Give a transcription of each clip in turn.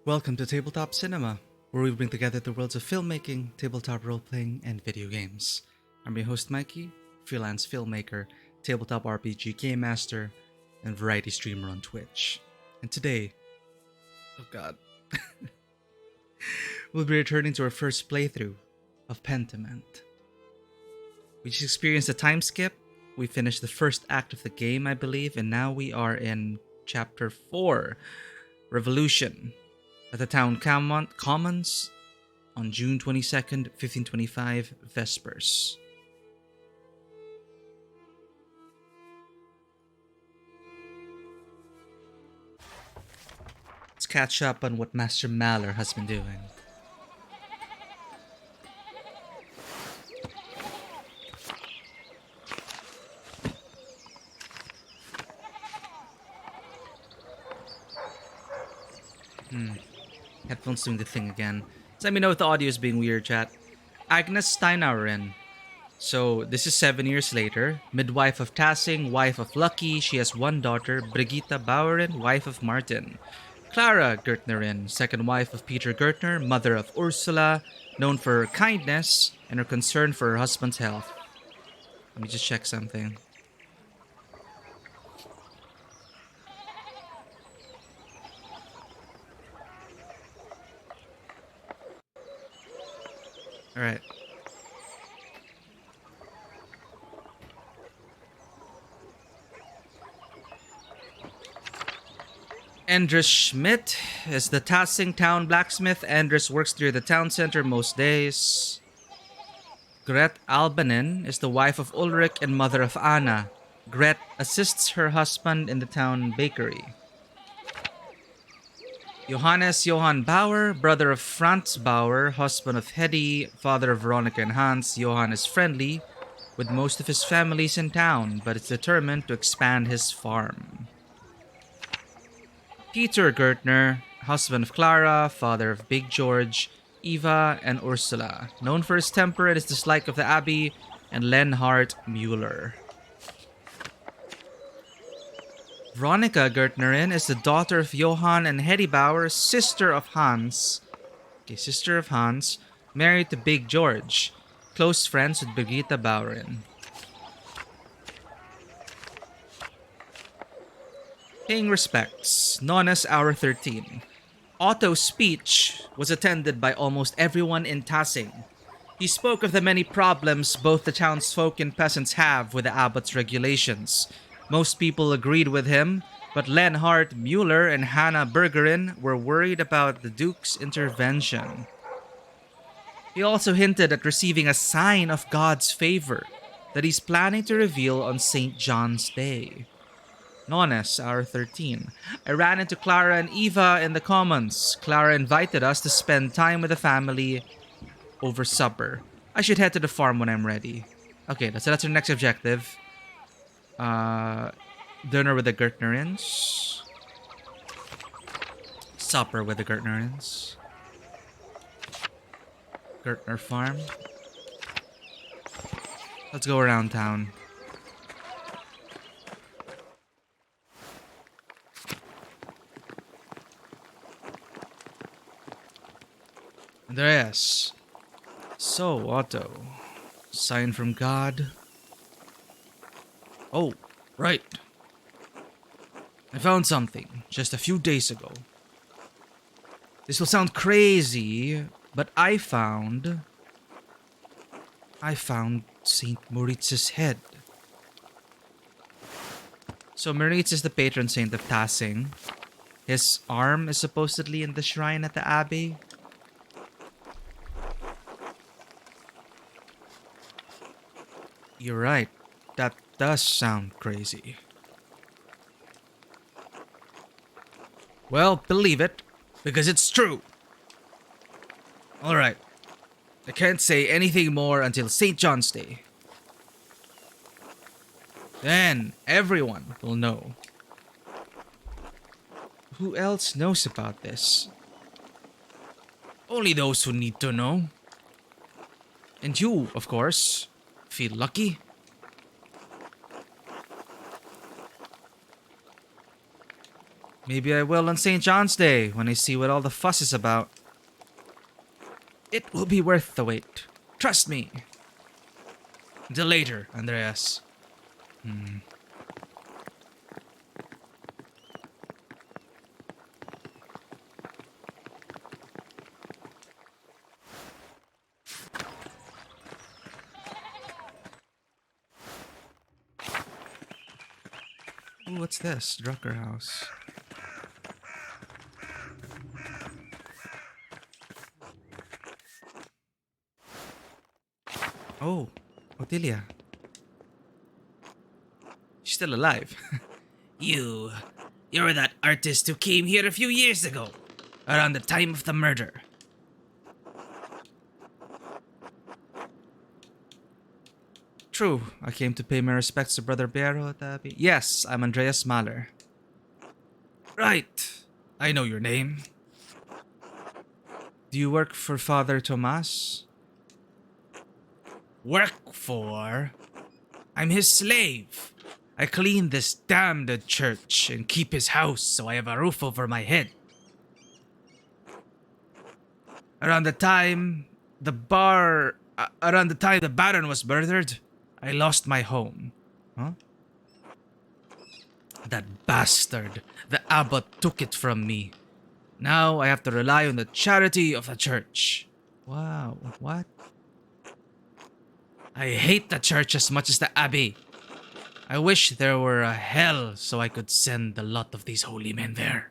Welcome to Tabletop Cinema, where we bring together the worlds of filmmaking, tabletop role-playing, and video games. I'm your host Mikey, freelance filmmaker, tabletop RPG game master, and variety streamer on Twitch. And today, oh god, we'll be returning to our first playthrough of Pentiment. We just experienced a time skip, we finished the first act of the game, I believe, and now we are in Chapter 4, Revolution, at the town commons on June 22nd, 1525, Vespers. Let's catch up on what Master Maller has been doing. Headphones doing the thing again. So let me know if the audio is being weird, chat. Agnes Steinauerin. So this is 7 years later. Midwife of Tassing, wife of Lucky. She has one daughter, Brigitta Bauerin, wife of Martin. Clara Gertnerin, second wife of Peter Gertner, mother of Ursula, known for her kindness and her concern for her husband's health. Let me just check something. Alright. Andres Schmidt is the Tassing town blacksmith. Andres works near the town center most days. Gret Albanen is the wife of Ulrich and mother of Anna. Gret assists her husband in the town bakery. Johannes Johann Bauer, brother of Franz Bauer, husband of Hedy, father of Veronica and Hans. Johann is friendly with most of his families in town, but is determined to expand his farm. Peter Gertner, husband of Clara, father of Big George, Eva, and Ursula, known for his temper and his dislike of the Abbey, and Lenhard Mueller. Veronica Gertnerin is the daughter of Johann and Hedy Bauer, sister of Hans. Sister of Hans, married to Big George, close friends with Brigitta Bauerin. Paying respects, Nonna's Hour 13. Otto's speech was attended by almost everyone in Tassing. He spoke of the many problems both the townsfolk and peasants have with the abbot's regulations. Most people agreed with him, but Lenhard Mueller and Hannah Bergerin were worried about the Duke's intervention. He also hinted at receiving a sign of God's favor that he's planning to reveal on St. John's Day. Nonnes, Hour 13. I ran into Clara and Eva in the commons. Clara invited us to spend time with the family over supper. I should head to the farm when I'm ready. Okay, so that's our next objective. Dinner with the Gertnerins. Supper with the Gertnerins. Gertner farm. Let's go around town. Andreas. So, Otto. Sign from God. Oh, right. I found something just a few days ago. This will sound crazy, but I found Saint Moritz's head. So Moritz is the patron saint of Tassing. His arm is supposedly in the shrine at the abbey. You're right. That does sound crazy. Well, believe it, because it's true. Alright. I can't say anything more until St. John's Day. Then everyone will know. Who else knows about this? Only those who need to know. And you, of course, feel lucky. Maybe I will on St. John's Day when I see what all the fuss is about. It will be worth the wait. Trust me. Until later, Andreas. Ooh, what's this? Drucker House. Oh, Otilia. She's still alive. You're that artist who came here a few years ago, around the time of the murder. True, I came to pay my respects to Brother Piero at the Abbey. Yes, I'm Andreas Mahler. Right, I know your name. Do you work for Father Tomas? Work for? I'm his slave. I clean this damned church and keep his house so I have a roof over my head. Around the time the Baron was murdered, I lost my home. Huh? That bastard, the abbot took it from me. Now I have to rely on the charity of the church. Wow, what? I hate the church as much as the abbey. I wish there were a hell so I could send the lot of these holy men there.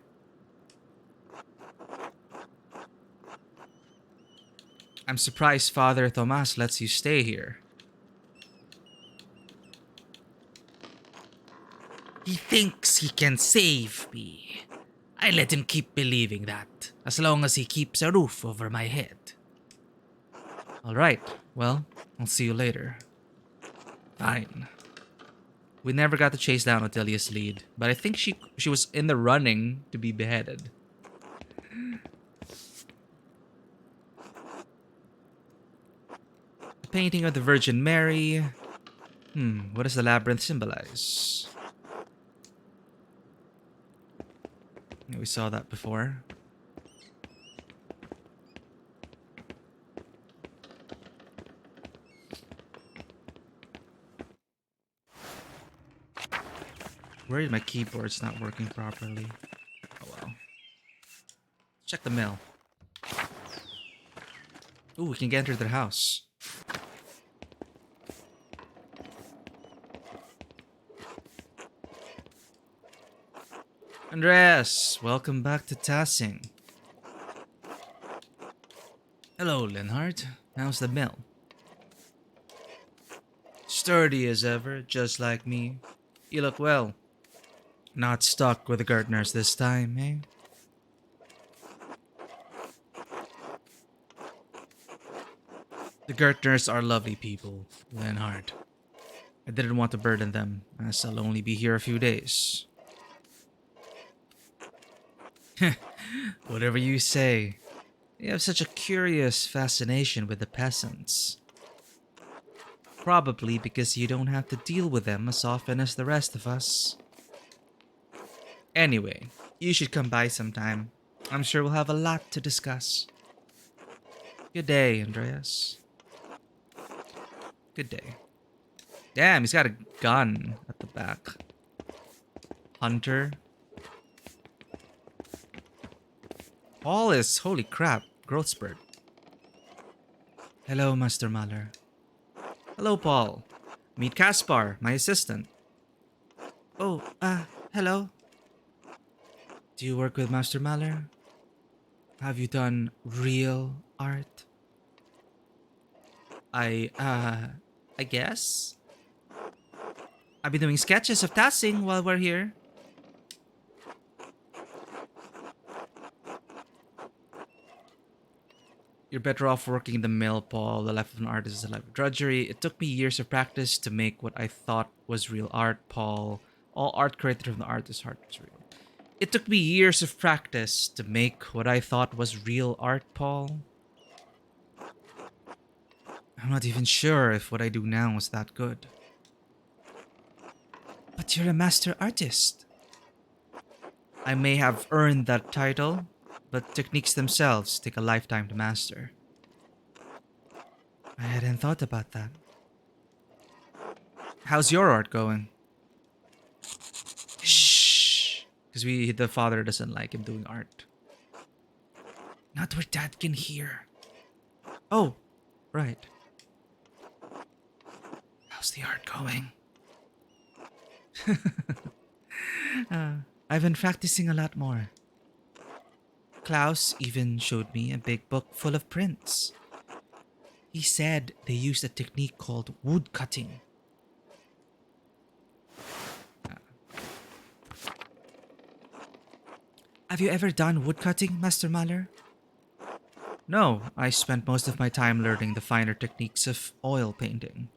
I'm surprised Father Tomas lets you stay here. He thinks he can save me. I let him keep believing that, as long as he keeps a roof over my head. Alright, well, I'll see you later. Fine. We never got to chase down Otilia's lead, but I think she was in the running to be beheaded. A painting of the Virgin Mary. What does the labyrinth symbolize? Yeah, we saw that before. Worried my keyboard's not working properly. Oh well. Check the mail. Ooh, we can get into their house. Andreas, welcome back to Tassing. Hello, Linhart. How's the mill? Sturdy as ever, just like me. You look well. Not stuck with the gardeners this time, eh? The Gertners are lovely people, Leonhard. I didn't want to burden them, as I'll only be here a few days. Whatever you say. You have such a curious fascination with the peasants. Probably because you don't have to deal with them as often as the rest of us. Anyway, you should come by sometime. I'm sure we'll have a lot to discuss. Good day, Andreas. Good day. Damn, he's got a gun at the back. Hunter. Paul is, holy crap, growth spurt. Hello, Master Mahler. Hello, Paul. Meet Caspar, my assistant. Oh, hello. Do you work with Master Mahler? Have you done real art? I guess. I've been doing sketches of Tassing while we're here. You're better off working in the mill, Paul. The life of an artist is a life of drudgery. It took me years of practice to make what I thought was real art, Paul. All art created from the artist's heart is real. It took me years of practice to make what I thought was real art, Paul. I'm not even sure if what I do now is that good. But you're a master artist. I may have earned that title, but techniques themselves take a lifetime to master. I hadn't thought about that. How's your art going? Shh. Because the father doesn't like him doing art. Not where Dad can hear. Oh, right. How's the art going? uh, I've been practicing a lot more. Klaus even showed me a big book full of prints. He said they used a technique called wood cutting. Have you ever done wood cutting, Master Mahler? No, I spent most of my time learning the finer techniques of oil painting.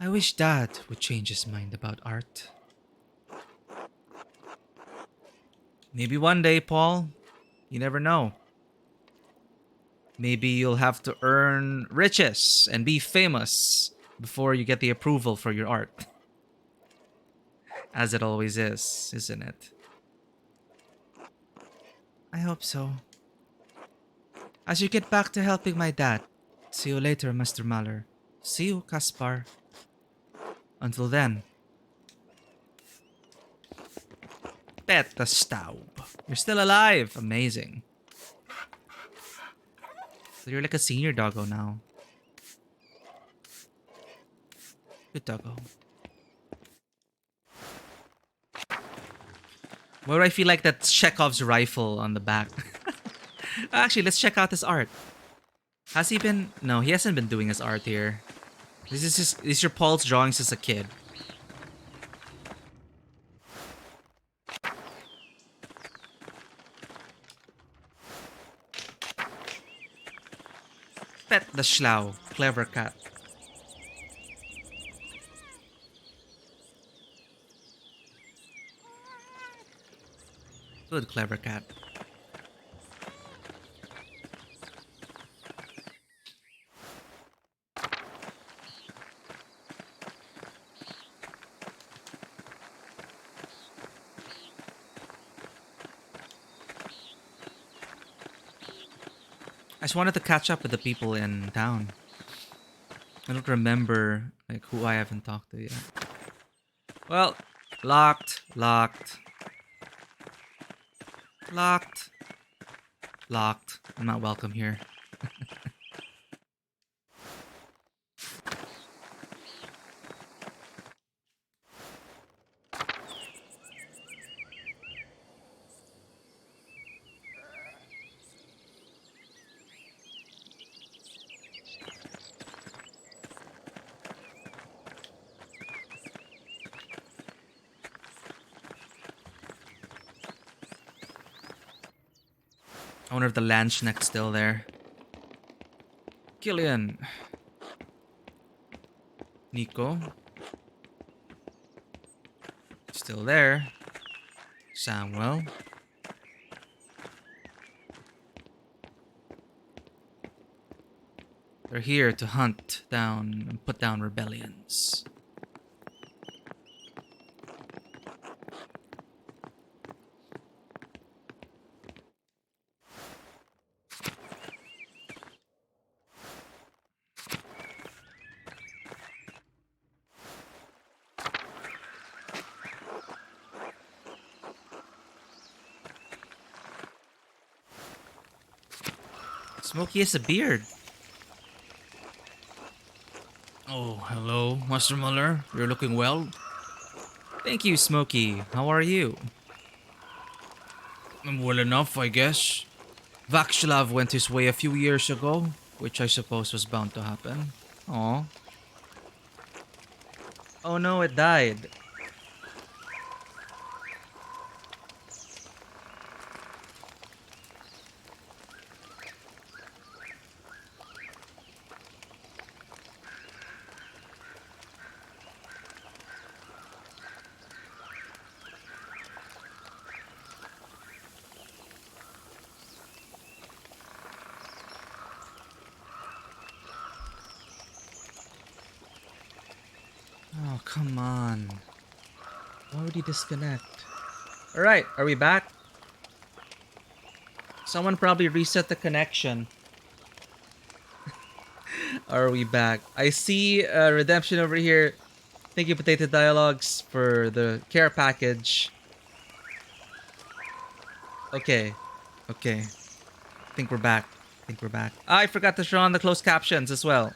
I wish Dad would change his mind about art. Maybe one day, Paul. You never know. Maybe you'll have to earn riches and be famous before you get the approval for your art. As it always is, isn't it? I hope so. As you get back to helping my dad. See you later, Mr. Mahler. See you, Kaspar. Until then. Pet the Staub. You're still alive. Amazing. So you're like a senior doggo now. Good doggo. Why do I feel like that's Chekhov's rifle on the back? Actually, let's check out his art. Has he been... No, he hasn't been doing his art here. These are Paul's drawings as a kid. Pet the Schlau. Clever cat. Good clever cat. I just wanted to catch up with the people in town. I don't remember like who I haven't talked to yet. Well, locked. I'm not welcome here. I wonder if the Landschneck's still there. Killian. Nico. Still there. Samuel. They're here to hunt down and put down rebellions. Smokey has a beard. Oh, hello, Master Muller. You're looking well. Thank you, Smokey. How are you? I'm well enough, I guess. Vakslav went his way a few years ago, which I suppose was bound to happen. Aw. Oh no, it died. Oh, come on. Why would he disconnect? Alright, are we back? Someone probably reset the connection. Are we back? I see Redemption over here. Thank you, Potato Dialogues, for the care package. Okay. Okay. Think we're back. Think we're back. I forgot to show on the closed captions as well.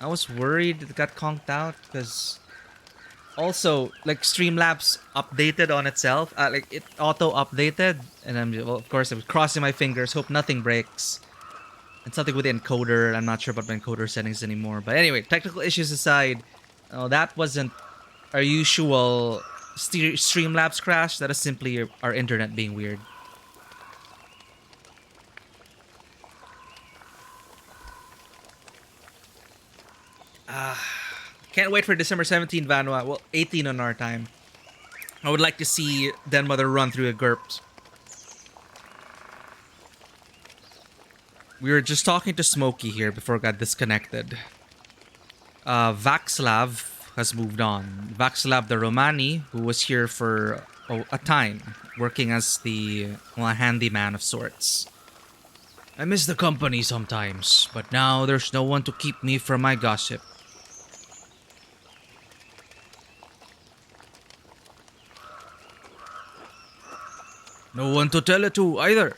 I was worried it got conked out because also like Streamlabs updated on itself. Like it auto updated, and of course I was crossing my fingers, hope nothing breaks. And something with the encoder. I'm not sure about my encoder settings anymore. But anyway, technical issues aside, that wasn't our usual Streamlabs crash. That is simply our internet being weird. Can't wait for December 17, Vanwa. Well, 18 on our time. I would like to see Den Mother run through a GURPS. We were just talking to Smokey here before it got disconnected. Vaxlav has moved on. Vaxlav the Romani, who was here for a time, working as the handyman of sorts. I miss the company sometimes, but now there's no one to keep me from my gossip. No one to tell it to either.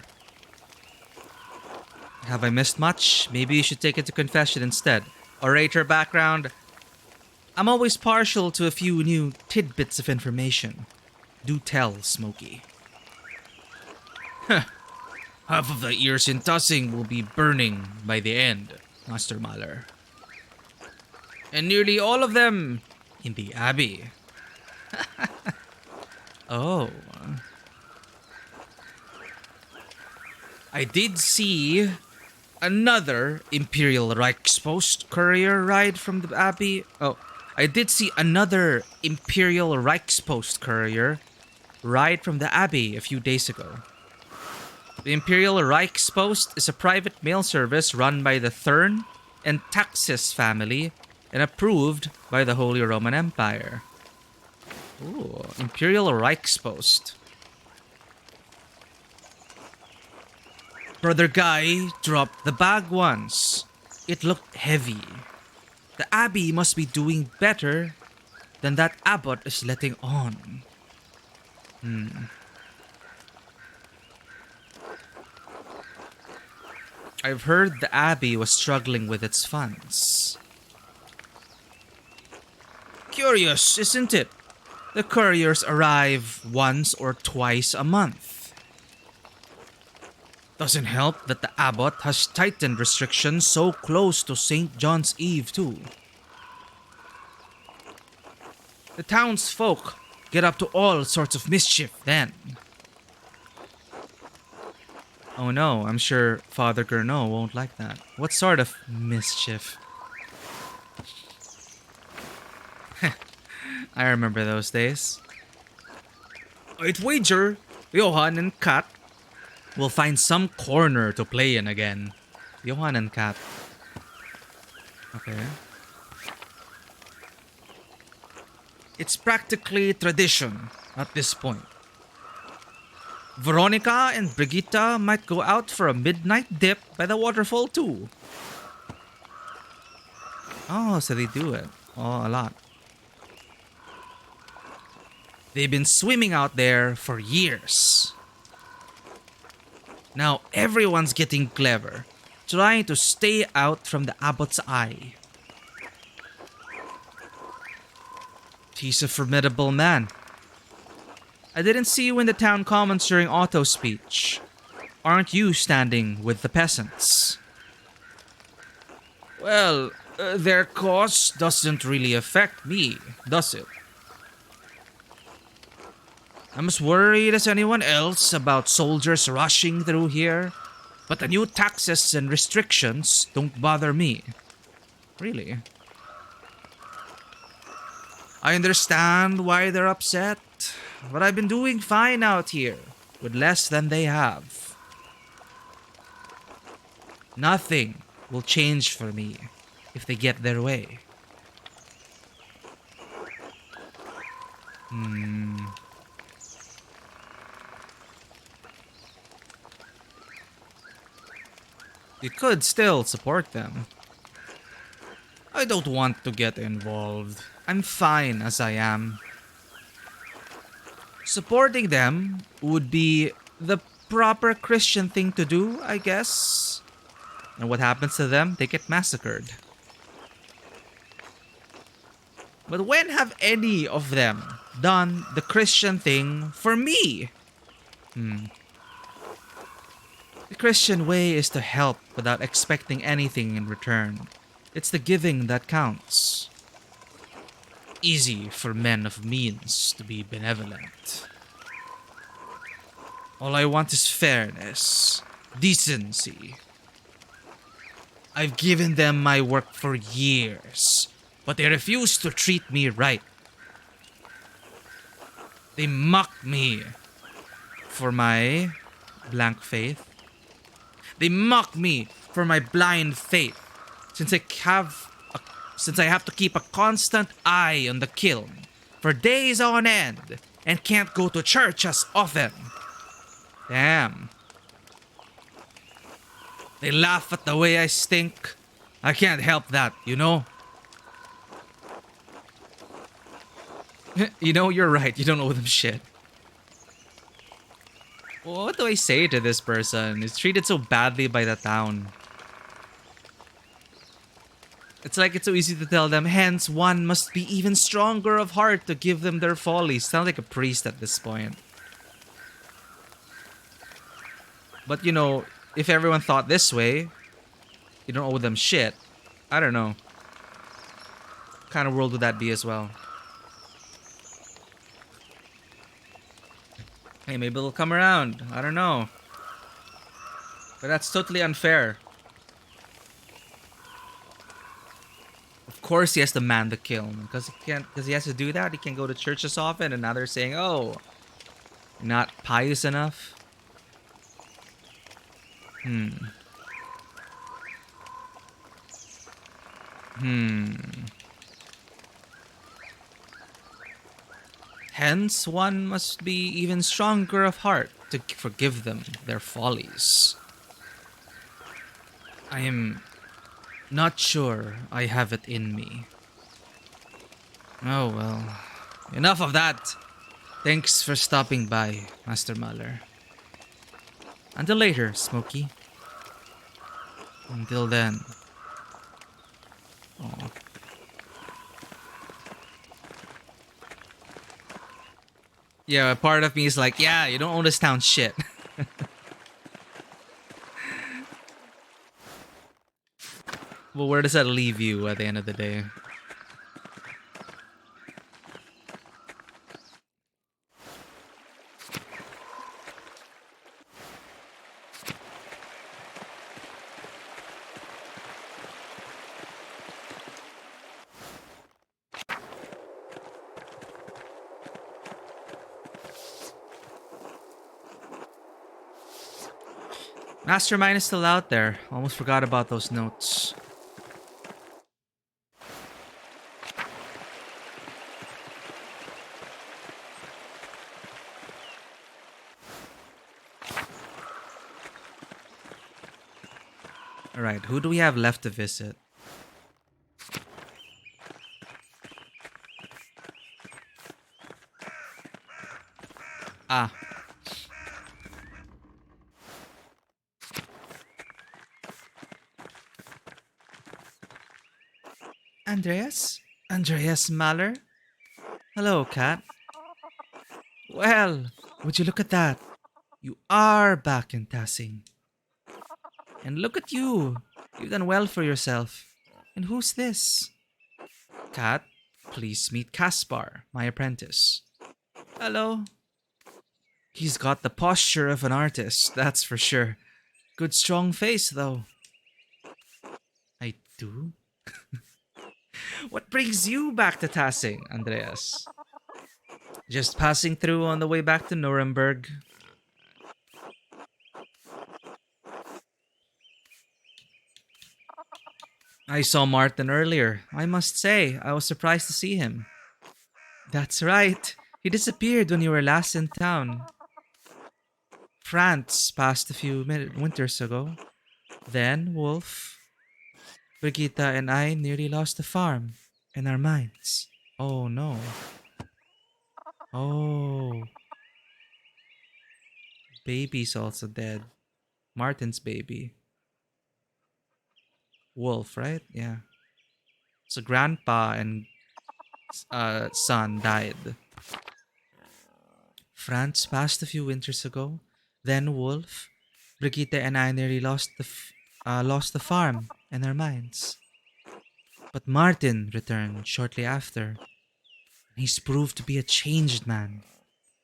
Have I missed much? Maybe you should take it to confession instead. Orator background. I'm always partial to a few new tidbits of information. Do tell, Smokey. Half of the ears in Tussing will be burning by the end, Master Mahler. And nearly all of them in the Abbey. Oh. I did see another Imperial Reichspost courier ride from the Abbey. Oh, I did see another Imperial Reichspost courier ride from the Abbey a few days ago. The Imperial Reichspost is a private mail service run by the Thurn and Taxis family and approved by the Holy Roman Empire. Ooh, Imperial Reichspost. Brother Guy dropped the bag once. It looked heavy. The Abbey must be doing better than that abbot is letting on. I've heard the Abbey was struggling with its funds. Curious, isn't it? The couriers arrive once or twice a month. Doesn't help that the abbot has tightened restrictions so close to St. John's Eve too. The townsfolk get up to all sorts of mischief then. Oh no, I'm sure Father Gurnot won't like that. What sort of mischief? I remember those days. I'd wager Johann and Kat will find some corner to play in again. Johann and Kat. Okay. It's practically tradition at this point. Veronica and Brigitta might go out for a midnight dip by the waterfall too. Oh, so they do it. Oh, a lot. They've been swimming out there for years. Now everyone's getting clever, trying to stay out from the abbot's eye. He's a formidable man. I didn't see you in the town commons during Otto's speech. Aren't you standing with the peasants? Well, their cause doesn't really affect me, does it? I'm as worried as anyone else about soldiers rushing through here, but the new taxes and restrictions don't bother me. Really? I understand why they're upset, but I've been doing fine out here, with less than they have. Nothing will change for me if they get their way. Hmm. You could still support them. I don't want to get involved. I'm fine as I am. Supporting them would be the proper Christian thing to do, I guess. And what happens to them? They get massacred. But when have any of them done the Christian thing for me? Hmm. The Christian way is to help without expecting anything in return. It's the giving that counts. Easy for men of means to be benevolent. All I want is fairness, decency. I've given them my work for years, but they refuse to treat me right. They mock me for my blank faith. They mock me for my blind faith since since I have to keep a constant eye on the kiln for days on end and can't go to church as often. Damn. They laugh at the way I stink. I can't help that, you know? You know, you're right. You don't owe them shit. What do I say to this person? He's treated so badly by the town. It's like it's so easy to tell them, hence one must be even stronger of heart to give them their follies. Sound like a priest at this point. But you know, if everyone thought this way, you don't owe them shit. I don't know. What kind of world would that be as well? Hey, maybe they'll come around. I don't know. But that's totally unfair. Of course he has to man the kiln. Because he has to do that. He can't go to church as often. And now they're saying, oh, you're not pious enough. Hmm. Hence, one must be even stronger of heart to forgive them their follies. I am not sure I have it in me. Oh well. Enough of that. Thanks for stopping by, Master Mahler. Until later, Smokey. Until then. Oh. Yeah, a part of me is like, yeah, you don't own this town shit. Well, where does that leave you at the end of the day? Mastermind is still out there. Almost forgot about those notes. Alright, who do we have left to visit? Ah. Andreas? Andreas Mahler? Hello, cat. Well, would you look at that? You are back in Tassing. And look at you. You've done well for yourself. And who's this? Cat, please meet Caspar, my apprentice. Hello. He's got the posture of an artist, that's for sure. Good strong face, though. I do? What brings you back to Tassing, Andreas? Just passing through on the way back to Nuremberg. I saw Martin earlier. I must say, I was surprised to see him. That's right. He disappeared when you were last in town. France passed a few winters ago. Then, Wolf, Brigitte, and I nearly lost the farm and our minds. Oh no. Oh, baby's also dead. Martin's baby. Wolf, right? Yeah. So grandpa and son died. Franz passed a few winters ago. Then Wolf, Brigitte, and I nearly lost the farm and our minds. But Martin returned shortly after. He's proved to be a changed man,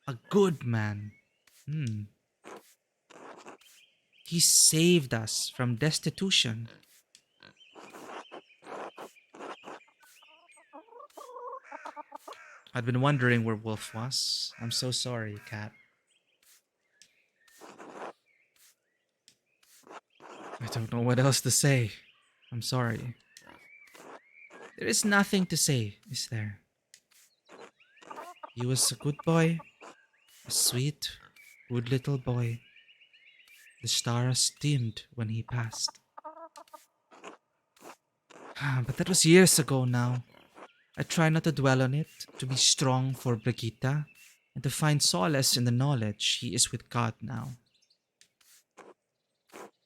a good man. Hmm. He saved us from destitution. I'd been wondering where Wolf was. I'm so sorry, Cat. I don't know what else to say. I'm sorry. There is nothing to say, is there? He was a good boy, a sweet, good little boy. The stars dimmed when he passed. But that was years ago now. I try not to dwell on it, to be strong for Brigitte, and to find solace in the knowledge he is with God now.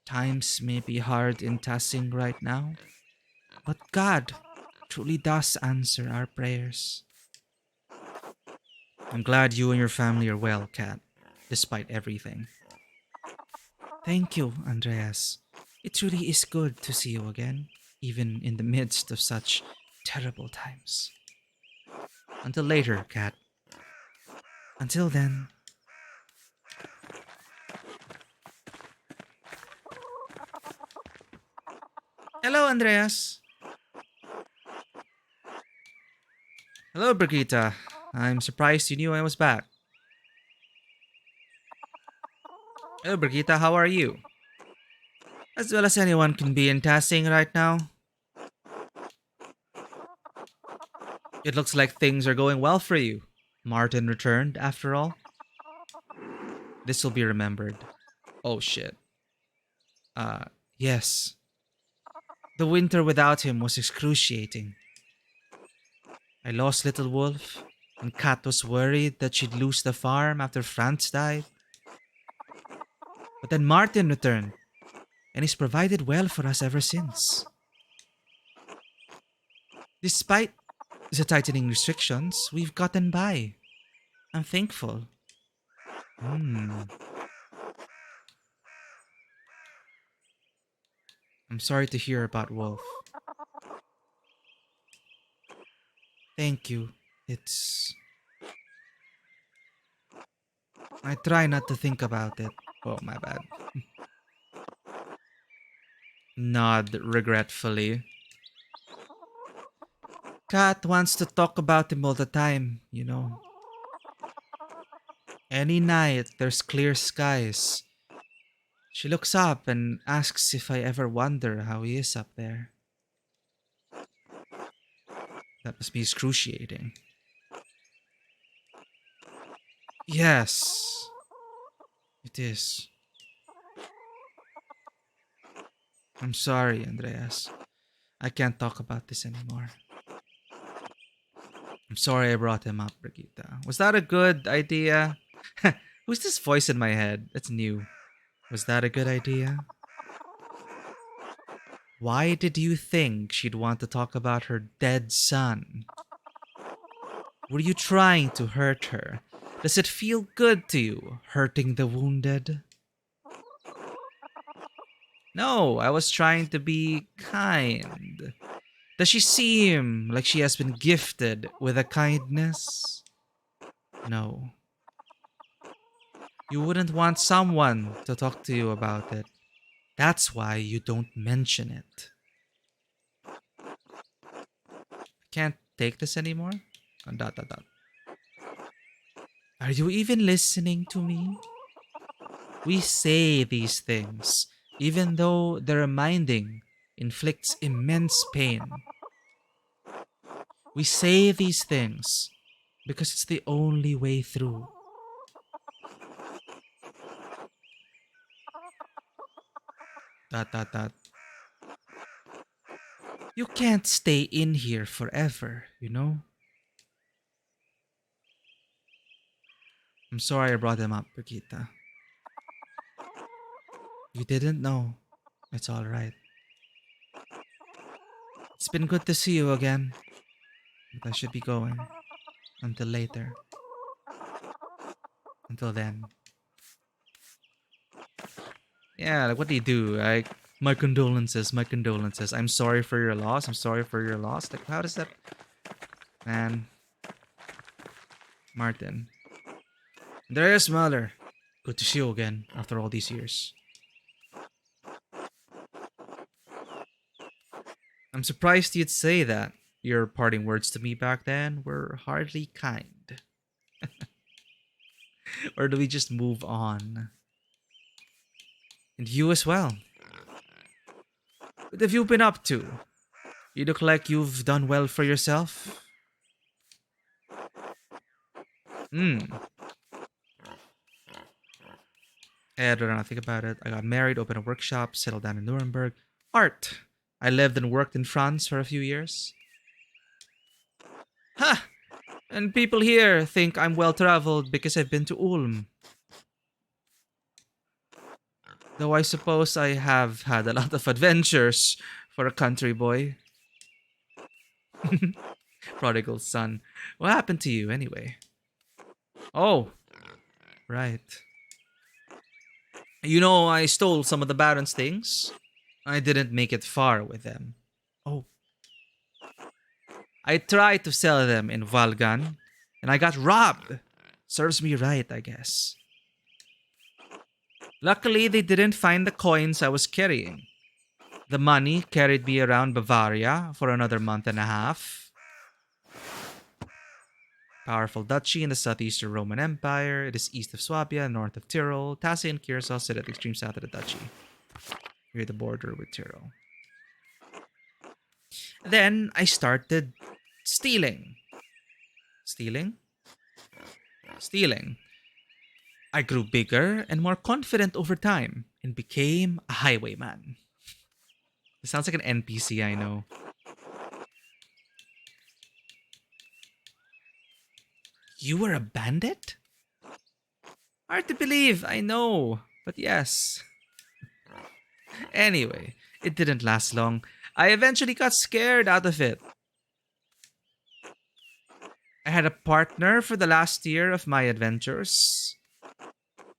Times may be hard in Tassing right now, but God truly does answer our prayers. I'm glad you and your family are well, Kat, despite everything. Thank you, Andreas. It really is good to see you again, even in the midst of such terrible times. Until later, Kat. Until then. Hello, Andreas. Hello, Brigitte. I'm surprised you knew I was back. Hello, Brigitte. How are you? As well as anyone can be in Tassing right now. It looks like things are going well for you. Martin returned, after all. This will be remembered. Oh shit. Yes. The winter without him was excruciating. I lost Little Wolf, and Kat was worried that she'd lose the farm after Franz died. But then Martin returned, and he's provided well for us ever since. Despite the tightening restrictions, we've gotten by. I'm thankful. I'm sorry to hear about Wolf. Thank you. It's... I try not to think about it. Oh, my bad. Nod regretfully. Kat wants to talk about him all the time, you know. Any night there's clear skies. She looks up and asks if I ever wonder how he is up there. That must be excruciating. Yes, it is. I'm sorry, Andreas. I can't talk about this anymore. I'm sorry I brought him up, Brigitte. Was that a good idea? Who's this voice in my head? That's new. Was that a good idea? Why did you think she'd want to talk about her dead son? Were you trying to hurt her? Does it feel good to you, hurting the wounded? No, I was trying to be kind. Does she seem like she has been gifted with a kindness? No. You wouldn't want someone to talk to you about it. That's why you don't mention it. I can't take this anymore? Dot, dot, dot. Are you even listening to me? We say these things, even though the reminding inflicts immense pain. We say these things because it's the only way through. Dot dot dot. You can't stay in here forever, you know? I'm sorry I brought them up, Brigitte. You didn't know. It's alright. It's been good to see you again, but I should be going. Until later. Until then. Yeah, like what do you do? Like, my condolences, my condolences. I'm sorry for your loss. I'm sorry for your loss. Like, how does that. Man, Martin. Andreas Mahler. Good to see you again after all these years. I'm surprised you'd say that. Your parting words to me back then were hardly kind. Or do we just move on? And you as well. What have you been up to? You look like you've done well for yourself. Hmm. I don't know, think about it. I got married, opened a workshop, settled down in Nuremberg. Art. I lived and worked in France for a few years. Ha! And people here think I'm well traveled because I've been to Ulm. Though I suppose I have had a lot of adventures for a country boy. Prodigal son. What happened to you anyway? Oh, right. You know, I stole some of the Baron's things. I didn't make it far with them. Oh. I tried to sell them in Valgan, and I got robbed. Serves me right, I guess. Luckily, they didn't find the coins I was carrying. The money carried me around Bavaria for another month and a half. Powerful duchy in the southeastern Roman Empire. It is east of Swabia, north of Tyrol. Tassy and Kiersau sit at the extreme south of the duchy, near the border with Tyrol. Then I started stealing. Stealing? Stealing. I grew bigger and more confident over time and became a highwayman. It sounds like an NPC I know. You were a bandit? Hard to believe, I know. But yes. Anyway, it didn't last long. I eventually got scared out of it. I had a partner for the last year of my adventures.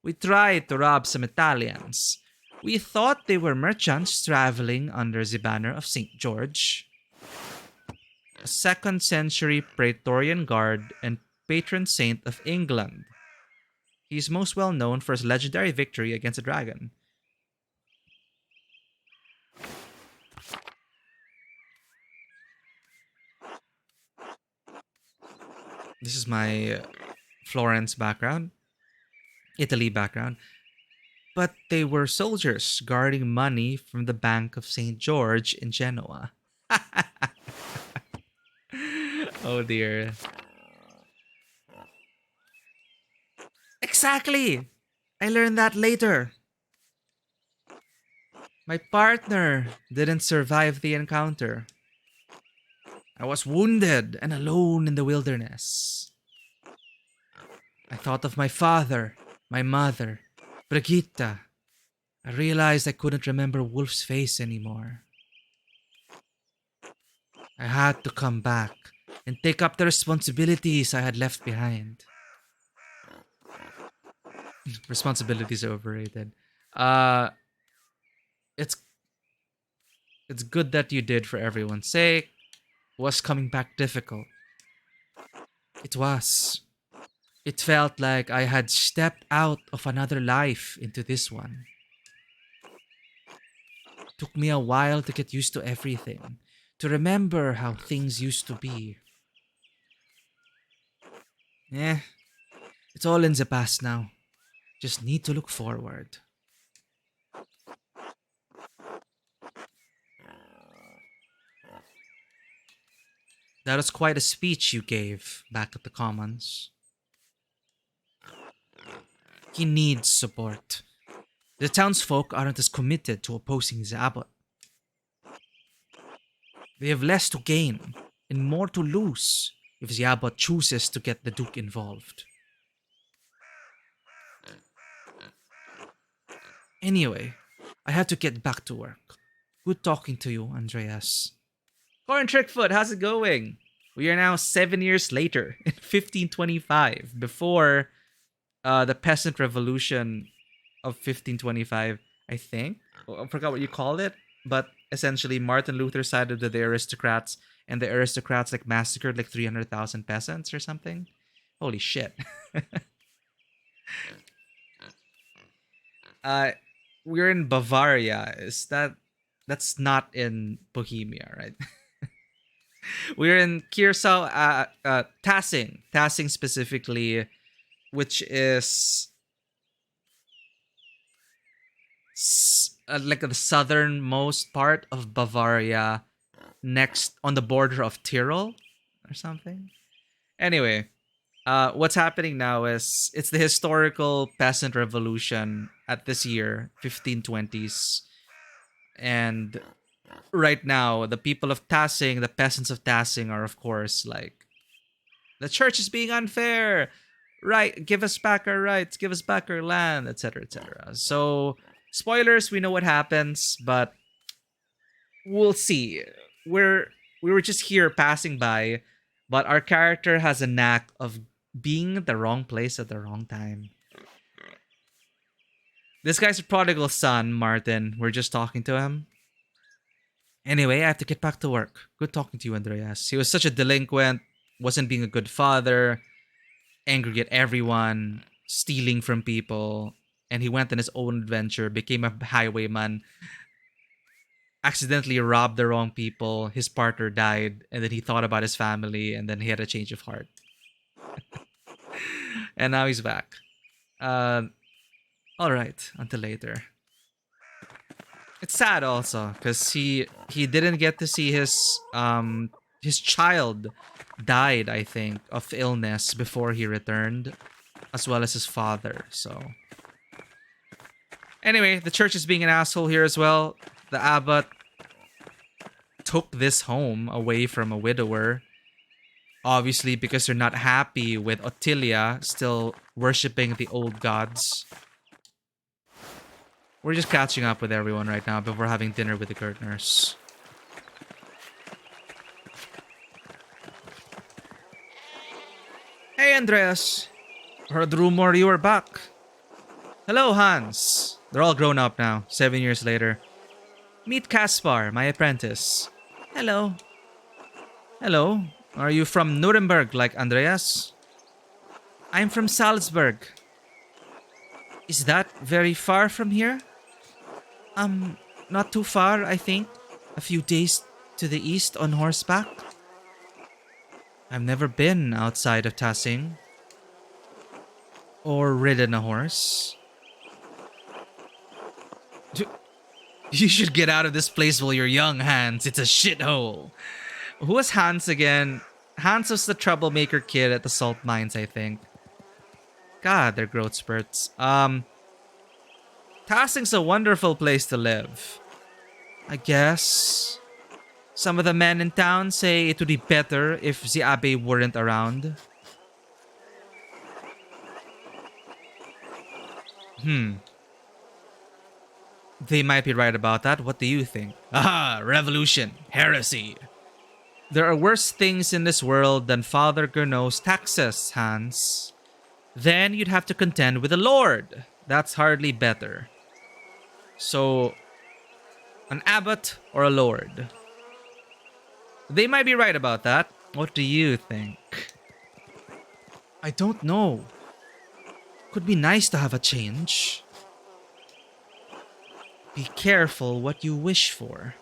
We tried to rob some Italians. We thought they were merchants traveling under the banner of St. George, a 2nd century Praetorian Guard and patron saint of England. He is most well known for his legendary victory against a dragon. This is my Florence background, Italy background. But they were soldiers guarding money from the Bank of St. George in Genoa. Oh dear. Exactly! I learned that later. My partner didn't survive the encounter. I was wounded and alone in the wilderness. I thought of my father, my mother, Brigitte. I realized I couldn't remember Wolf's face anymore. I had to come back and take up the responsibilities I had left behind. Responsibilities are overrated. Uh it's it's good that you did for everyone's sake. Was coming back difficult? It was. It felt like I had stepped out of another life into this one. Took me a while to get used to everything, to remember how things used to be. Eh, it's all in the past now. Just need to look forward. That was quite a speech you gave back at the Commons. He needs support. The townsfolk aren't as committed to opposing the abbot. They have less to gain and more to lose if the abbot chooses to get the duke involved. Anyway, I have to get back to work. Good talking to you, Andreas. Corn Trickfoot, how's it going? We are now 7 years later, in 1525, before the peasant revolution of 1525, I think. I forgot what you called it, but essentially Martin Luther sided with the aristocrats, and the aristocrats like massacred like 300,000 peasants or something. Holy shit. uh, we're in Bavaria. That's not in Bohemia, right? We're in Kirsau, Tassing specifically, which is like the southernmost part of Bavaria, next on the border of Tyrol or something. Anyway, what's happening now is it's the historical peasant revolution at this year, 1520s, and right now the people of Tassing, the peasants of Tassing, are of course like, the church is being unfair. Right, give us back our rights, give us back our land, etc., etc. So, spoilers, we know what happens, but we'll see. We were just here passing by, but our character has a knack of being at the wrong place at the wrong time. This guy's a prodigal son, Martin. We're just talking to him. Anyway, I have to get back to work. Good talking to you, Andreas. He was such a delinquent, wasn't being a good father, angry at everyone, stealing from people, and he went on his own adventure, became a highwayman, accidentally robbed the wrong people, his partner died, and then he thought about his family, and then he had a change of heart. And now he's back. Alright, until later. It's sad also, because he didn't get to see his child died, I think, of illness before he returned, as well as his father, so. Anyway, the church is being an asshole here as well. The abbot took this home away from a widower, obviously because they're not happy with Ottilia still worshipping the old gods. We're just catching up with everyone right now before having dinner with the Gertners. Hey, Andreas. Heard the rumor you were back. Hello, Hans. They're all grown up now, 7 years later. Meet Kaspar, my apprentice. Hello. Hello. Are you from Nuremberg like Andreas? I'm from Salzburg. Is that very far from here? Not too far, I think. A few days to the east on horseback. I've never been outside of Tassing. Or ridden a horse. You should get out of this place while you're young, Hans. It's a shithole. Who was Hans again? Hans was the troublemaker kid at the salt mines, I think. God, they're growth spurts. Tassing's a wonderful place to live. I guess. Some of the men in town say it would be better if the Abbé weren't around. They might be right about that. What do you think? Aha! Revolution! Heresy! There are worse things in this world than Father Gernot's taxes, Hans. Then you'd have to contend with the Lord. That's hardly better. So, an abbot or a lord? They might be right about that. What do you think? I don't know. Could be nice to have a change. Be careful what you wish for.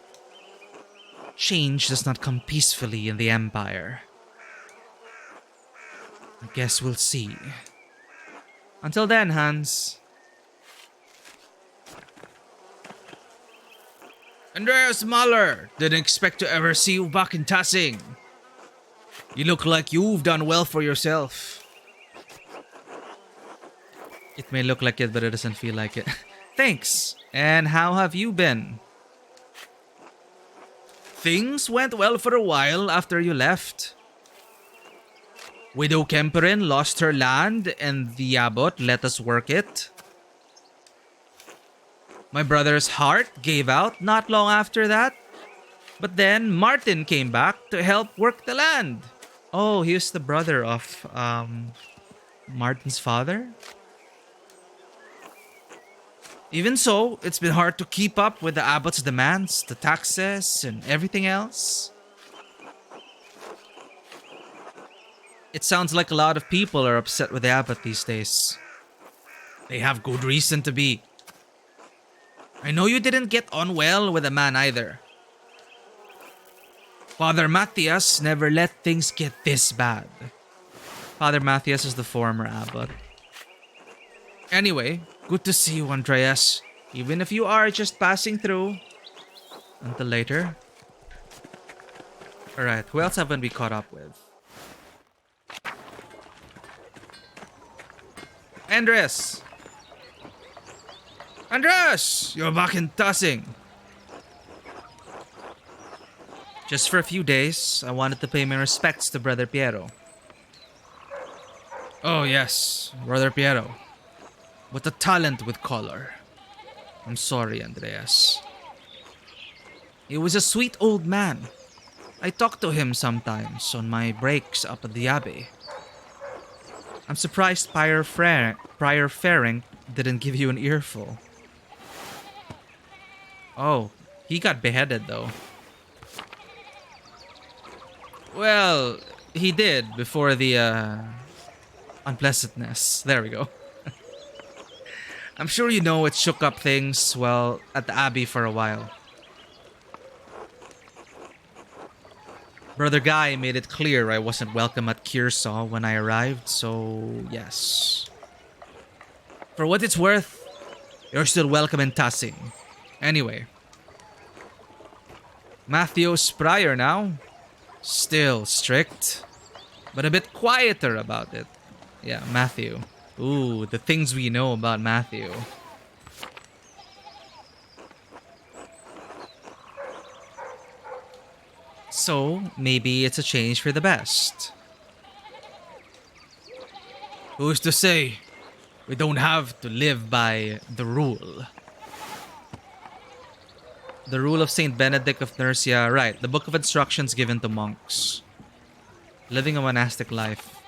Change does not come peacefully in the Empire. I guess we'll see. Until then, Hans. Andreas Mahler! Didn't expect to ever see you back in Tassing. You look like you've done well for yourself. It may look like it, but it doesn't feel like it. Thanks. And how have you been? Things went well for a while after you left. Widow Kemperin lost her land and the abbot let us work it. My brother's heart gave out not long after that. But then Martin came back to help work the land. Oh, he was the brother of Martin's father? Even so, it's been hard to keep up with the abbot's demands, the taxes, and everything else. It sounds like a lot of people are upset with the abbot these days. They have good reason to be. I know you didn't get on well with the man either. Father Matthias never let things get this bad. Father Matthias is the former abbot. Anyway, good to see you, Andreas. Even if you are just passing through. Until later. Alright, who else haven't we caught up with? Andres! Andres! You're back in Tassing. Just for a few days, I wanted to pay my respects to Brother Piero. Oh yes, Brother Piero. What a talent with color. I'm sorry, Andreas. He was a sweet old man. I talk to him sometimes on my breaks up at the Abbey. I'm surprised Prior Ferenc didn't give you an earful. Oh, he got beheaded though. Well, he did before the unpleasantness. There we go. I'm sure you know it shook up things, well, at the Abbey for a while. Brother Guy made it clear I wasn't welcome at Kearsaw when I arrived, so yes. For what it's worth, you're still welcome in Tassing. Anyway. Matthew's prior now. Still strict, but a bit quieter about it. Yeah, Matthew. Ooh, the things we know about Matthew. So, maybe it's a change for the best. Who's to say? We don't have to live by the rule. The rule of Saint Benedict of Nursia, right, the book of instructions given to monks. Living a monastic life.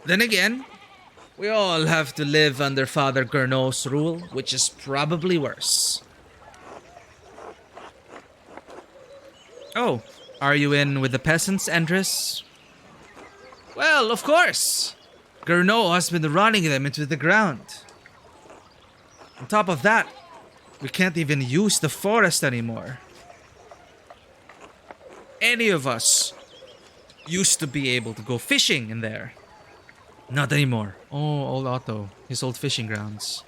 Then again, we all have to live under Father Gernot's rule, which is probably worse. Oh, are you in with the peasants, Andres? Well, of course. Gernot has been running them into the ground. On top of that, we can't even use the forest anymore. Any of us used to be able to go fishing in there. Not anymore. Oh, old Otto. His old fishing grounds.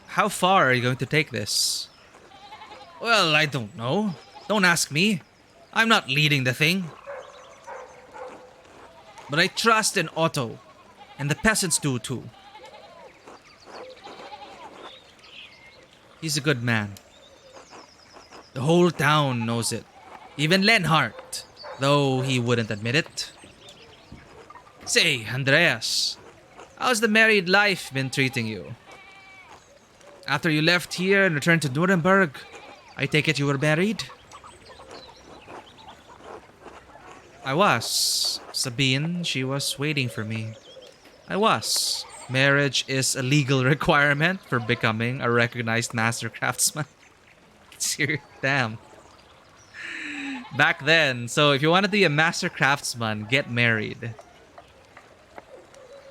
How far are you going to take this? Well, I don't know. Don't ask me. I'm not leading the thing. But I trust in Otto. And the peasants do too. He's a good man. The whole town knows it. Even Lenhart, though he wouldn't admit it. Say, Andreas, how's the married life been treating you? After you left here and returned to Nuremberg, I take it you were married? I was. Sabine, she was waiting for me. I was. Marriage is a legal requirement for becoming a recognized master craftsman. Serious, damn. Back then, so if you want to be a master craftsman, get married.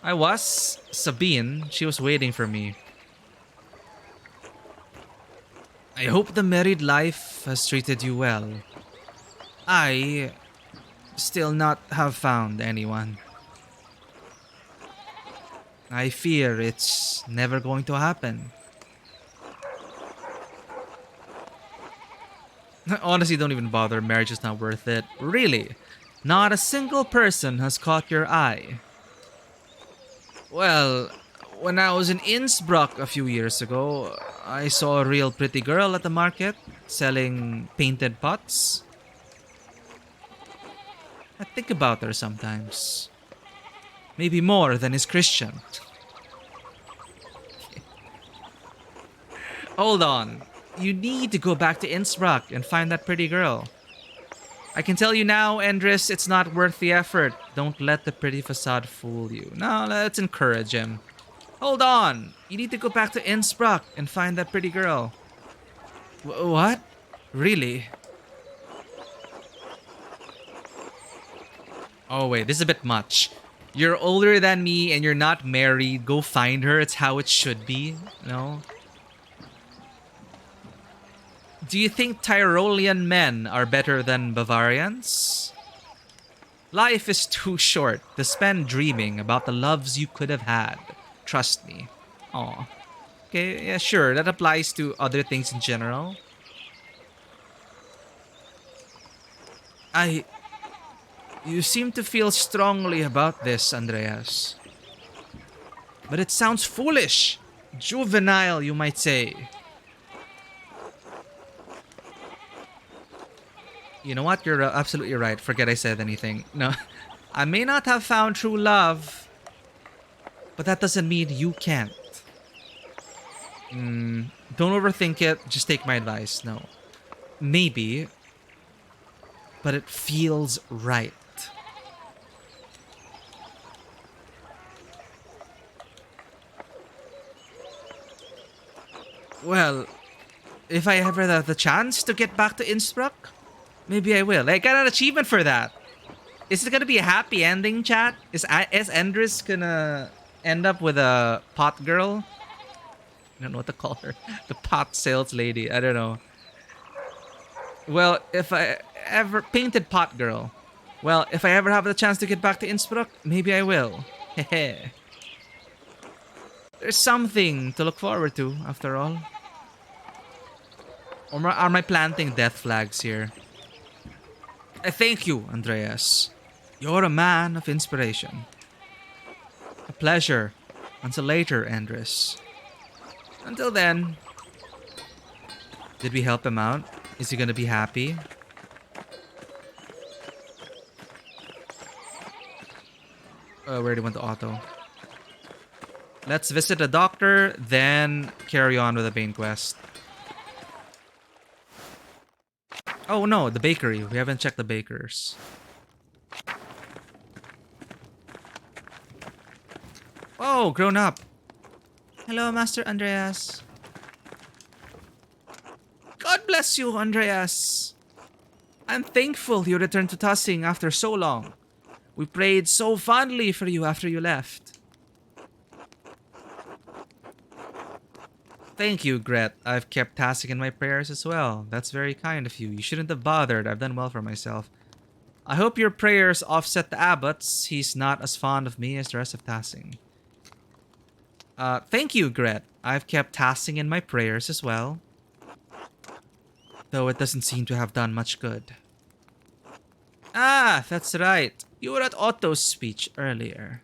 I was. Sabine, she was waiting for me. I hope the married life has treated you well. I still not have found anyone. I fear it's never going to happen. Honestly, don't even bother. Marriage is not worth it. Really. Not a single person has caught your eye. Well, when I was in Innsbruck a few years ago, I saw a real pretty girl at the market selling painted pots. I think about her sometimes. Maybe more than is Christian. Hold on. You need to go back to Innsbruck and find that pretty girl. I can tell you now, Endris, it's not worth the effort. Don't let the pretty facade fool you. No, let's encourage him. Hold on. You need to go back to Innsbruck and find that pretty girl. What? Really? Oh, wait, this is a bit much. You're older than me and you're not married. Go find her. It's how it should be. No? Do you think Tyrolean men are better than Bavarians? Life is too short to spend dreaming about the loves you could have had. Trust me. Aw. Okay, yeah, sure. That applies to other things in general. You seem to feel strongly about this, Andreas. But it sounds foolish. Juvenile, you might say. You know what? You're absolutely right. Forget I said anything. No, I may not have found true love, but that doesn't mean you can't. Don't overthink it. Just take my advice. No. Maybe, but it feels right. Well, if I ever have the chance to get back to Innsbruck, maybe I will. I got an achievement for that. Is it gonna be a happy ending, chat? Is Endris gonna end up with a pot girl? I don't know what to call her. The pot sales lady. I don't know. Well, if I ever... Painted pot girl. Well, if I ever have the chance to get back to Innsbruck, maybe I will. Hehe. There's something to look forward to, after all. Or am I planting death flags here? Thank you, Andreas. You're a man of inspiration. A pleasure. Until later, Andres. Until then. Did we help him out? Is he gonna be happy? Where do you want the auto? Let's visit the doctor, then carry on with the main quest. Oh no, the bakery. We haven't checked the bakers. Oh, grown up. Hello, Master Andreas. God bless you, Andreas. I'm thankful you returned to Tussing after so long. We prayed so fondly for you after you left. Thank you, Gret. I've kept Tussing in my prayers as well. That's very kind of you. You shouldn't have bothered. I've done well for myself. I hope your prayers offset the abbot's. He's not as fond of me as the rest of Tussing. Thank you, Gret. I've kept Tussing in my prayers as well. Though it doesn't seem to have done much good. Ah, that's right. You were at Otto's speech earlier.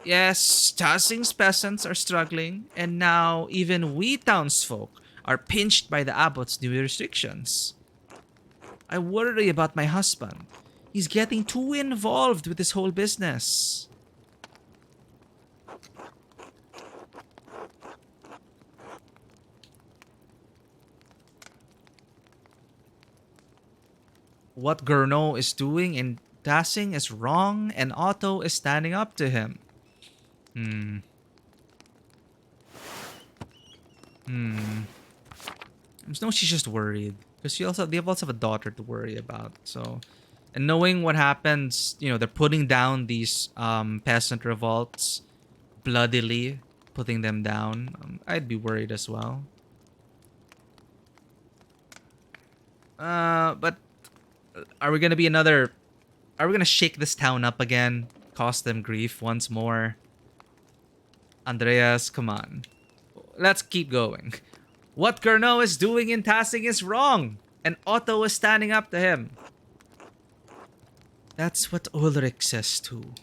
Yes, Tussing's peasants are struggling, and now even we townsfolk are pinched by the abbot's new restrictions. I worry about my husband. He's getting too involved with this whole business. What Gurnot is doing in Tussing is wrong, and Otto is standing up to him. No, she's just worried. Because they also have a daughter to worry about. So, and knowing what happens, you know, they're putting down these peasant revolts bloodily, putting them down. I'd be worried as well. But are we gonna be another... Are we gonna shake this town up again? Cause them grief once more? Andreas, come on. Let's keep going. What Gurnot is doing in Tussing is wrong. And Otto was standing up to him. That's what Ulrich says too.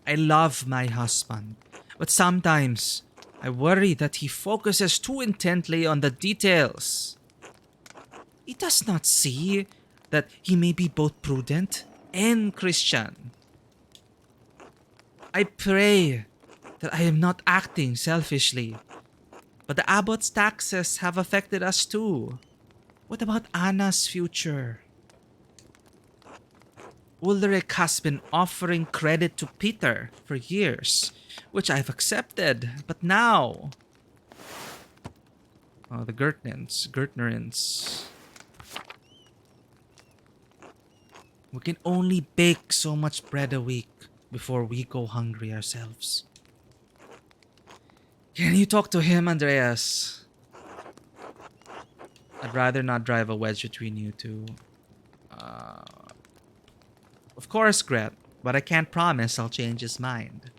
I love my husband, but sometimes I worry that he focuses too intently on the details. He does not see that he may be both prudent and Christian. I pray that I am not acting selfishly, but the abbot's taxes have affected us too. What about Anna's future? Ulrich has been offering credit to Peter for years, which I've accepted, but now... Oh, the Gertnerins. We can only bake so much bread a week before we go hungry ourselves. Can you talk to him, Andreas? I'd rather not drive a wedge between you two. Of course, Gret, but I can't promise I'll change his mind.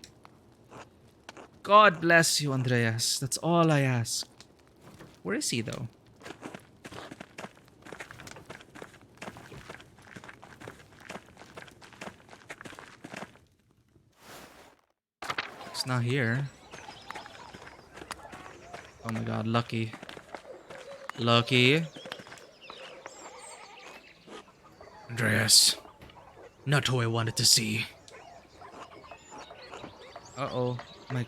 God bless you, Andreas. That's all I ask. Where is he, though? He's not here. Oh my god, Lucky. Lucky. Andreas. Not who I wanted to see. Uh-oh. My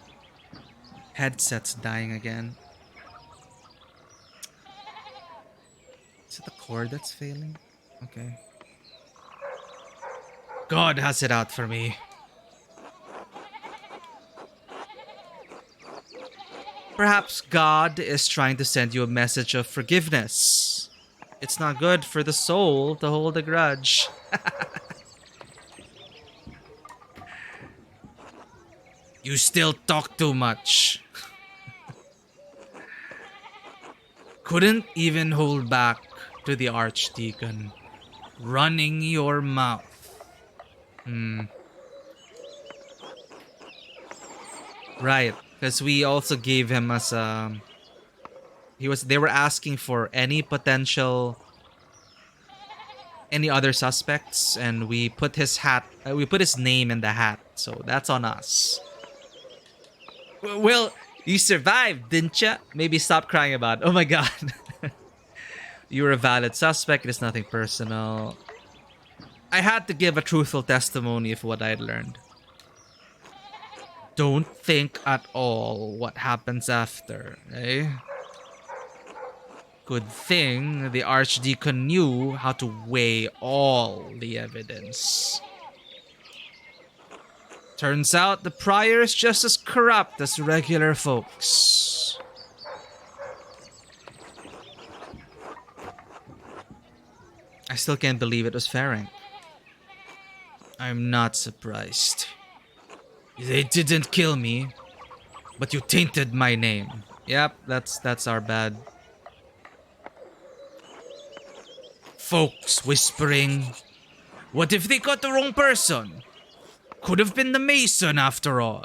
headset's dying again. Is it the cord that's failing? Okay. God has it out for me. Perhaps God is trying to send you a message of forgiveness. It's not good for the soul to hold a grudge. You still talk too much. Couldn't even hold back to the Archdeacon. Running your mouth. Right, because we also gave him as a... They were asking for any other suspects, and we put his name in the hat, so that's on us. Well, you survived, didn't ya? Maybe stop crying about it. Oh my god. You were a valid suspect. It's nothing personal. I had to give a truthful testimony of what I'd learned. Don't think at all what happens after, eh? Good thing the Archdeacon knew how to weigh all the evidence. Turns out the prior is just as corrupt as regular folks. I still can't believe it was Ferenc. I'm not surprised. They didn't kill me, but you tainted my name. Yep, that's our bad. Folks whispering, what if they got the wrong person? Could have been the Mason after all.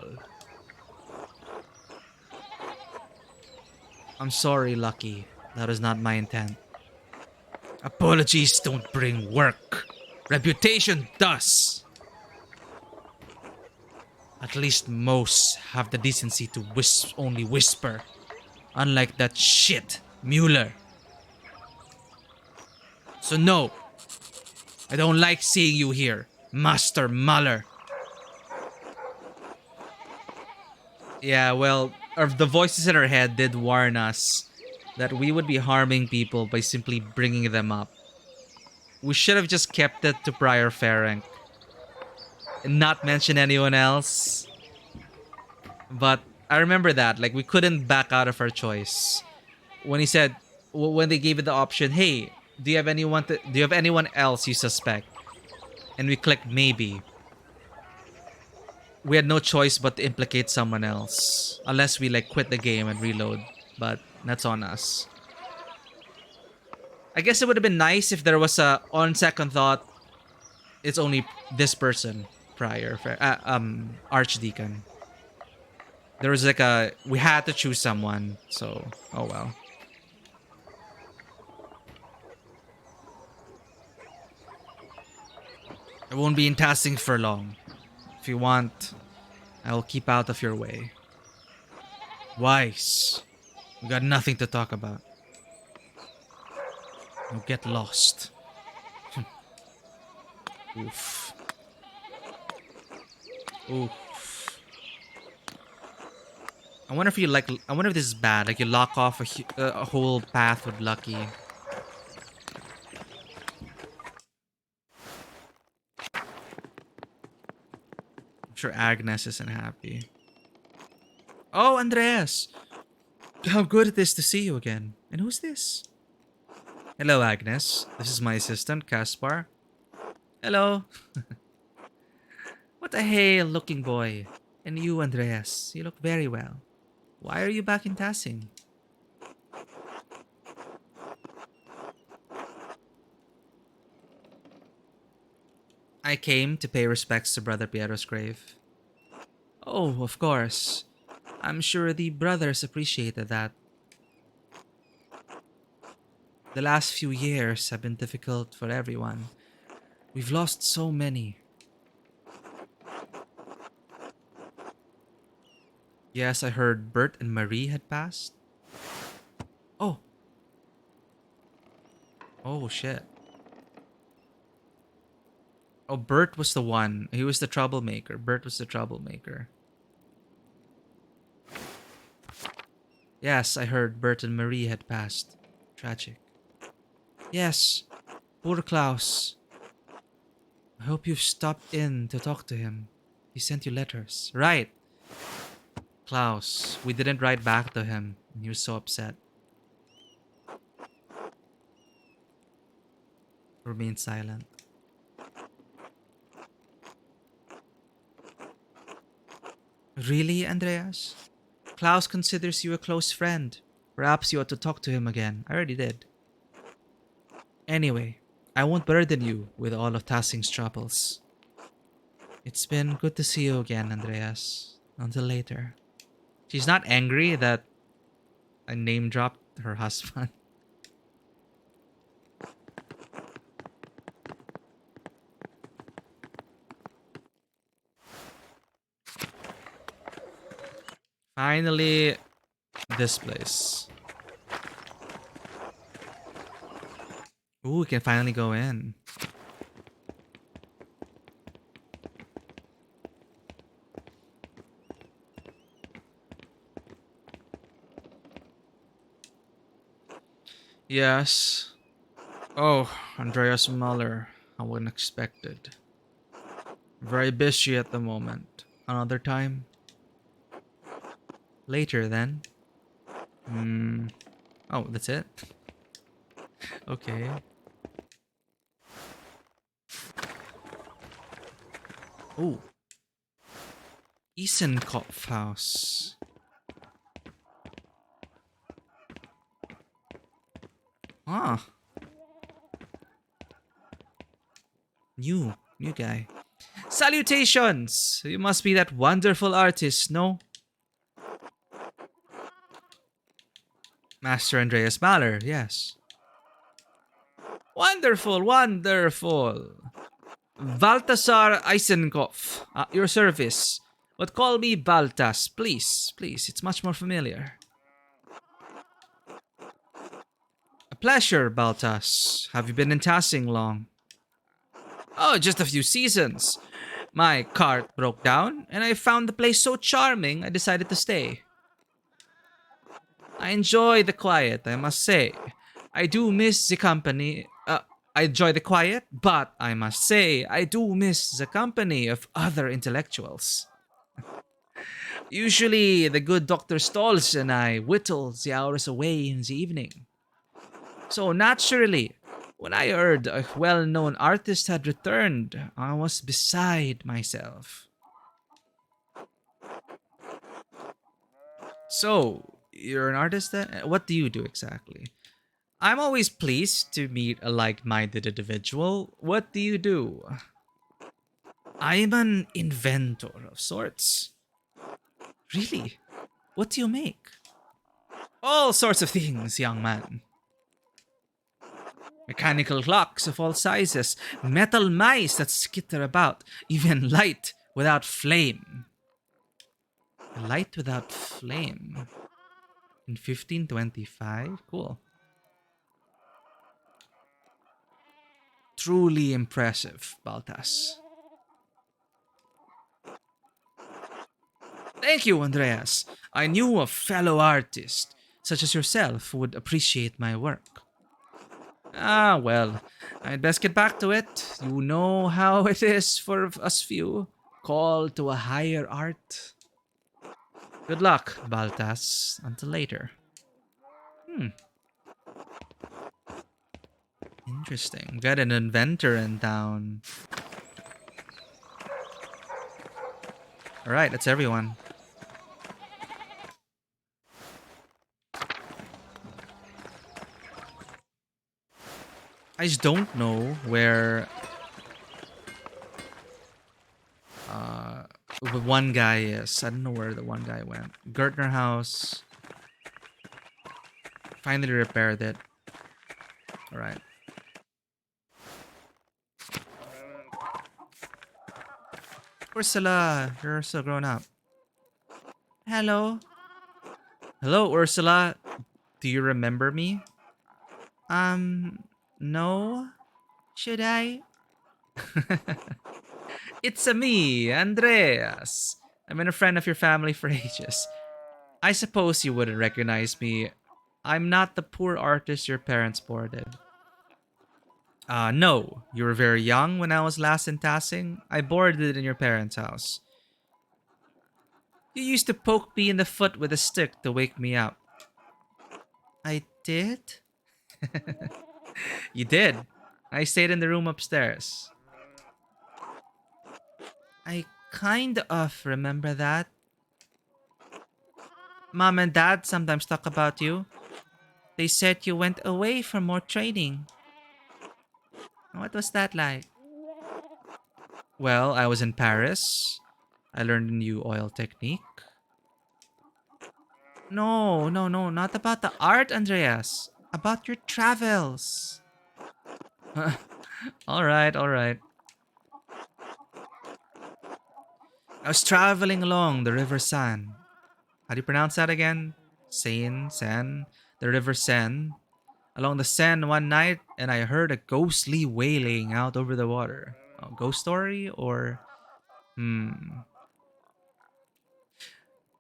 I'm sorry, Lucky. That was not my intent. Apologies don't bring work. Reputation does. At least most have the decency to only whisper. Unlike that shit, Mueller. So no, I don't like seeing you here, Master Muller. Yeah, well, the voices in our head did warn us that we would be harming people by simply bringing them up. We should have just kept it to Prior Ferenc and not mention anyone else. But I remember that, like, we couldn't back out of our choice. When he said, when they gave it the option, hey, do you have anyone else you suspect? And we clicked maybe. We had no choice but to implicate someone else. Unless we like quit the game and reload. But that's on us. I guess it would have been nice if there was a, on second thought, it's only this person, Prior, Archdeacon. There was like we had to choose someone, so, oh well. I won't be in tasking for long. If you want, I'll keep out of your way. Wise. We got nothing to talk about. You'll get lost. Oof. Oof. I wonder if you like. I wonder if this is bad. Like you lock off a whole path with Lucky. I'm sure Agnes isn't happy. Oh, Andreas! How good it is to see you again. And who's this? Hello, Agnes. This is my assistant, Caspar. Hello. What a hale-looking boy. And you, Andreas, you look very well. Why are you back in Tassing? I came to pay respects to Brother Piero's grave. Oh, of course. I'm sure the brothers appreciated that. The last few years have been difficult for everyone. We've lost so many. Yes, I heard Bert and Marie had passed. Oh. Oh, shit. Oh, Bert was the one. He was the troublemaker. Bert was the troublemaker. Yes, I heard Bert and Marie had passed. Tragic. Yes, poor Klaus. I hope you've stopped in to talk to him. He sent you letters. Right. Klaus. We didn't write back to him. And he was so upset. Remained silent. Really, Andreas? Klaus considers you a close friend. Perhaps you ought to talk to him again. I already did. Anyway, I won't burden you with all of Tassing's troubles. It's been good to see you again, Andreas. Until later. She's not angry that I name dropped her husband. Finally, this place. Ooh, we can finally go in. Yes. Oh, Andreas Muller. How unexpected. Very busy at the moment. Another time? Later then. Hmm. Oh, that's it? Okay. Oh. Isenkopf House. Ah. New guy. Salutations! You must be that wonderful artist, no? Master Andreas Mahler, yes. Wonderful, wonderful. Balthasar Eisenkopf, your service. But call me Baltas, please, please. It's much more familiar. A pleasure, Baltas. Have you been in Tassing long? Oh, just a few seasons. My cart broke down, and I found the place so charming I decided to stay. I enjoy the quiet, I must say. I do miss the company. I enjoy the quiet, but I must say, I do miss the company of other intellectuals. Usually, the good Dr. Stolz and I whittle the hours away in the evening. So, naturally, when I heard a well known artist had returned, I was beside myself. So, you're an artist then? What do you do exactly? I'm always pleased to meet a like minded individual. What do you do? I'm an inventor of sorts. Really? What do you make? All sorts of things, young man. Mechanical clocks of all sizes, metal mice that skitter about, even light without flame. Light without flame. In 1525? Cool. Truly impressive, Baltas. Thank you, Andreas. I knew a fellow artist, such as yourself, would appreciate my work. Ah, well, I'd best get back to it. You know how it is for us few. Call to a higher art. Good luck, Baltas. Until later. Hmm, interesting. Got an inventor in town. Alright, that's everyone. I just don't know where uh the one guy is. I don't know where the one guy went. Gertner House. Finally repaired it. Alright. Ursula, you're so grown up. Hello. Hello, Ursula. Do you remember me? No. Should I? It's a me, Andreas. I've been a friend of your family for ages. I suppose you wouldn't recognize me. I'm not the poor artist your parents boarded. No. You were very young when I was last in Tassing. I boarded in your parents' house. You used to poke me in the foot with a stick to wake me up. I did? You did. I stayed in the room upstairs. I kind of remember that. Mom and Dad sometimes talk about you. They said you went away for more training. What was that like? Well, I was in Paris. I learned a new oil technique. No, no, no, not about the art, Andreas. About your travels. Alright, alright. I was traveling along the River Seine. How do you pronounce that again? Seine. The River Seine. Along the Seine one night, and I heard a ghostly wailing out over the water. A ghost story? Or.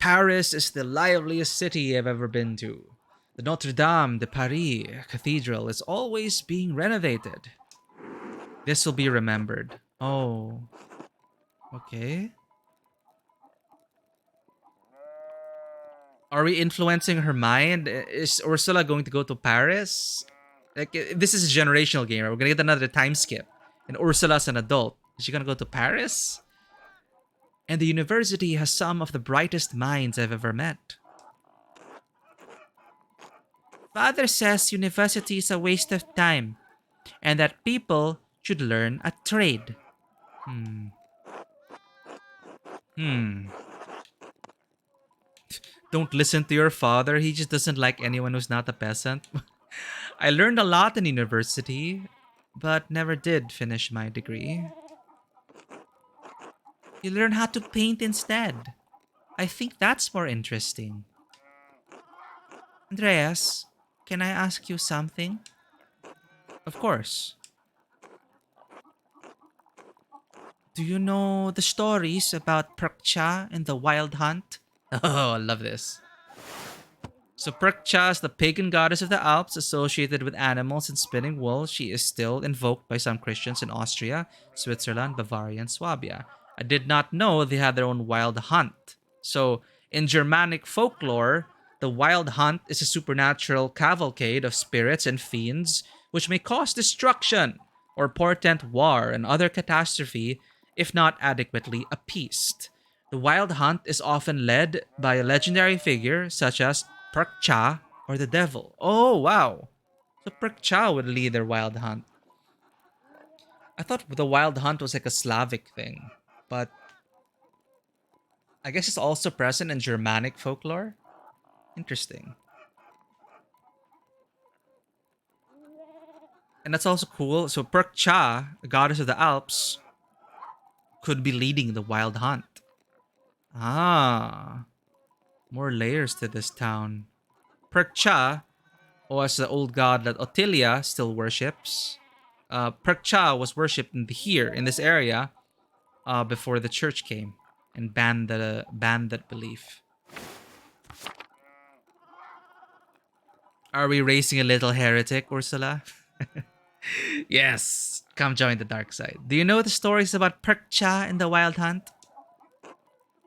Paris is the liveliest city I've ever been to. The Notre Dame de Paris Cathedral is always being renovated. This will be remembered. Oh. Okay. Are we influencing her mind? Is Ursula going to go to Paris? Like, this is a generational game, right? We're gonna get another time skip. And Ursula's an adult. Is she gonna go to Paris? And the university has some of the brightest minds I've ever met. Father says university is a waste of time and that people should learn a trade. Hmm. Don't listen to your father. He just doesn't like anyone who's not a peasant. I learned a lot in university, but never did finish my degree. You learn how to paint instead. I think that's more interesting. Andreas, can I ask you something? Of course. Do you know the stories about Perkcha and the Wild Hunt? Oh, I love this. So Perkcha is the pagan goddess of the Alps associated with animals and spinning wool. She is still invoked by some Christians in Austria, Switzerland, Bavaria, and Swabia. I did not know they had their own wild hunt. So in Germanic folklore, the wild hunt is a supernatural cavalcade of spirits and fiends which may cause destruction or portend war and other catastrophe if not adequately appeased. The wild hunt is often led by a legendary figure such as Perkcha or the devil. Oh, wow. So Perkcha would lead their wild hunt. I thought the wild hunt was like a Slavic thing, but I guess it's also present in Germanic folklore. Interesting. And that's also cool. So Perk Cha, the goddess of the Alps, could be leading the wild hunt. Ah, more layers to this town. Perk Cha was the old god that Ottilia still worships. Perk Cha was worshipped here in this area before the church came and banned that belief. Are we raising a little heretic, Ursula? Yes, come join the dark side. Do you know the stories about Perk Cha and the Wild Hunt?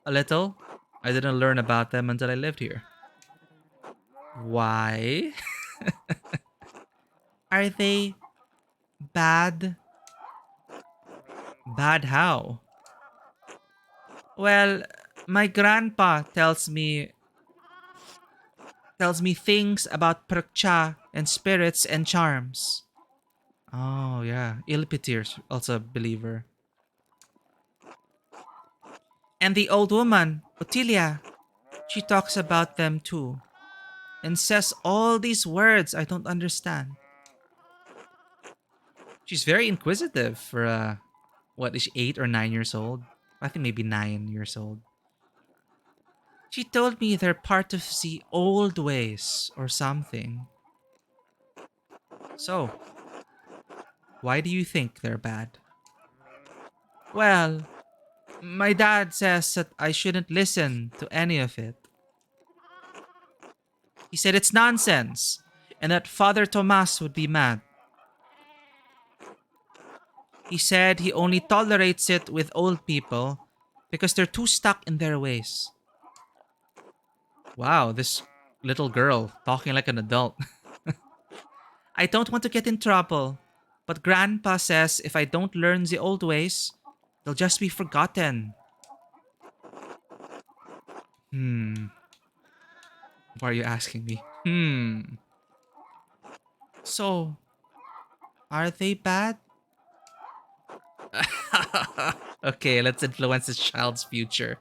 A little. I didn't learn about them until I lived here. Why? Are they bad? Bad how? Well, my grandpa tells me things about Perk Cha and spirits and charms. Oh yeah, Ilpitir's also a believer. And the old woman, Ottilia, she talks about them too and says all these words I don't understand. She's very inquisitive for what is she, 8 or 9 years old? I think maybe 9 years old. She told me they're part of the old ways or something. So, why do you think they're bad? Well, my dad says that I shouldn't listen to any of it. He said it's nonsense and that Father Tomas would be mad. He said he only tolerates it with old people because they're too stuck in their ways. Wow, this little girl talking like an adult. I don't want to get in trouble, but Grandpa says if I don't learn the old ways, they'll just be forgotten. Hmm, why are you asking me? So, are they bad? Okay, let's influence this child's future.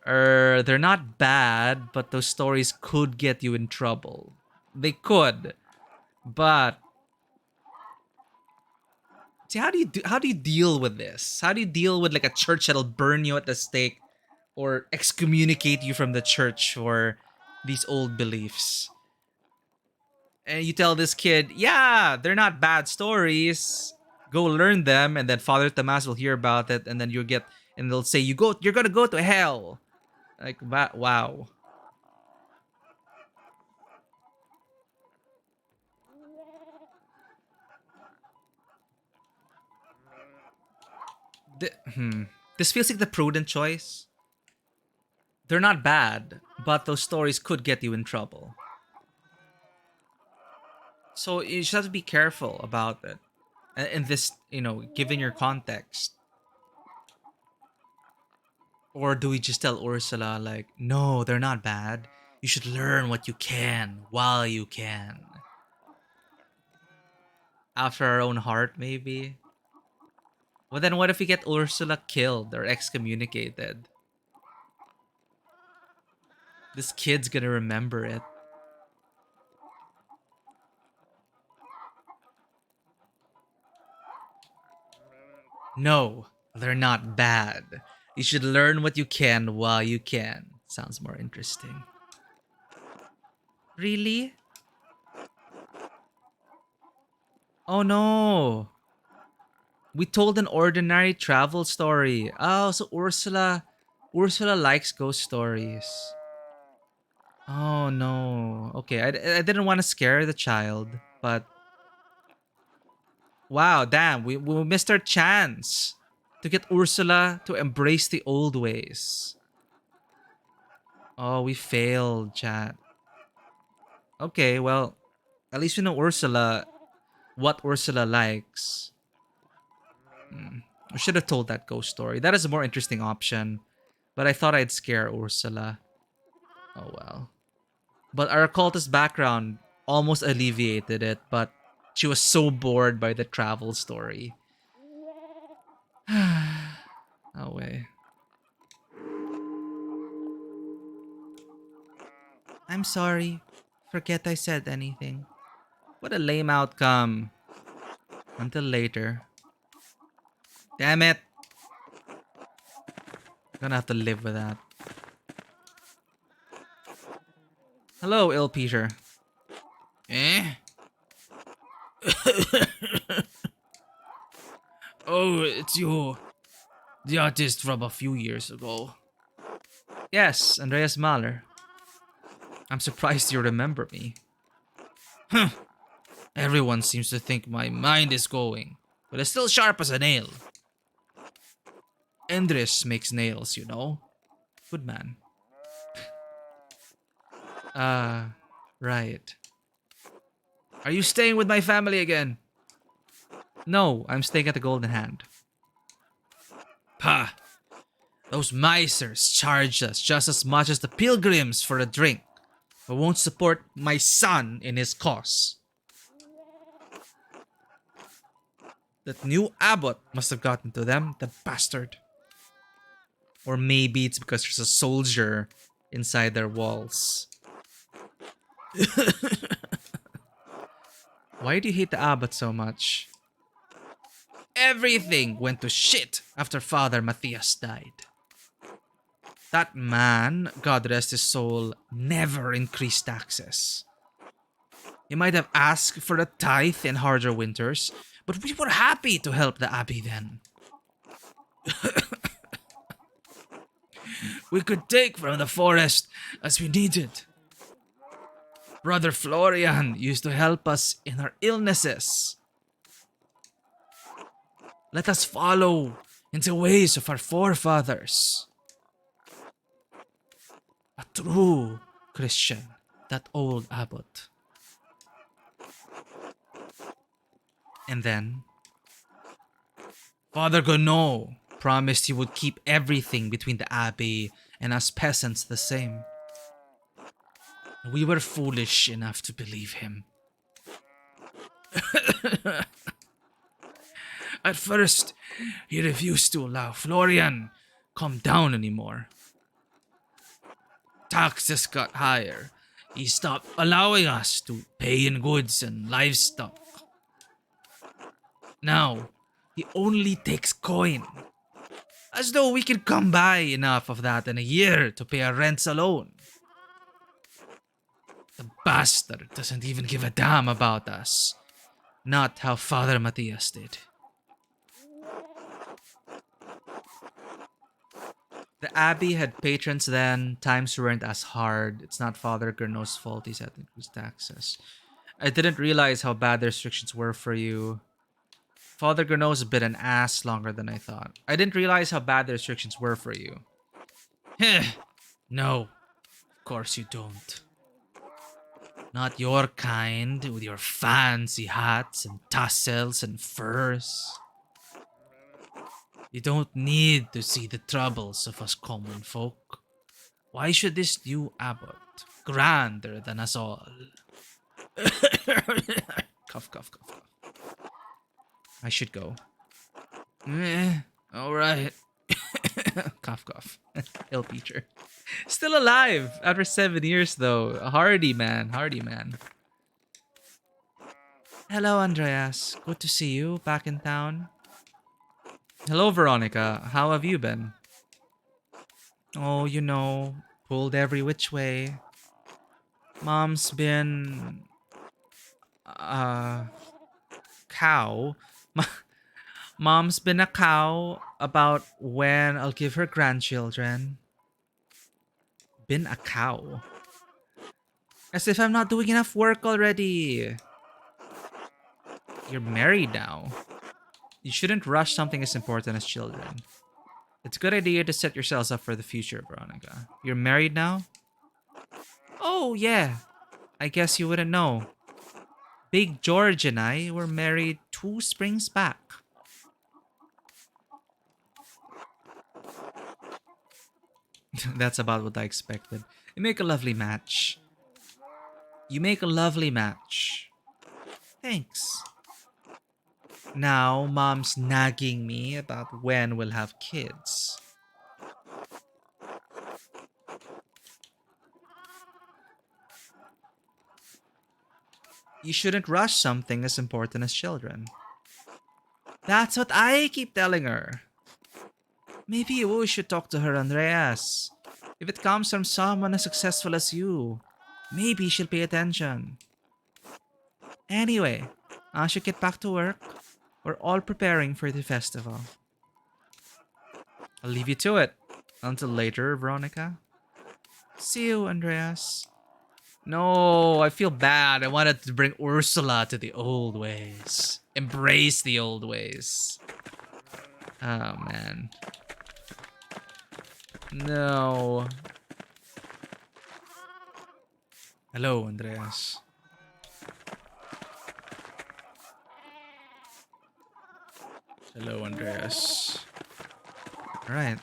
They're not bad, but those stories could get you in trouble. They could, but see, how do you deal with this? How do you deal with like a church that'll burn you at the stake or excommunicate you from the church for these old beliefs? And you tell this kid, yeah, they're not bad stories. Go learn them, and then Father Tomas will hear about it, and then and they'll say, you're gonna go to hell. Like, wow. This feels like the prudent choice. They're not bad, but those stories could get you in trouble. So you just have to be careful about it. In this, given your context. Or do we just tell Ursula, like, no, they're not bad. You should learn what you can while you can. After our own heart, maybe? Well, then what if we get Ursula killed or excommunicated? This kid's gonna remember it. No, they're not bad. You should learn what you can while you can. Sounds more interesting. Really? Oh no. We told an ordinary travel story. Oh, so Ursula likes ghost stories. Oh no. Okay, I didn't want to scare the child, but wow, damn, we missed our chance to get Ursula to embrace the old ways. Oh, we failed, chat. Okay, well, at least we know what Ursula likes. I should have told that ghost story. That is a more interesting option, but I thought I'd scare Ursula. Oh well. But our occultist background almost alleviated it, but she was so bored by the travel story. Oh way. I'm sorry. Forget I said anything. What a lame outcome. Until later. Damn it. Gonna have to live with that. Hello, ill Peter. Eh? Oh, it's you. The artist from a few years ago. Yes, Andreas Mahler. I'm surprised you remember me. Huh. Everyone seems to think my mind is going, but it's still sharp as a nail. Endres makes nails, you know. Good man. Right. Are you staying with my family again? No, I'm staying at the Golden Hand. Pah! Those misers charge us just as much as the pilgrims for a drink, but won't support my son in his cause. That new abbot must have gotten to them, the bastard. Or maybe it's because there's a soldier inside their walls. Why do you hate the abbot so much? Everything went to shit after Father Matthias died. That man, God rest his soul, never increased taxes. He might have asked for a tithe in harder winters, but we were happy to help the abbey then. We could take from the forest as we needed. Brother Florian used to help us in our illnesses. Let us follow in the ways of our forefathers. A true Christian, that old abbot. And then, Father Gonod promised he would keep everything between the abbey and us peasants the same. We were foolish enough to believe him. At first, he refused to allow Florian come down anymore. Taxes got higher. He stopped allowing us to pay in goods and livestock. Now, he only takes coin. As though we could come by enough of that in a year to pay our rents alone. The bastard doesn't even give a damn about us. Not how Father Matthias did. The abbey had patrons then. Times weren't as hard. It's not Father Gernot's fault he set increased taxes. I didn't realize how bad the restrictions were for you. Father Gernot's been an ass longer than I thought. I didn't realize how bad the restrictions were for you. Heh. No, of course you don't. Not your kind, with your fancy hats and tassels and furs. You don't need to see the troubles of us common folk. Why should this new abbot, grander than us all? Cough, cough, cough, cough. I should go. Alright. Cough, cough. Ill teacher. Still alive after 7 years, though. A hardy man. Hardy man. Hello, Andreas. Good to see you back in town. Hello, Veronica. How have you been? Oh, you know, pulled every which way. Mom's been... cow. Mom's been a cow about when I'll give her grandchildren. Been a cow? As if I'm not doing enough work already. You're married now. You shouldn't rush something as important as children. It's a good idea to set yourselves up for the future, Veronica. You're married now? Oh, yeah. I guess you wouldn't know. Big George and I were married 2 springs back. That's about what I expected. You make a lovely match. You make a lovely match. Thanks. Now, Mom's nagging me about when we'll have kids. You shouldn't rush something as important as children. That's what I keep telling her. Maybe you should talk to her, Andreas. If it comes from someone as successful as you, maybe she'll pay attention. Anyway, I should get back to work. We're all preparing for the festival. I'll leave you to it. Until later, Veronica. See you, Andreas. No, I feel bad. I wanted to bring Ursula to the old ways. Embrace the old ways. Oh, man. No. Hello, Andreas. Hello, Andreas. Alright.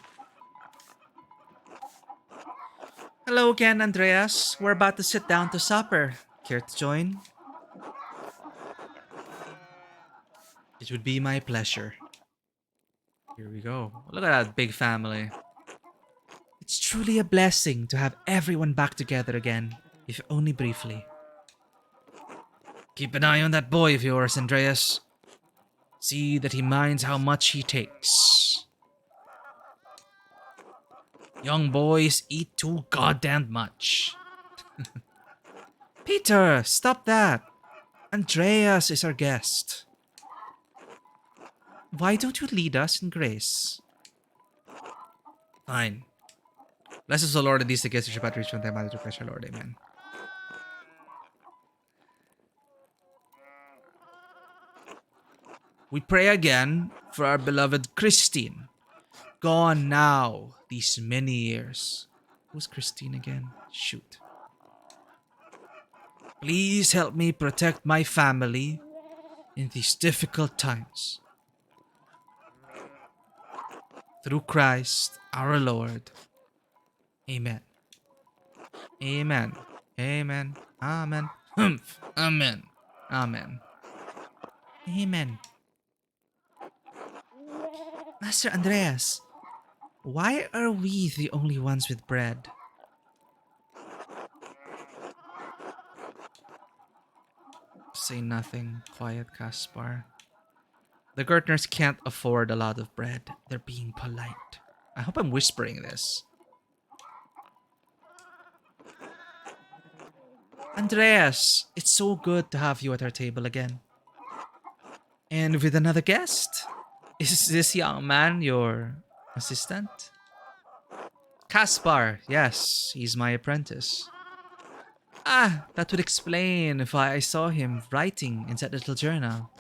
Hello again, Andreas. We're about to sit down to supper. Care to join? It would be my pleasure. Here we go. Look at that big family. It's truly a blessing to have everyone back together again, if only briefly. Keep an eye on that boy of yours, Andreas. See that he minds how much he takes. Young boys eat too goddamn much. Peter, stop that. Andreas is our guest. Why don't you lead us in grace? Fine. Bless us, O Lord, and these the gifts which are about to reach from thy mother to Christ our Lord. Amen. We pray again for our beloved Christine. Gone now these many years. Who's Christine again? Shoot. Please help me protect my family in these difficult times. Through Christ our Lord. Amen. Amen. Amen. Amen. Humph. Amen. Amen. Amen. Master Andreas, why are we the only ones with bread? Say nothing, quiet Caspar. The Gertners can't afford a lot of bread. They're being polite. I hope I'm whispering this. Andreas, it's so good to have you at our table again. And with another guest? Is this young man your assistant? Caspar, yes, he's my apprentice. Ah, that would explain why I saw him writing in that little journal.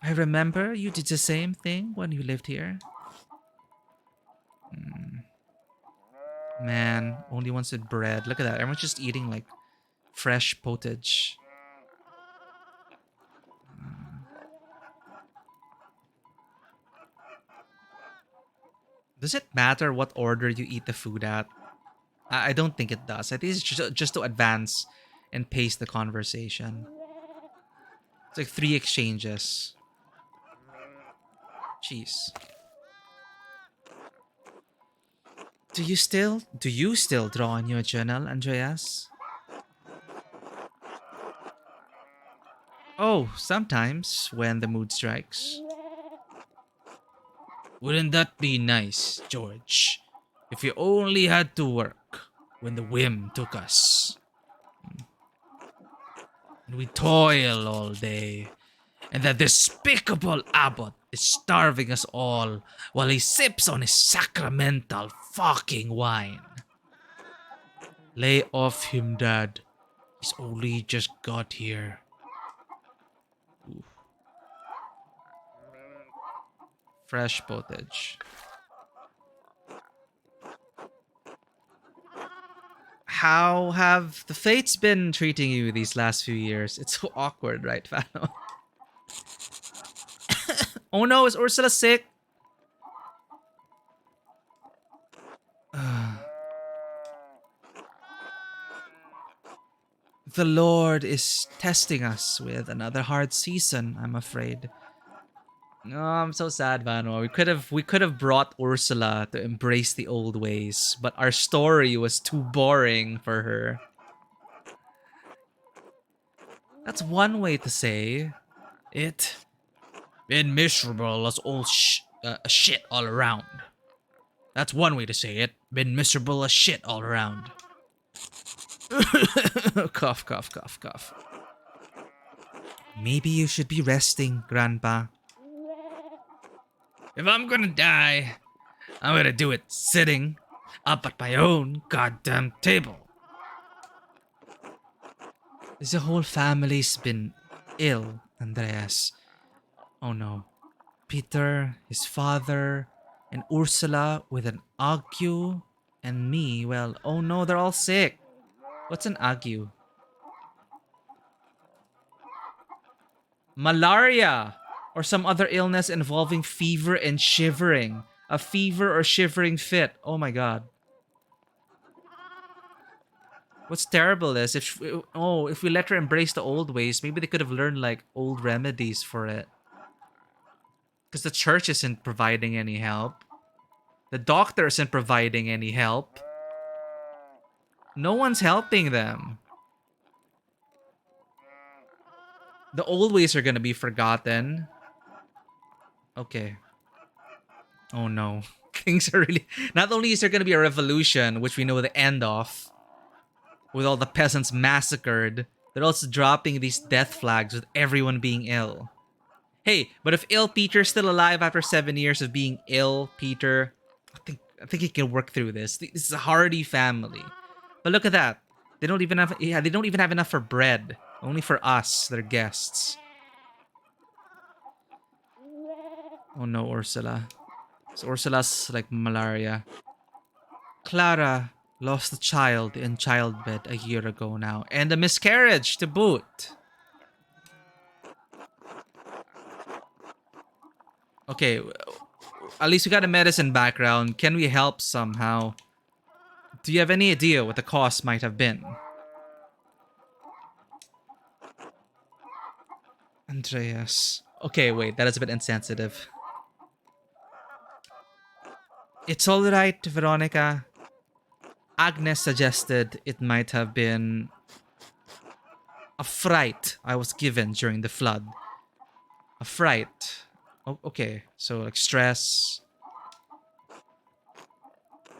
I remember you did the same thing when you lived here. Man, only wants with bread. Look at that. Everyone's just eating like fresh pottage. Does it matter what order you eat the food at? I don't think it does. I think it's just to advance and pace the conversation. It's like 3 exchanges. Jeez. Do you still draw in your journal, Andreas? Oh, sometimes when the mood strikes. Wouldn't that be nice, George? If we only had to work when the whim took us. And we toil all day. And that despicable abbot is starving us all while he sips on his sacramental fucking wine. Lay off him, Dad. He's only just got here. Oof. Fresh pottage. How have the fates been treating you these last few years? It's so awkward, right, Fano? Oh no, is Ursula sick? The Lord is testing us with another hard season, I'm afraid. No, I'm so sad, Vano. We could have brought Ursula to embrace the old ways, but our story was too boring for her. That's one way to say it. Been miserable as all shit all around. That's one way to say it. Been miserable as shit all around. Cough, cough, cough, cough. Maybe you should be resting, Grandpa. If I'm gonna die, I'm gonna do it sitting up at my own goddamn table. The whole family's been ill, Andreas. Oh no. Peter, his father, and Ursula with an ague, and me, well, oh no, they're all sick. What's an ague? Malaria! Or some other illness involving fever and shivering. A fever or shivering fit. Oh my god. What's terrible is if we let her embrace the old ways, maybe they could have learned like old remedies for it. Because the church isn't providing any help. The doctor isn't providing any help. No one's helping them. The old ways are gonna be forgotten. Okay. Oh no. Things are really... Not only is there gonna be a revolution, which we know the end of, with all the peasants massacred, they're also dropping these death flags with everyone being ill. Hey, but if ill Peter's still alive after 7 years of being ill, Peter, I think he can work through this. This is a hardy family. But look at that. They don't even have enough for bread. Only for us, their guests. Oh no, Ursula. So Ursula's like malaria. Clara lost a child in childbed a year ago now. And a miscarriage to boot. Okay, at least we got a medicine background. Can we help somehow? Do you have any idea what the cost might have been? Andreas. Okay, wait, that is a bit insensitive. It's alright, Veronica. Agnes suggested it might have been a fright I was given during the flood. A fright. Oh, okay, so like stress.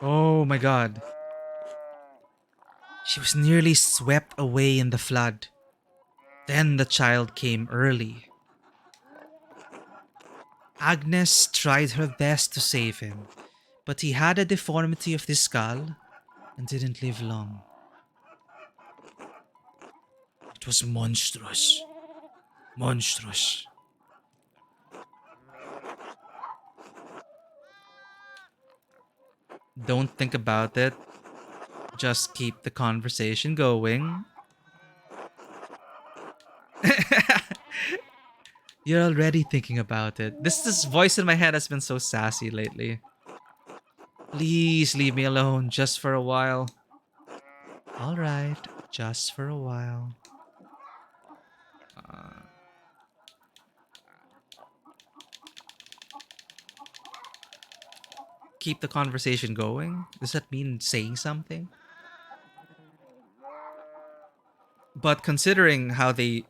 Oh my god. She was nearly swept away in the flood. Then the child came early. Agnes tried her best to save him, but he had a deformity of the skull and didn't live long. It was monstrous. Monstrous. Don't think about it. Just keep the conversation going. You're already thinking about it. This voice in my head has been so sassy lately. Please leave me alone just for a while. Alright, just for a while. Keep the conversation going? Does that mean saying something? But considering how the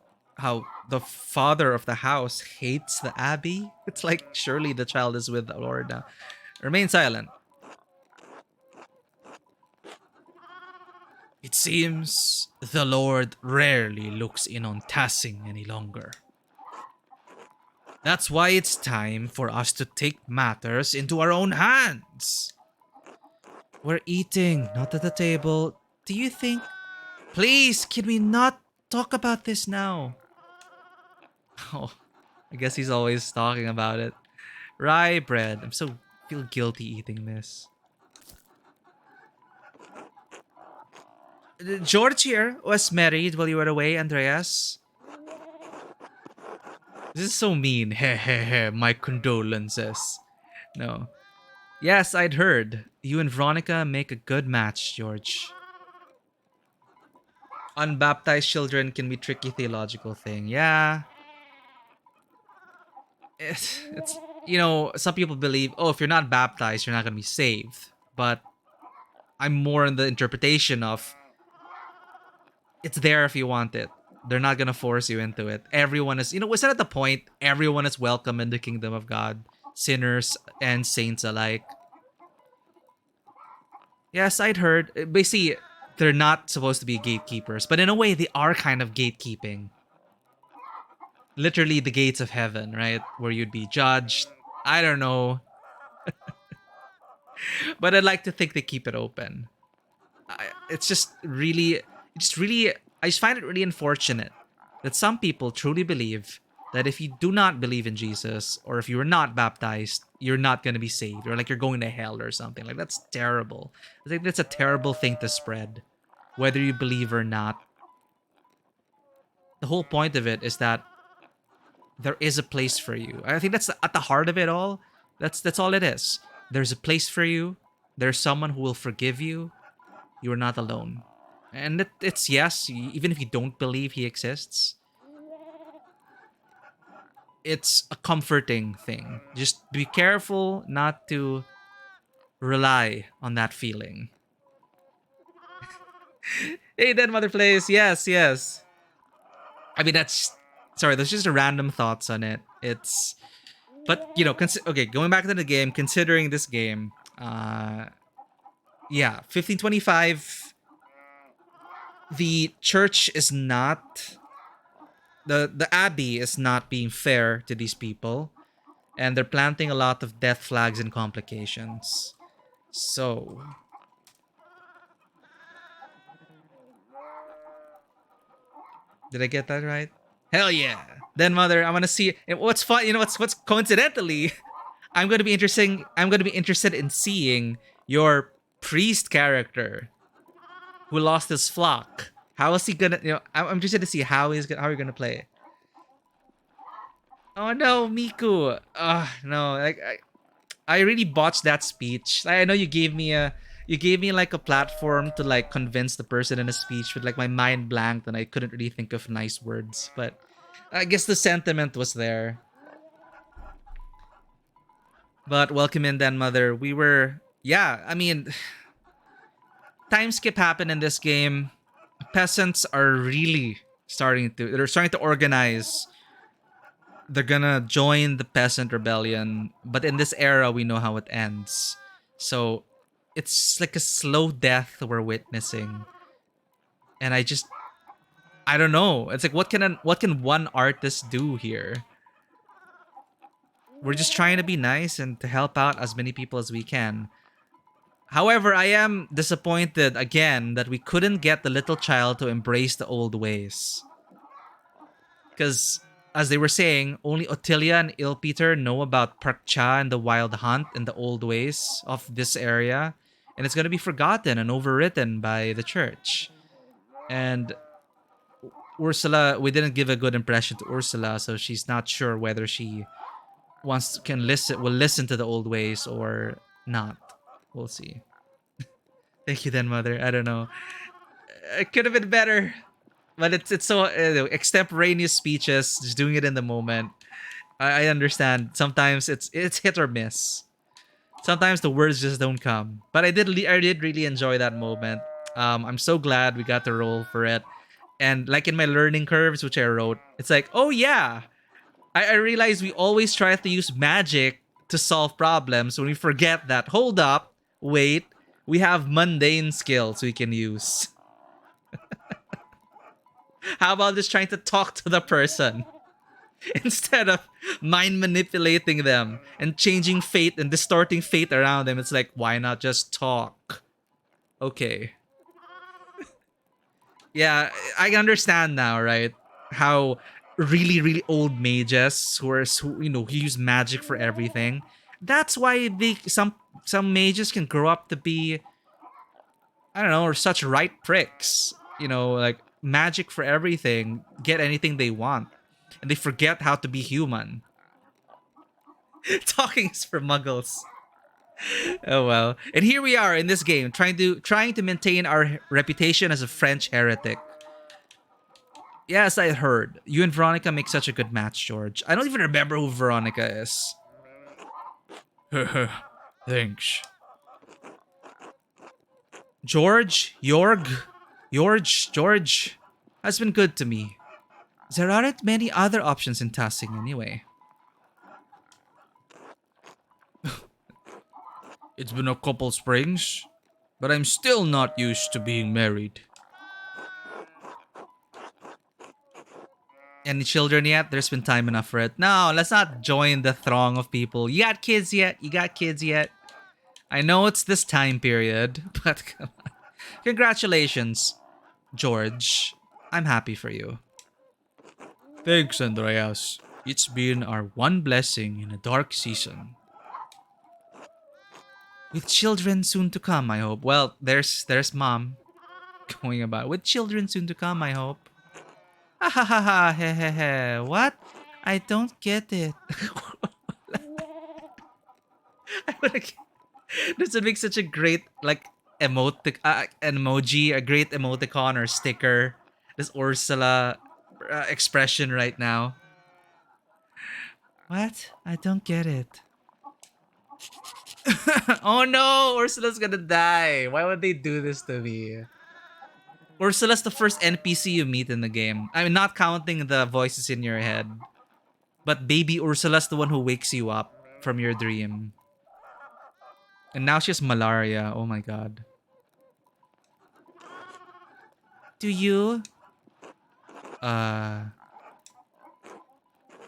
father of the house hates the abbey, it's like surely the child is with the Lord now. Remain silent. It seems the Lord rarely looks in on Tassing any longer. That's why it's time for us to take matters into our own hands. We're eating, not at the table. Do you think... Please, can we not talk about this now? Oh, I guess he's always talking about it. Rye bread. I'm so feel guilty eating this. George here was married while you were away, Andreas. This is so mean. Heh heh heh. My condolences. No. Yes, I'd heard. You and Veronica make a good match, George. Unbaptized children can be tricky theological thing. Yeah. It's you know, some people believe, oh, if you're not baptized, you're not going to be saved. But I'm more in the interpretation of it's there if you want it. They're not gonna force you into it. Everyone is, was that at the point? Everyone is welcome in the kingdom of God, sinners and saints alike. Yes, I'd heard. Basically, they're not supposed to be gatekeepers, but in a way, they are kind of gatekeeping. Literally, the gates of heaven, right, where you'd be judged. I don't know, but I'd like to think they keep it open. It's just really, I just find it really unfortunate that some people truly believe that if you do not believe in Jesus or if you are not baptized, you're not going to be saved or like you're going to hell or something. Like, that's terrible. I think that's a terrible thing to spread, whether you believe or not. The whole point of it is that there is a place for you. I think that's at the heart of it all. That's all it is. There's a place for you. There's someone who will forgive you. You are not alone. And it's yes, even if you don't believe he exists, it's a comforting thing. Just be careful not to rely on that feeling. Hey, then mother plays. Yes, yes. I mean, that's sorry. There's just a random thoughts on it. It's but okay. Going back to the game, considering this game, yeah, 1525. The church is not the abbey is not being fair to these people, and they're planting a lot of death flags and complications. So, did I get that right? Hell yeah! Then, mother, I want to see. And what's fun? What's coincidentally, I'm gonna be interested in seeing your priest character who lost his flock. How is he gonna? I'm interested to see how you're gonna play. Oh no, Miku. No, like I really botched that speech. I know you gave me like a platform to like convince the person in a speech with like my mind blanked and I couldn't really think of nice words, but I guess the sentiment was there. But welcome in then, mother. We were yeah, I mean time skip happened in this game. Peasants are really they're starting to organize. They're gonna join the peasant rebellion, but in this era we know how it ends. So it's like a slow death we're witnessing. And I don't know. It's like what can one artist do here? We're just trying to be nice and to help out as many people as we can. However, I am disappointed again that we couldn't get the little child to embrace the old ways. Because, as they were saying, only Ottilia and Ilpeter know about Parkcha and the Wild Hunt and the old ways of this area. And it's going to be forgotten and overwritten by the church. And Ursula, we didn't give a good impression to Ursula, so she's not sure whether she will listen to the old ways or not. We'll see. Thank you then, mother. I don't know. It could have been better. But it's so extemporaneous speeches, just doing it in the moment. I understand. Sometimes it's hit or miss. Sometimes the words just don't come. But I did really enjoy that moment. I'm so glad we got to roll for it. And like in my learning curves, which I wrote, it's like, oh yeah, I realized we always try to use magic to solve problems when we forget that. Hold up, wait, we have mundane skills we can use. How about just trying to talk to the person instead of mind manipulating them and changing fate and distorting fate around them? It's like, why not just talk? Okay. Yeah, I understand now, right? How really old mages who use magic for everything. That's why some mages can grow up to be, I don't know, or such right pricks. Like magic for everything, get anything they want, and they forget how to be human. Talking is for muggles. Oh well. And here we are in this game, trying to maintain our reputation as a French heretic. Yes, I heard. You and Veronica make such a good match, George. I don't even remember who Veronica is. Thanks. George has been good to me. There aren't many other options in Tassing anyway. It's been a couple springs, but I'm still not used to being married. Any children yet? There's been time enough for it. No, let's not join the throng of people. You got kids yet? You got kids yet? I know it's this time period, but come on. Congratulations, George. I'm happy for you. Thanks, Andreas. It's been our one blessing in a dark season. With children soon to come, I hope. Well, there's mom going about. With children soon to come, I hope. Ha ha ha ha he he he. What? I don't get it. I wanna get- this would make such a great like an emoji, a great emoticon or sticker. This Ursula expression right now. What? I don't get it. Oh no, Ursula's gonna die. Why would they do this to me? Ursula's the first NPC you meet in the game. I mean, not counting the voices in your head. But baby Ursula's the one who wakes you up from your dream. And now she has malaria. Oh my god. Do you? Uh.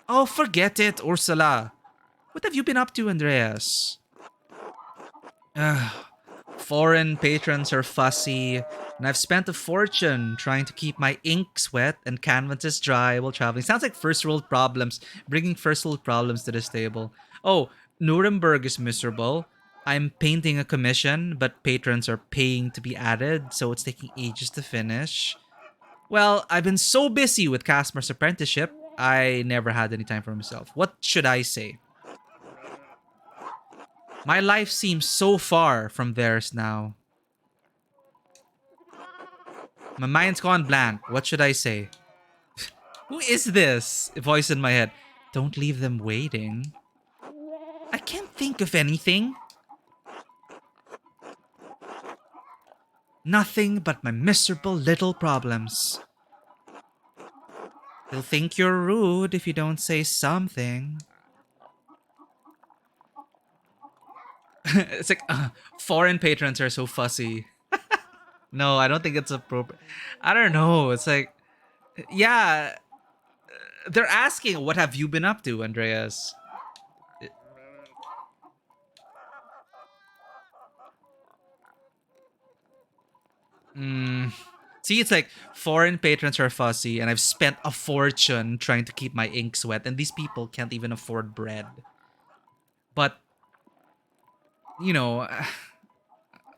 Oh, forget it, Ursula. What have you been up to, Andreas? Ugh. Foreign patrons are fussy, and I've spent a fortune trying to keep my inks wet and canvases dry while traveling. Sounds like first world problems, bringing first world problems to this table. Oh, Nuremberg is miserable. I'm painting a commission, but patrons are paying to be added, so it's taking ages to finish. Well, I've been so busy with Casper's apprenticeship, I never had any time for myself. What should I say? My life seems so far from theirs now. My mind's gone blank. What should I say? Who is this? A voice in my head. Don't leave them waiting. I can't think of anything. Nothing but my miserable little problems. They'll think you're rude if you don't say something. It's like, foreign patrons are so fussy. No, I don't think it's appropriate. I don't know. It's like, yeah, they're asking, what have you been up to, Andreas? See, it's like foreign patrons are fussy, and I've spent a fortune trying to keep my inks wet, and these people can't even afford bread. But, you know,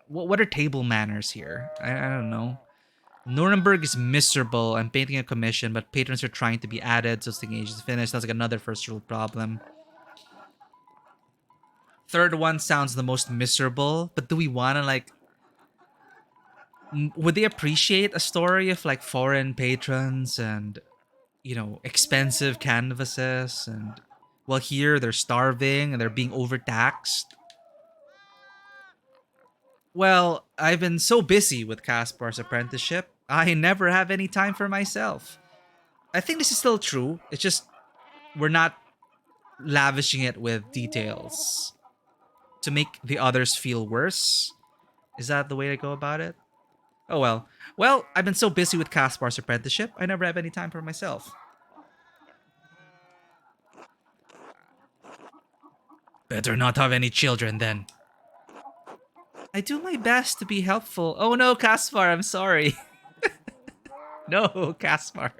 what are table manners here? I don't know. Nuremberg is miserable. I'm painting a commission, but patrons are trying to be added, so it's taking ages to finish. That's like another first world problem. Third one sounds the most miserable, but do we want to like? Would they appreciate a story of like foreign patrons and expensive canvases and well here they're starving and they're being overtaxed? Well, I've been so busy with Caspar's apprenticeship, I never have any time for myself. I think this is still true. It's just we're not lavishing it with details to make the others feel worse. Is that the way to go about it? Oh well. Well, I've been so busy with Caspar's apprenticeship, I never have any time for myself. Better not have any children then. I do my best to be helpful. Oh no, Caspar, I'm sorry. No, Caspar.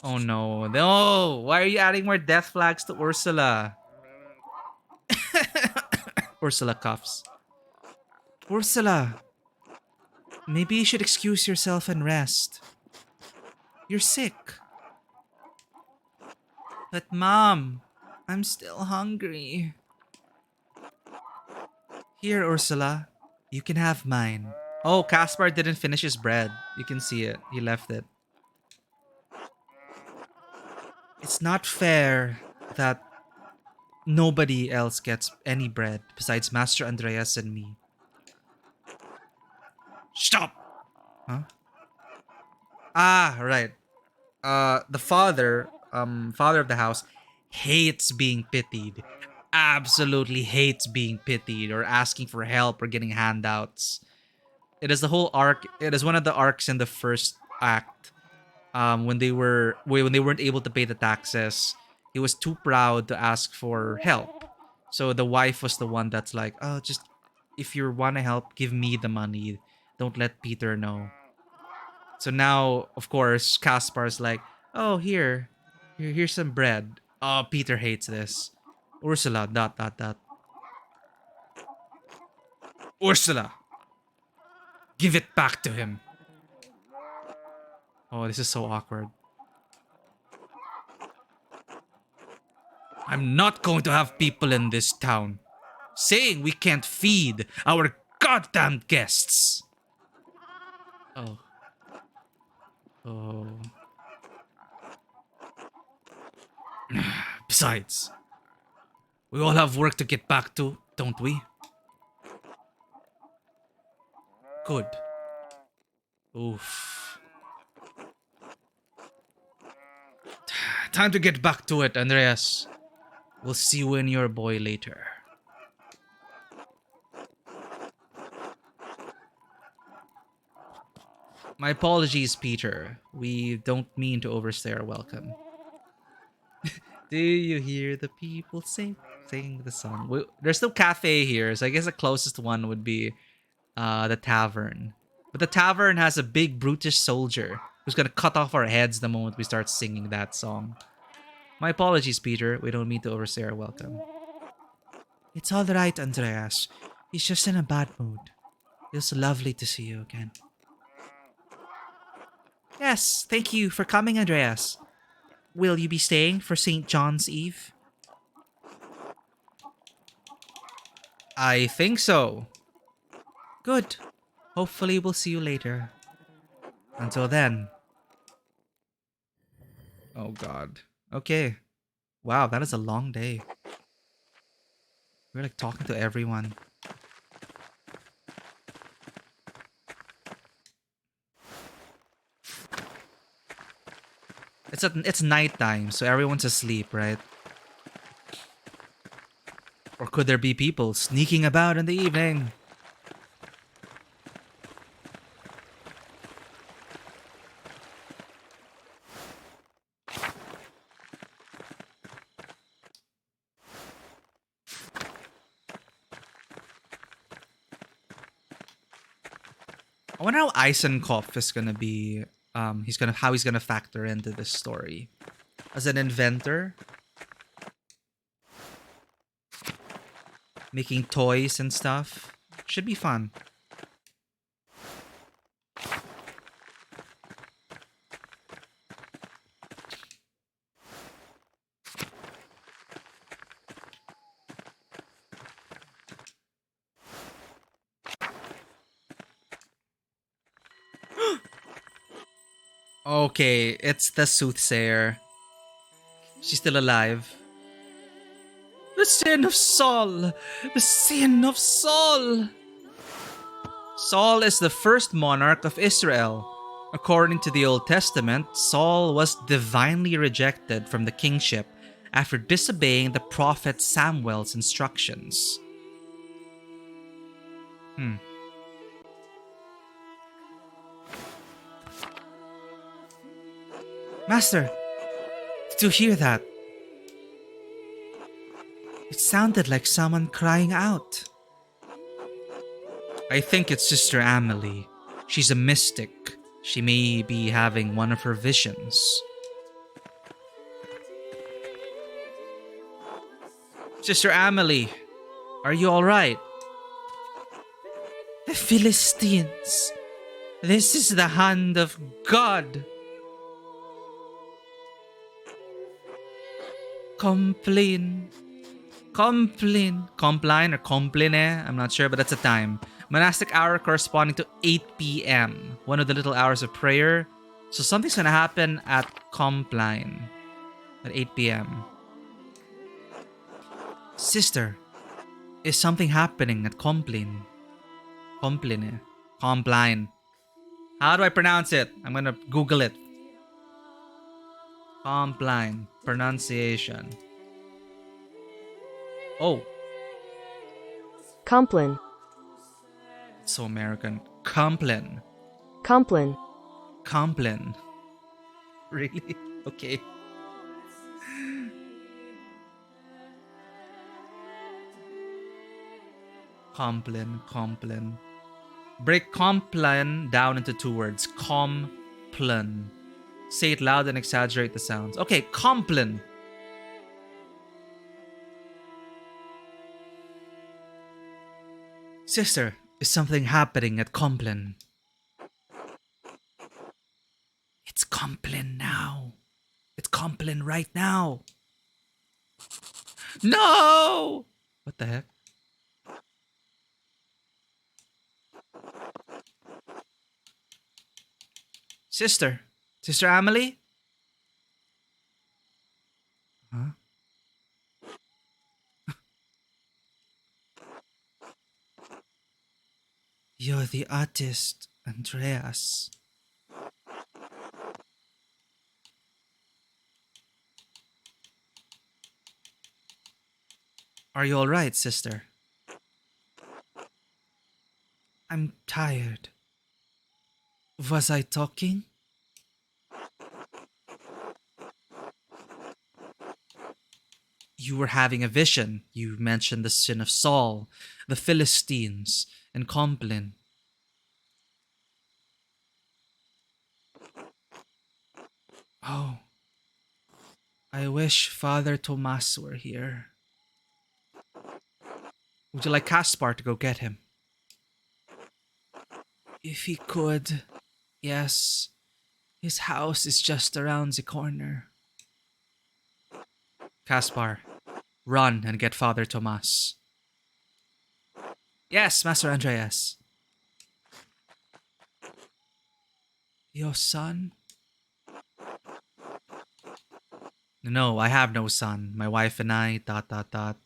Oh no, no. Why are you adding more death flags to Ursula? Ursula coughs. Ursula, maybe you should excuse yourself and rest. You're sick. But Mom, I'm still hungry. Here, Ursula, you can have mine. Oh, Caspar didn't finish his bread. You can see it. He left it. It's not fair that nobody else gets any bread besides Master Andreas and me. Stop! Huh? Ah, right. the father of the house hates being pitied. Absolutely hates being pitied or asking for help or getting handouts. It is the whole arc. It is one of the arcs in the first act. When they weren't able to pay the taxes, he was too proud to ask for help. So the wife was the one that's like, "Oh, just if you want to help, give me the money. Don't let Peter know." So now, of course, Caspar's like, "Oh, here's some bread." Oh, Peter hates this. Ursula, dot dot dot. Ursula, give it back to him. Oh, this is so awkward. I'm not going to have people in this town saying we can't feed our goddamn guests. Oh. Oh. Besides, we all have work to get back to, don't we? Good. Oof. Time to get back to it, Andreas. We'll see you and your boy later. My apologies, Peter. We don't mean to overstay our welcome. Do you hear the people sing the song? There's no cafe here, so I guess the closest one would be the tavern. But the tavern has a big brutish soldier who's gonna cut off our heads the moment we start singing that song. My apologies, Peter. We don't mean to overstay our welcome. It's all right, Andreas. He's just in a bad mood. It's lovely to see you again. Yes, thank you for coming, Andreas. Will you be staying for St. John's Eve? I think so. Good. Hopefully we'll see you later. Until then. Oh god. Okay. Wow, that is a long day. We're like talking to everyone. It's nighttime, so everyone's asleep, right? Or could there be people sneaking about in the evening? I wonder how Eisenkopf is gonna be. How he's gonna factor into this story as an inventor, making toys and stuff. Should be fun. Okay, it's the soothsayer. She's still alive. The sin of Saul! The sin of Saul! Saul is the first monarch of Israel. According to the Old Testament, Saul was divinely rejected from the kingship after disobeying the prophet Samuel's instructions. Master, did you hear that? It sounded like someone crying out. I think it's Sister Amelie. She's a mystic. She may be having one of her visions. Sister Amelie, are you alright? The Philistines. This is the hand of God. Compline or compline, I'm not sure, but that's a time. Monastic hour corresponding to 8 p.m. One of the little hours of prayer. So something's gonna happen at Compline at 8 p.m. Sister, is something happening at Compline? Compline. How do I pronounce it? I'm gonna Google it. Compline. Pronunciation. Oh, Compline. so American. Compline. Compline. Compline. Really? Okay. Compline. Compline. Break compline down into two words. Compline. Say it loud and exaggerate the sounds. Okay, compline. Sister, is something happening at Compline? It's Compline now. It's Compline right now. No! What the heck? Sister? Sister Amelie? Huh? You're the artist, Andreas. Are you alright, sister? I'm tired. Was I talking? You were having a vision. You mentioned the sin of Saul, the Philistines, and Compline. Oh, I wish Father Tomas were here. Would you like Caspar to go get him? If he could, yes. His house is just around the corner. Caspar, run and get Father Tomas. Yes, Master Andreas. Your son? No, I have no son. My wife and I, dot, dot, dot.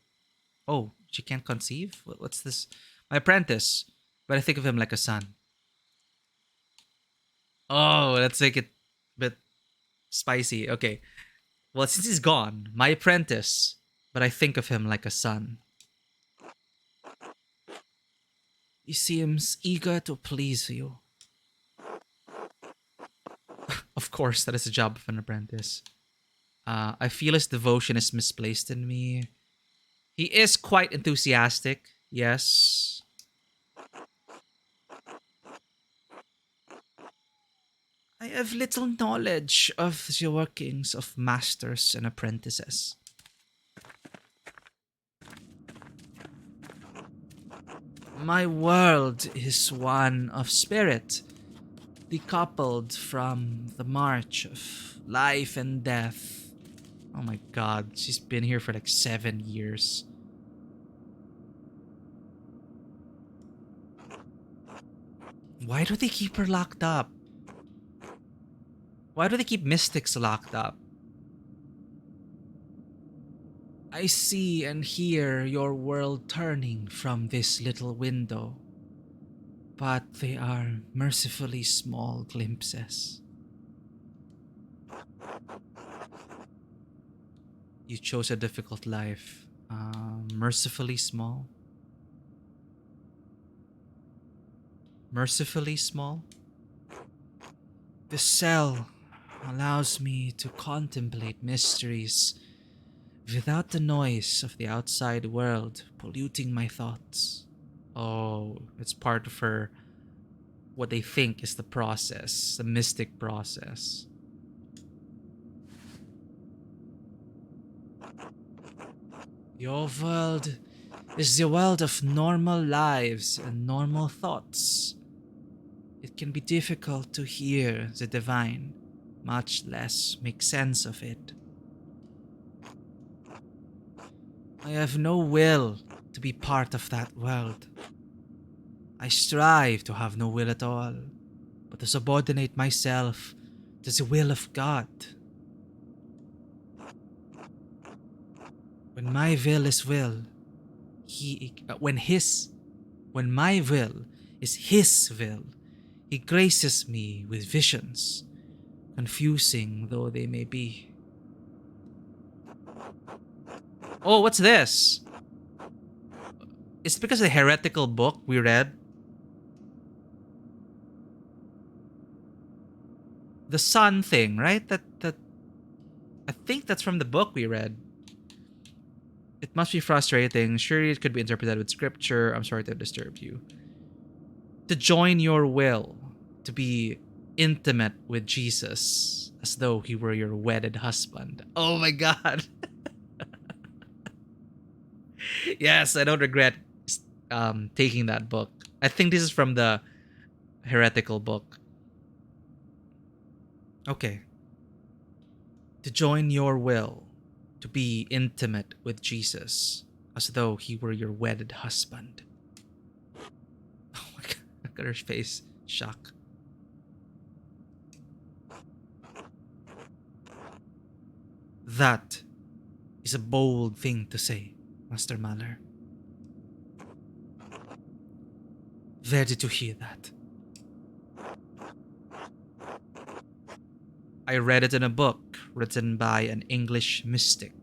Oh, she can't conceive? What's this? My apprentice. But I think of him like a son. Oh, let's make it a bit spicy. Okay. Well, since he's gone, my apprentice. But I think of him like a son. He seems eager to please you. Of course, that is the job of an apprentice. I feel his devotion is misplaced in me. He is quite enthusiastic, yes. I have little knowledge of the workings of masters and apprentices. My world is one of spirit, decoupled from the march of life and death. Oh my god, she's been here for like 7 years. Why do they keep her locked up? Why do they keep mystics locked up? I see and hear your world turning from this little window, but they are mercifully small glimpses. You chose a difficult life. Mercifully small? Mercifully small? The cell allows me to contemplate mysteries without the noise of the outside world polluting my thoughts. Oh, it's part of her, what they think is the process, the mystic process. Your world is the world of normal lives and normal thoughts. It can be difficult to hear the divine, much less make sense of it. I have no will to be part of that world. I strive to have no will at all, but to subordinate myself to the will of God. When my will is will, when my will is His will, He graces me with visions, confusing though they may be. Oh, what's this? Is it because of the heretical book we read? The sun thing, right? That I think that's from the book we read. It must be frustrating. Surely it could be interpreted with scripture. I'm sorry to disturb you. To join your will, to be intimate with Jesus as though he were your wedded husband. Oh my god. Yes, I don't regret taking that book. I think this is from the heretical book. Okay. To join your will, to be intimate with Jesus as though he were your wedded husband. Oh my god, look at her face. Shock. That is a bold thing to say, Master Mahler. Where did you hear that? I read it in a book written by an English mystic.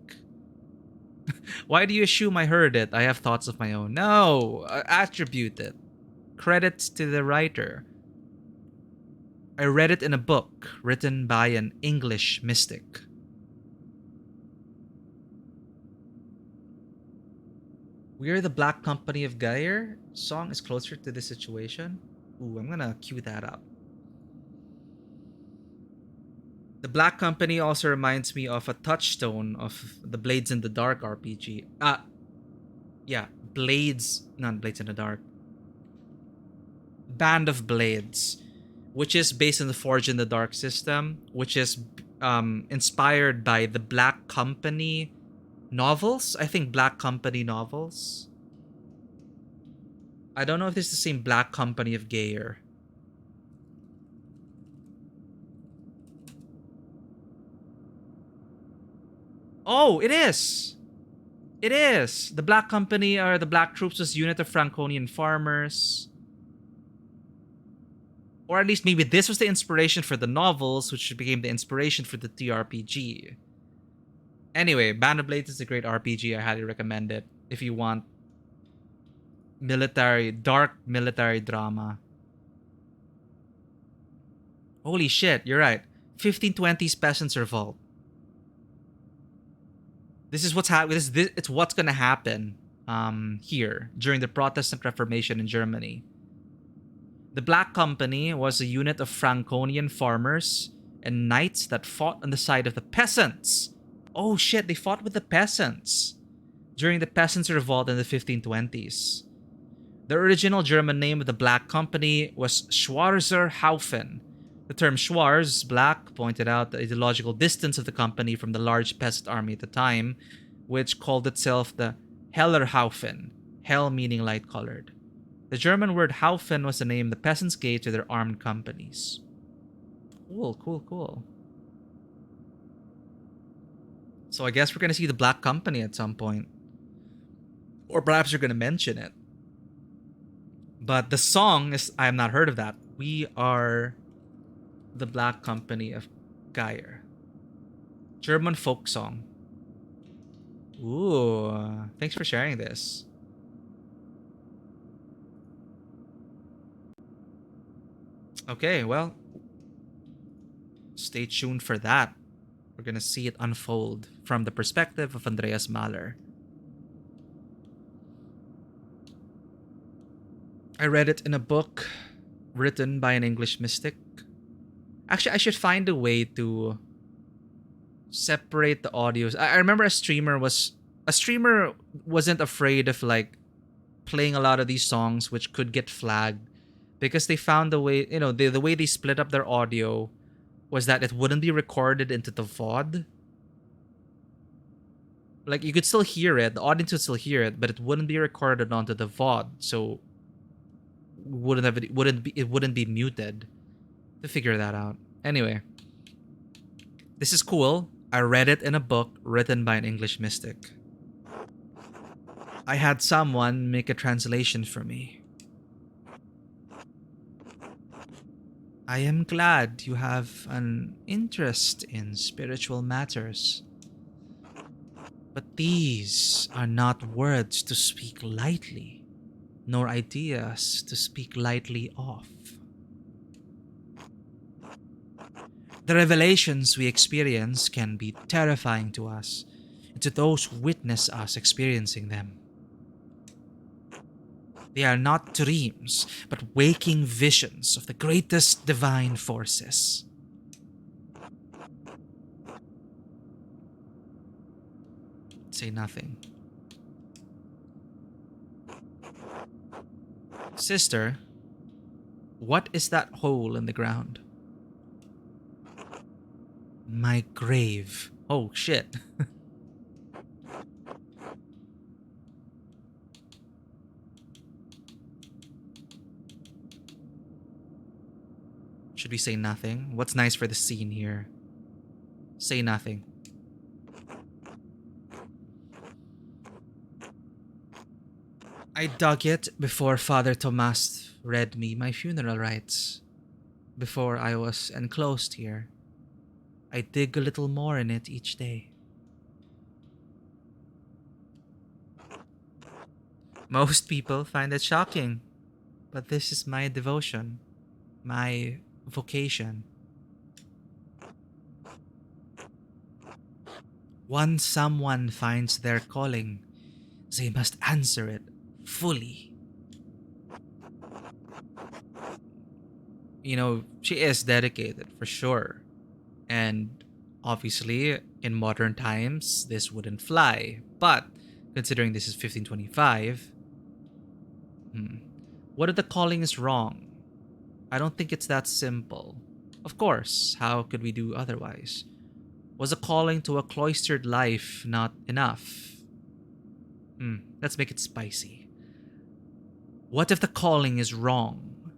Why do you assume I heard it? I have thoughts of my own. No, attribute it. Credits to the writer. I read it in a book written by an English mystic. We're the Black Company of Geyer song is closer to this situation. Ooh, I'm gonna cue that up. The Black Company also reminds me of a touchstone of the Blades in the Dark RPG. Yeah, Blades, not Blades in the Dark. Band of Blades, which is based on the Forge in the Dark system, which is inspired by the Black Company novels. I think Black Company novels. I don't know if this is the same Black Company of Geyer. Oh, it is. It is. The Black Company or the Black Troops was a unit of Franconian farmers. Or at least maybe this was the inspiration for the novels, which became the inspiration for the TRPG. Anyway, Band of Blades is a great RPG. I highly recommend it if you want dark military drama. Holy shit, you're right. 1520s Peasants Revolt. This is what's happening. It's what's gonna happen here during the Protestant Reformation in Germany. The Black Company was a unit of Franconian farmers and knights that fought on the side of the peasants. Oh shit, they fought with the peasants during the Peasants' Revolt in the 1520s. The original German name of the Black Company was Schwarzer Haufen. The term Schwarz, black, pointed out the ideological distance of the company from the large peasant army at the time, which called itself the Hellerhaufen, hell meaning light-colored. The German word Haufen was the name the peasants gave to their armed companies. Cool. So I guess we're going to see the Black Company at some point. Or perhaps you're going to mention it. But the song is, I have not heard of that. We are the Black Company of Geyer. German folk song. Ooh, thanks for sharing this. Okay, well, stay tuned for that. We're gonna see it unfold from the perspective of Andreas Mahler. I read it in a book written by an English mystic. Actually, I should find a way to separate the audios. I remember a streamer wasn't afraid of like playing a lot of these songs which could get flagged because they found a way, the way they split up their audio was that it wouldn't be recorded into the VOD. Like you could still hear it, the audience would still hear it, but it wouldn't be recorded onto the VOD, so it wouldn't be muted. To figure that out. Anyway, this is cool. I read it in a book written by an English mystic. I had someone make a translation for me. I am glad you have an interest in spiritual matters. But these are not words to speak lightly, nor ideas to speak lightly of. The revelations we experience can be terrifying to us and to those who witness us experiencing them. They are not dreams, but waking visions of the greatest divine forces. Say nothing. Sister, what is that hole in the ground? My grave. Oh shit. Should we say nothing? What's nice for the scene here? Say nothing. I dug it before Father Tomas read me my funeral rites. Before I was enclosed here. I dig a little more in it each day. Most people find it shocking, but this is my devotion, my vocation. Once someone finds their calling, they must answer it fully. You know, she is dedicated for sure. And obviously, in modern times, this wouldn't fly. But considering this is 1525, what if the calling is wrong? I don't think it's that simple. Of course, how could we do otherwise? Was a calling to a cloistered life not enough? Let's make it spicy. What if the calling is wrong?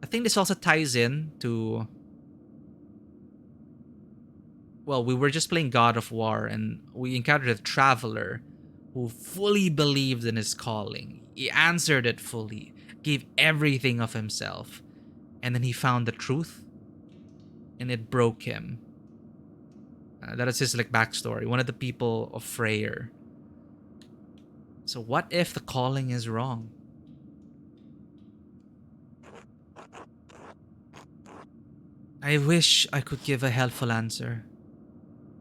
I think this also ties in to... Well, we were just playing God of War and we encountered a traveler who fully believed in his calling. He answered it fully, gave everything of himself, and then he found the truth and it broke him. That is his backstory. One of the people of Freyr. So what if the calling is wrong? I wish I could give a helpful answer,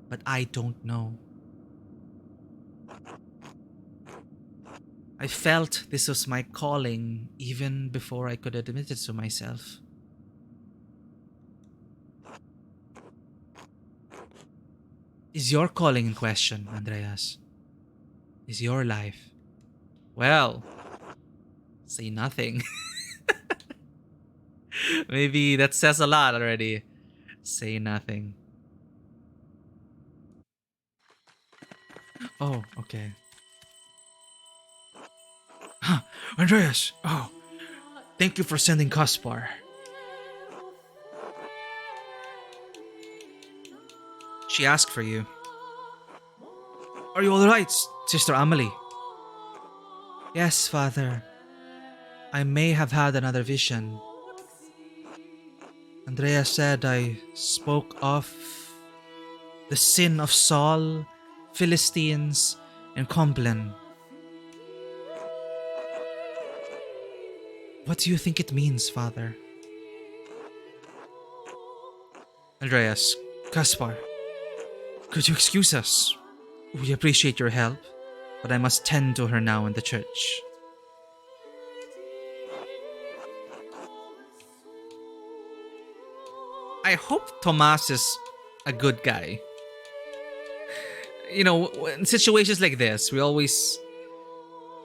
but I don't know. I felt this was my calling even before I could admit it to myself. Is your calling in question, Andreas? Is your life? Well, say nothing. Maybe that says a lot already. Say nothing. Oh, okay. Huh, Andreas! Oh, thank you for sending Kaspar. She asked for you. Are you alright, Sister Amelie? Yes, Father. I may have had another vision. Andrea said I spoke of the sin of Saul, Philistines, and Compline. What do you think it means, Father? Andreas, Kaspar, could you excuse us? We appreciate your help, but I must tend to her now in the church. I hope Tomas is a good guy. You know, in situations like this, we always,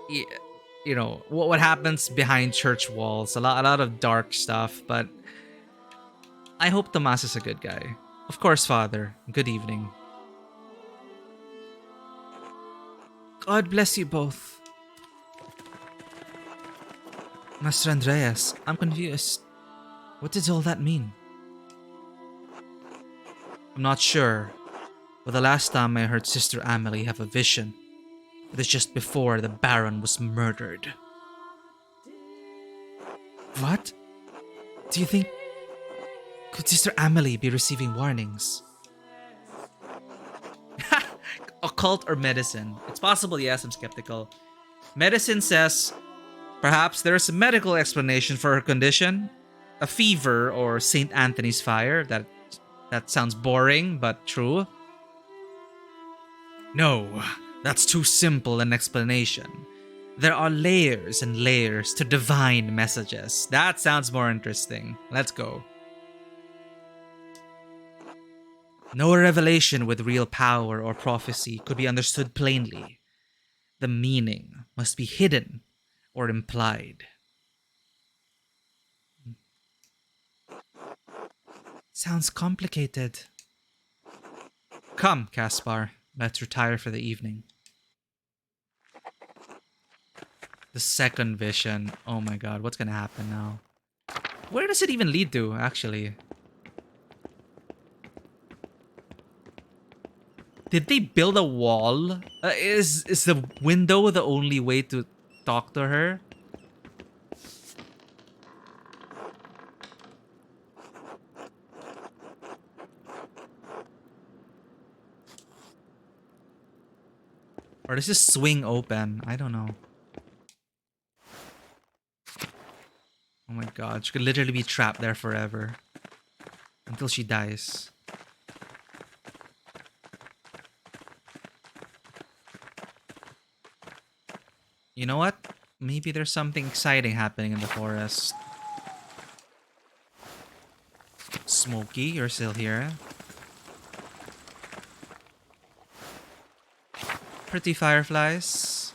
you know, what happens behind church walls, a lot of dark stuff, but I hope Tomas is a good guy. Of course, Father. Good evening. God bless you both. Master Andreas, I'm confused. What does all that mean? I'm not sure, but the last time I heard Sister Amelie have a vision, it was just before the Baron was murdered. What? Do you think... Could Sister Amelie be receiving warnings? Occult or medicine? It's possible, yes, I'm skeptical. Medicine says perhaps there's a medical explanation for her condition. A fever or St. Anthony's fire. That sounds boring, but true. No, that's too simple an explanation. There are layers and layers to divine messages. That sounds more interesting. Let's go. No revelation with real power or prophecy could be understood plainly. The meaning must be hidden or implied. Sounds complicated. Come, Caspar, let's retire for the evening. The second vision. Oh my god, what's gonna happen now? Where does it even lead to, actually? Did they build a wall? Is the window the only way to talk to her? Or does this swing open? I don't know. Oh my god, she could literally be trapped there forever. Until she dies. You know what? Maybe there's something exciting happening in the forest. Smokey, you're still here. Pretty fireflies.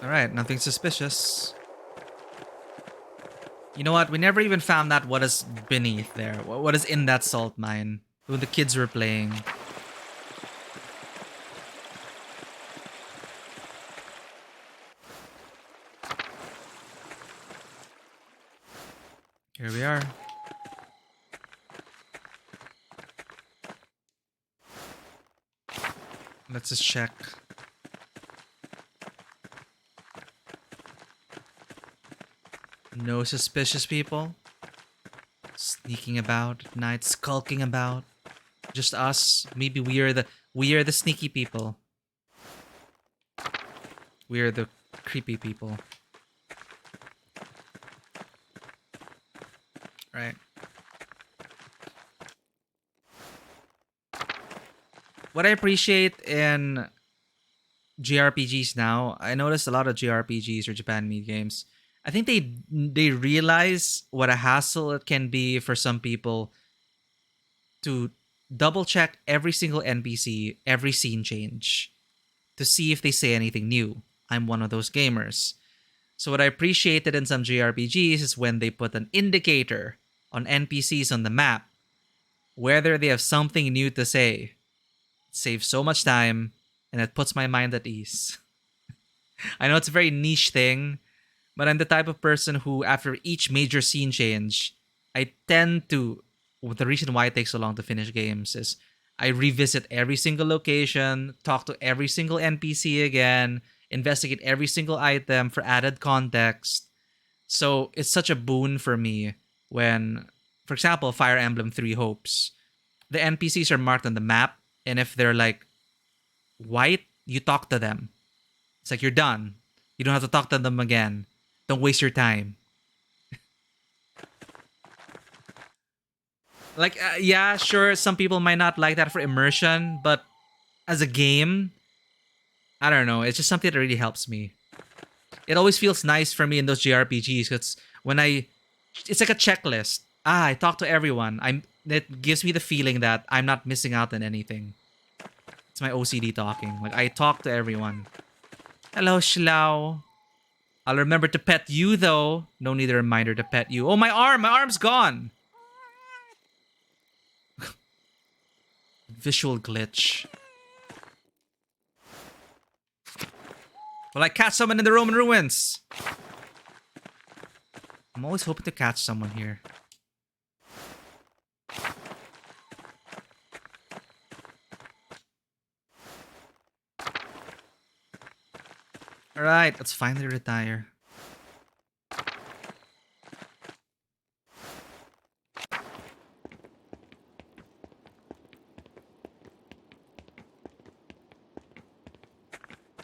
Alright, nothing suspicious. You know what? We never even found out what is beneath there. What is in that salt mine when the kids were playing. Here we are. Let's just check. No suspicious people. Sneaking about at night, skulking about. Just us. Maybe we are the sneaky people. We are the creepy people. Right. What I appreciate in JRPGs now, I noticed a lot of JRPGs or Japan made games. I think they realize what a hassle it can be for some people to double check every single NPC, every scene change, to see if they say anything new. I'm one of those gamers. So what I appreciated in some JRPGs is when they put an indicator on NPCs on the map, whether they have something new to say. It saves so much time, and it puts my mind at ease. I know it's a very niche thing, but I'm the type of person who, after each major scene change, I tend to. The reason why it takes so long to finish games is I revisit every single location, talk to every single NPC again, investigate every single item for added context. So it's such a boon for me when, for example, Fire Emblem Three Hopes, the NPCs are marked on the map, and if they're like white, you talk to them. It's like you're done. You don't have to talk to them again. Don't waste your time. Like, yeah, sure, some people might not like that for immersion, but as a game, I don't know. It's just something that really helps me. It always feels nice for me in those JRPGs because when it's like a checklist. I talk to everyone. It gives me the feeling that I'm not missing out on anything. It's my OCD talking. Like, I talk to everyone. Hello, Shlau. I'll remember to pet you, though. No need a reminder to pet you. Oh, my arm! My arm's gone! Visual glitch. Will I catch someone in the Roman ruins? I'm always hoping to catch someone here. Alright, let's finally retire.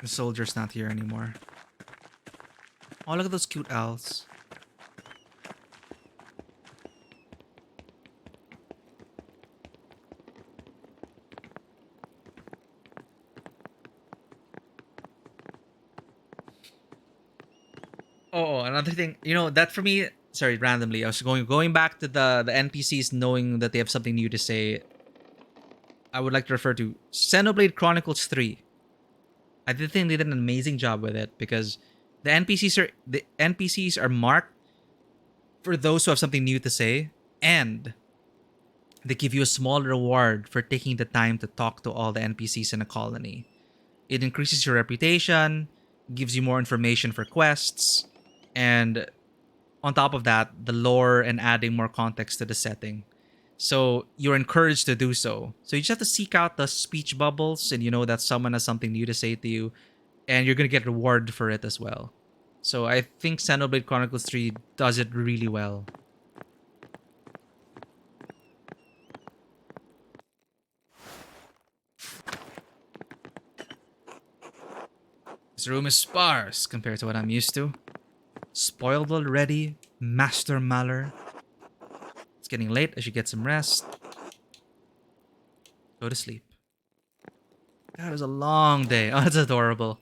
The soldier's not here anymore. Oh, look at those cute owls. Oh, another thing, that for me. Sorry, randomly, I was going back to the NPCs knowing that they have something new to say. I would like to refer to Xenoblade Chronicles 3. I did think they did an amazing job with it because the NPCs are marked for those who have something new to say, and they give you a small reward for taking the time to talk to all the NPCs in a colony. It increases your reputation, gives you more information for quests, and on top of that, the lore and adding more context to the setting. So you're encouraged to do so. So you just have to seek out the speech bubbles and you know that someone has something new to say to you, and you're gonna get reward for it as well. So I think Xenoblade Chronicles 3 does it really well. This room is sparse compared to what I'm used to. Spoiled already, Master Maller. It's getting late, I should get some rest. Go to sleep. That was a long day. Oh, that's adorable.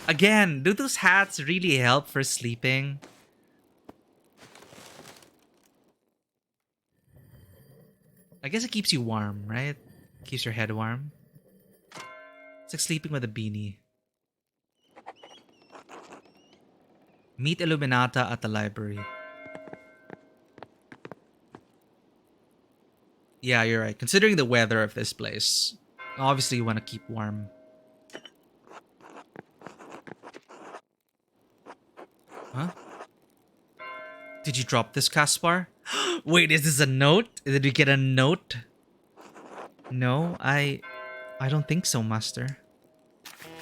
Again, do those hats really help for sleeping? I guess it keeps you warm, right? Keeps your head warm. It's like sleeping with a beanie. Meet Illuminata at the library. Yeah, you're right. Considering the weather of this place, obviously you want to keep warm. Huh? Did you drop this, Caspar? Wait, is this a note? Did we get a note? No, I don't think so, Master.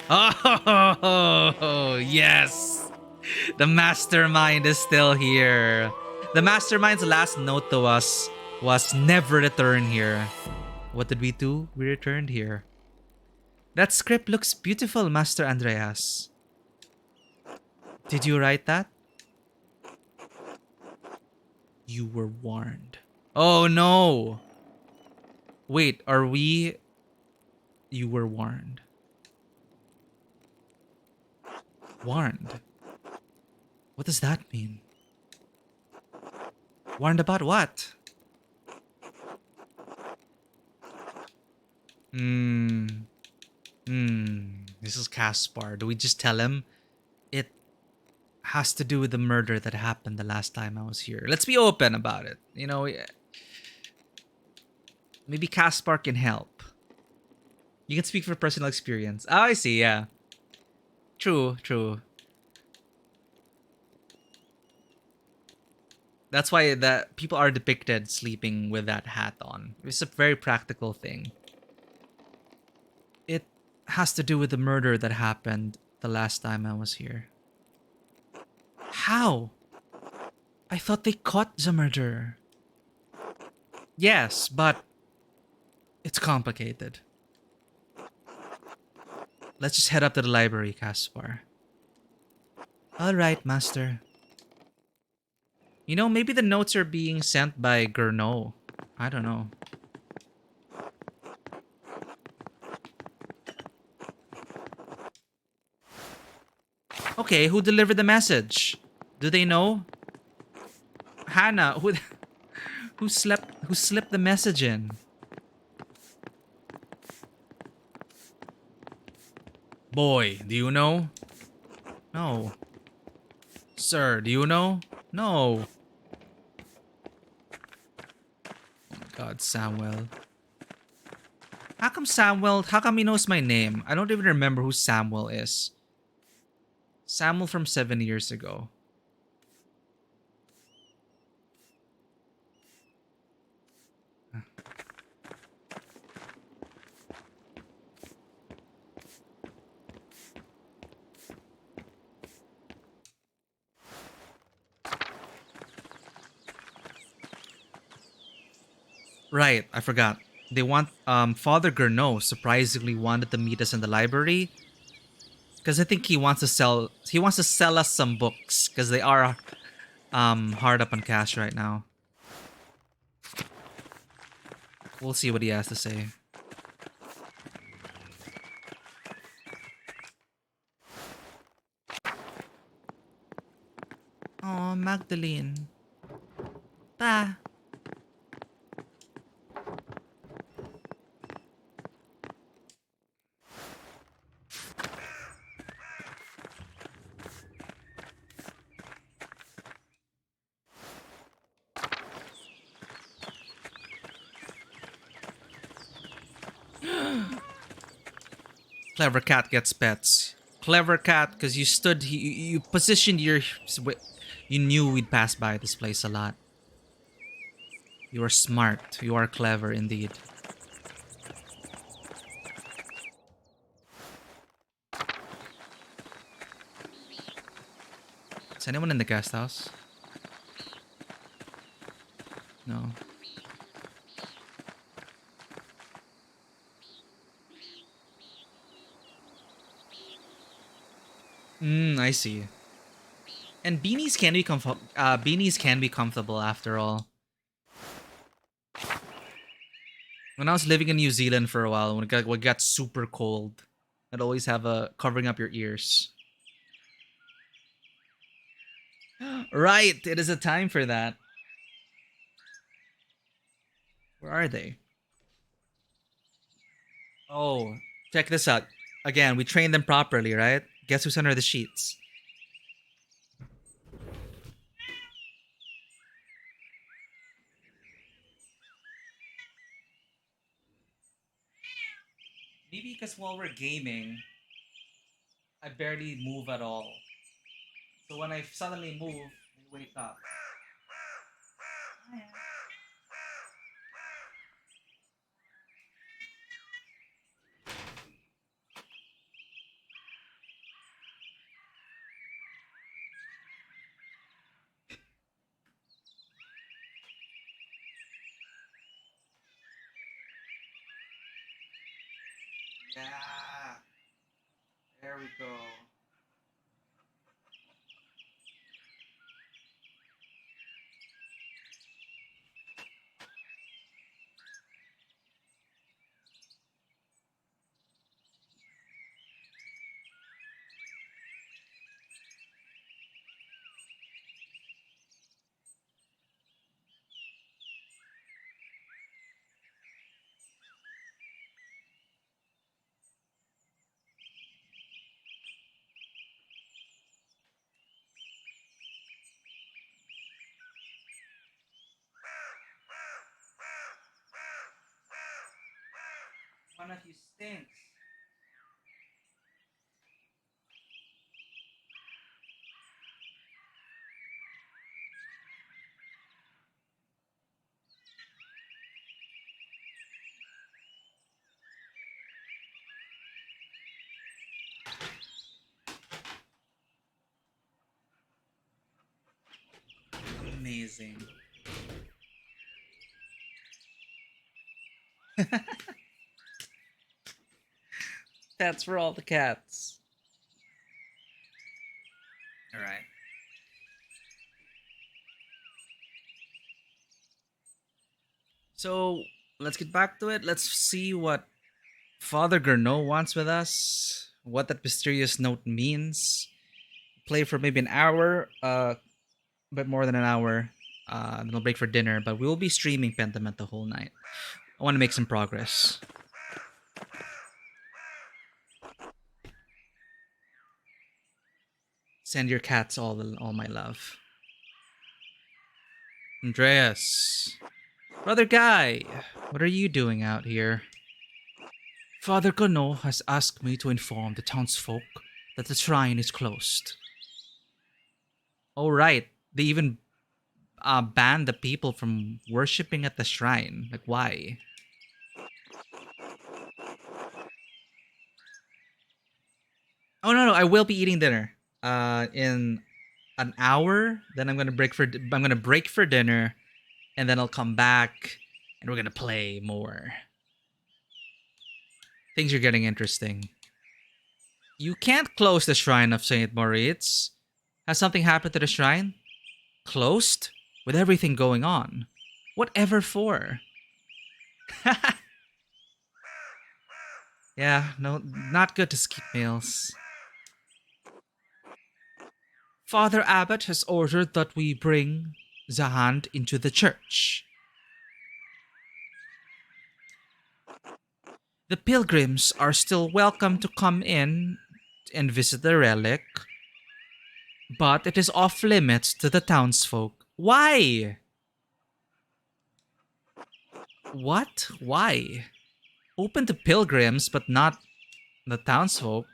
Oh, yes. The mastermind is still here. The mastermind's last note to us was never return here. What did we do? We returned here. That script looks beautiful, Master Andreas. Did you write that? You were warned. Oh no! Wait, are we... You were warned. Warned? What does that mean? Warned about what? This is Caspar. Do we just tell him? It has to do with the murder that happened the last time I was here. Let's be open about it. Maybe Caspar can help. You can speak for personal experience. Oh, I see, yeah. True, true. That's why that people are depicted sleeping with that hat on. It's a very practical thing. It has to do with the murder that happened the last time I was here. How? I thought they caught the murderer. Yes, but it's complicated. Let's just head up to the library, Caspar. Alright, Master. Maybe the notes are being sent by Gurnot. I don't know. Okay, who delivered the message? Do they know? Hannah, who slipped the message in? Boy, do you know? No. Sir, do you know? No. Oh my god, Samuel. How come he knows my name? I don't even remember who Samuel is. Samuel from 7 years ago. Right, I forgot. They want Father Gurnot surprisingly wanted to meet us in the library because I think he wants to sell us some books because they are hard up on cash right now. We'll see what he has to say. Oh, Magdalene. Pa. Clever cat gets pets. Clever cat because you positioned you knew we'd pass by this place a lot. You are smart. You are clever indeed. Is anyone in the guest house? No. I see. And beanies can be comfortable after all. When I was living in New Zealand for a while, when it got super cold, I'd always have a covering up your ears. Right, it is a time for that. Where are they? Oh, check this out. Again, we trained them properly, right? Guess who's under the sheets? Maybe because while we're gaming, I barely move at all. So when I suddenly move, they wake up. Yeah, there we go. One of you stinks. Amazing. That's for all the cats. All right. So let's get back to it. Let's see what Father Gurnot wants with us. What that mysterious note means. Play for maybe an hour, a bit more than an hour. Then we'll break for dinner, but we will be streaming Pentiment the whole night. I want to make some progress. Send your cats all my love. Andreas. Brother Guy, what are you doing out here? Father Gurnot has asked me to inform the townsfolk that the shrine is closed. Oh, right. They even banned the people from worshipping at the shrine. Like, why? Oh no, no, I will be eating dinner. In an hour. Then I'm gonna break for dinner, and then I'll come back. And we're gonna play more. Things are getting interesting. You can't close the shrine of Saint Moritz. Has something happened to the shrine? Closed? With everything going on. Whatever for? Yeah, no, not good to skip meals. Father Abbot has ordered that we bring the hand into the church. The pilgrims are still welcome to come in and visit the relic, but it is off limits to the townsfolk. Why? What? Why? Open to pilgrims, but not the townsfolk.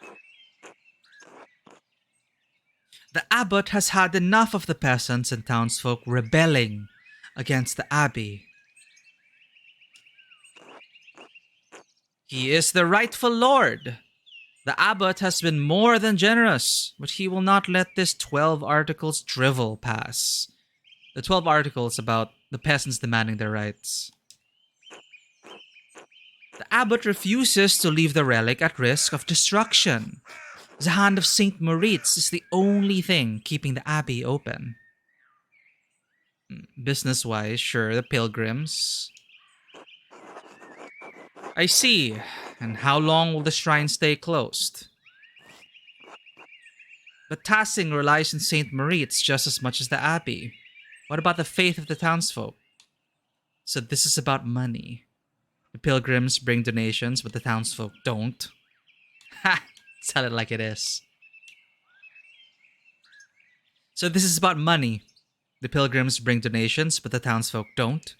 The abbot has had enough of the peasants and townsfolk rebelling against the abbey. He is the rightful lord. The abbot has been more than generous, but he will not let this 12 articles drivel pass. The 12 articles about the peasants demanding their rights. The abbot refuses to leave the relic at risk of destruction. The hand of Saint Moritz is the only thing keeping the abbey open. Business-wise, sure, the pilgrims. I see. And how long will the shrine stay closed? The Tassing relies on Saint Moritz just as much as the abbey. What about the faith of the townsfolk? So this is about money. The pilgrims bring donations, but the townsfolk don't. Ha! Tell it like it is. So this is about money. The pilgrims bring donations, but the townsfolk don't.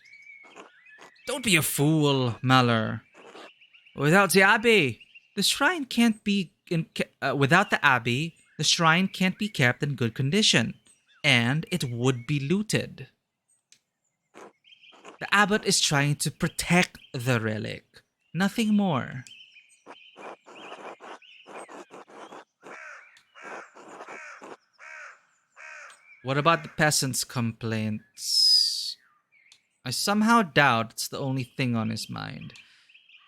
Don't be a fool, Malor. Without the abbey, the shrine can't be without the abbey, the shrine can't be kept in good condition, and it would be looted. The abbot is trying to protect the relic, nothing more. What about the peasants' complaints? I somehow doubt it's the only thing on his mind.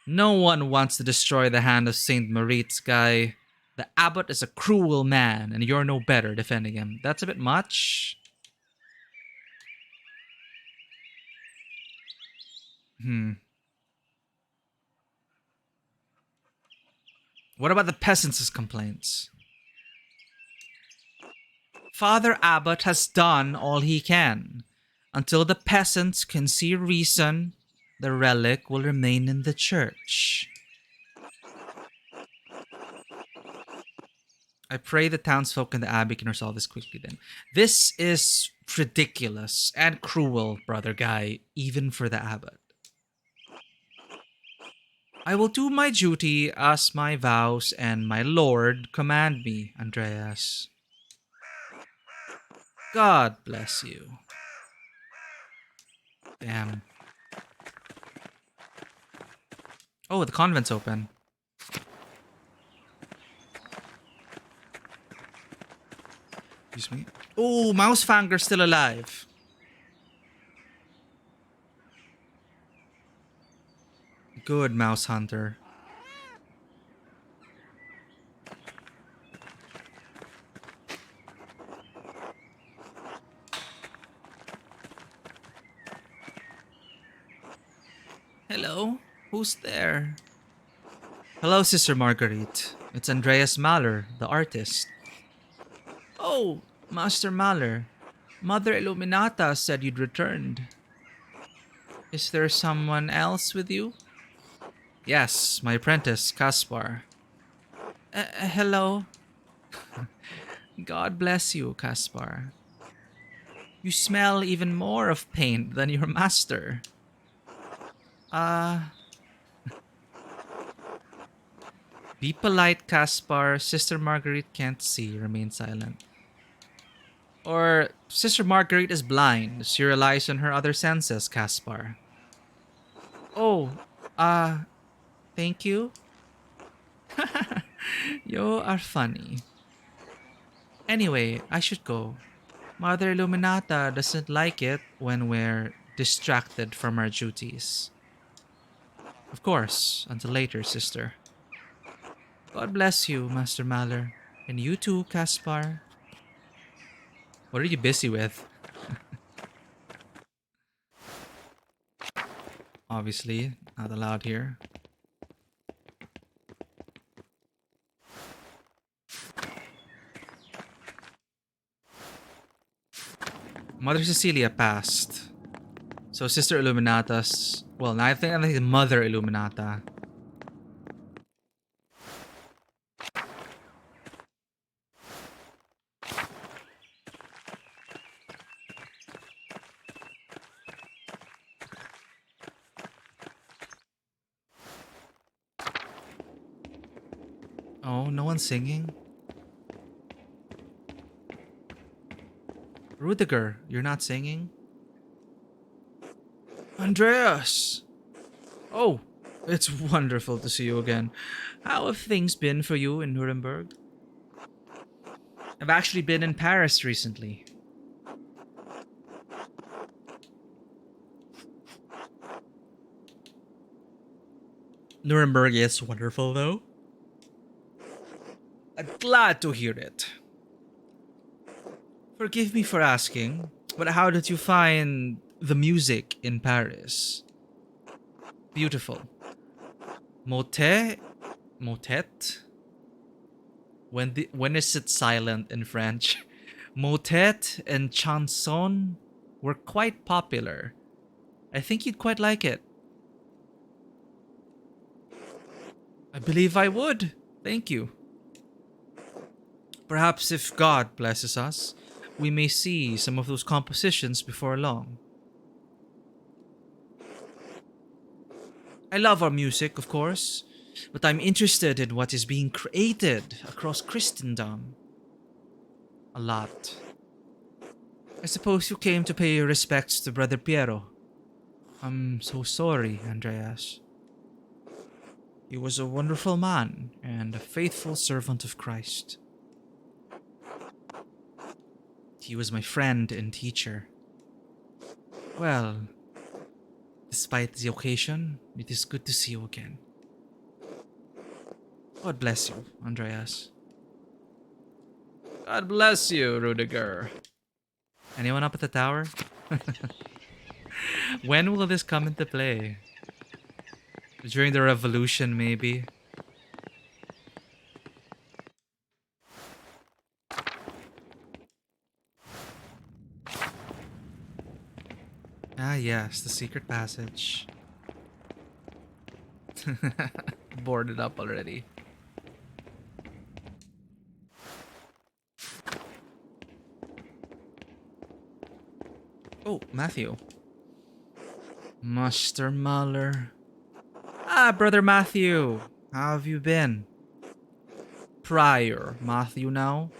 No one wants to destroy the hand of Saint Moritz, guy. The abbot is a cruel man, and you're no better defending him. That's a bit much. What about the peasants' complaints? Father Abbot has done all he can. Until the peasants can see reason, the relic will remain in the church. I pray the townsfolk and the abbey can resolve this quickly then. This is ridiculous and cruel, brother guy, even for the abbot. I will do my duty as my vows and my lord command me, Andreas. God bless you. Damn. Oh, the convent's open. Excuse me. Oh, Mousefanger's still alive. Good, Mouse Hunter. Hello? Who's there? Hello, Sister Marguerite. It's Andreas Mahler, the artist. Oh, Master Mahler. Mother Illuminata said you'd returned. Is there someone else with you? Yes, my apprentice, Caspar. Hello. God bless you, Caspar. You smell even more of paint than your master. Be polite, Caspar. Sister Marguerite can't see. Remain silent. Or Sister Marguerite is blind. She relies on her other senses, Caspar. Oh, thank you. You are funny. Anyway, I should go. Mother Illuminata doesn't like it when we're distracted from our duties. Of course, until later, sister. God bless you, Master Maller. And you too, Caspar. What are you busy with? Obviously, not allowed here. Mother Cecilia passed. So Sister Illuminatas, well, I think Mother Illuminata. Oh, no one's singing? Rudiger, you're not singing? Andreas! Oh, it's wonderful to see you again. How have things been for you in Nuremberg? I've actually been in Paris recently. Nuremberg is wonderful, though. I'm glad to hear it. Forgive me for asking, but how did you find the music in Paris? Beautiful. Motet? Motet? When is it silent in French? Motet and chanson were quite popular. I think you'd quite like it. I believe I would. Thank you. Perhaps if God blesses us, we may see some of those compositions before long. I love our music, of course, but I'm interested in what is being created across Christendom. A lot. I suppose you came to pay your respects to Brother Piero. I'm so sorry, Andreas. He was a wonderful man and a faithful servant of Christ. He was my friend and teacher. Well, despite the occasion, it is good to see you again. God bless you, Andreas. God bless you, Rudiger. Anyone up at the tower? When will this come into play? During the revolution, maybe? Ah, yes, the secret passage. Boarded up already. Oh, Matthew. Master Muller. Ah, Brother Matthew. How have you been? Prior Matthew now,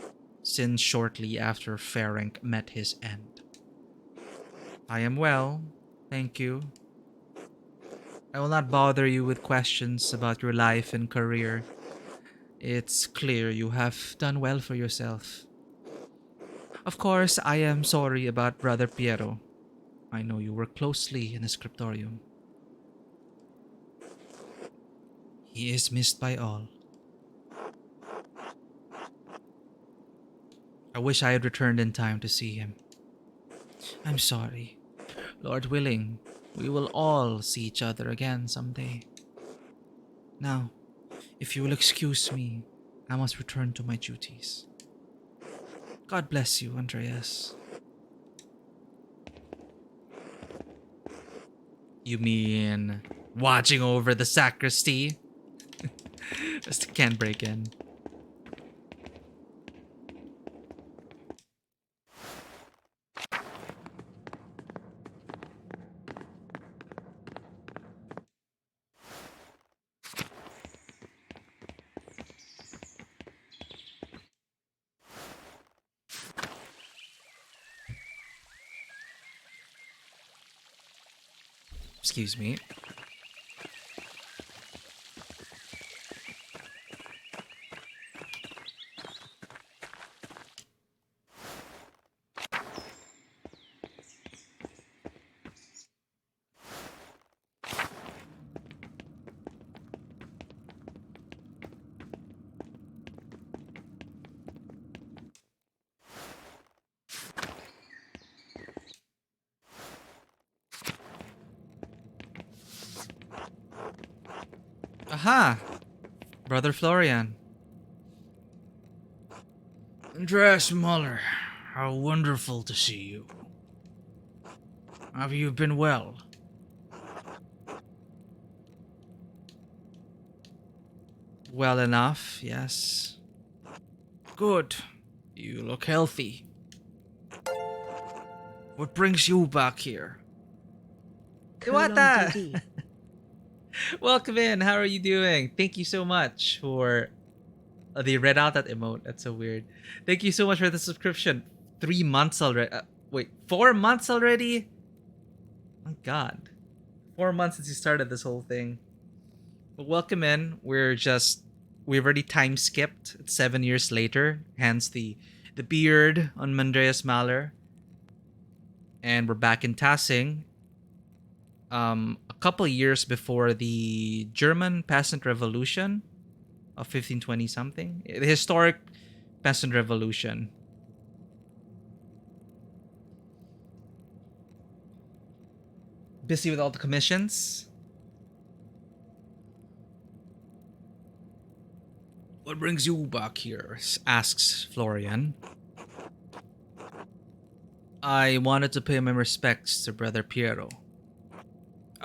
since shortly after Ferenc met his end. I am well, thank you. I will not bother you with questions about your life and career. It's clear you have done well for yourself. Of course, I am sorry about Brother Piero. I know you work closely in the scriptorium. He is missed by all. I wish I had returned in time to see him. I'm sorry. Lord willing, we will all see each other again someday. Now, if you will excuse me, I must return to my duties. God bless you, Andreas. You mean watching over the sacristy? Just can't break in. Excuse me. Aha! Brother Florian. Andreas Muller, how wonderful to see you. Have you been well? Well enough, yes. Good. You look healthy. What brings you back here? Iwata! Welcome in. How are you doing? Thank you so much for... Oh, they read out that emote. That's so weird. Thank you so much for the subscription. 3 months already. Wait, 4 months already? Oh God. 4 months since you started this whole thing. But welcome in. We've already time skipped. It's 7 years later. Hence the beard on Andreas Mahler. And we're back in Tassing. A couple years before the German peasant revolution of 1520 something. The historic peasant revolution. Busy with all the commissions. What brings you back here? Asks Florian. I wanted to pay my respects to Brother Piero.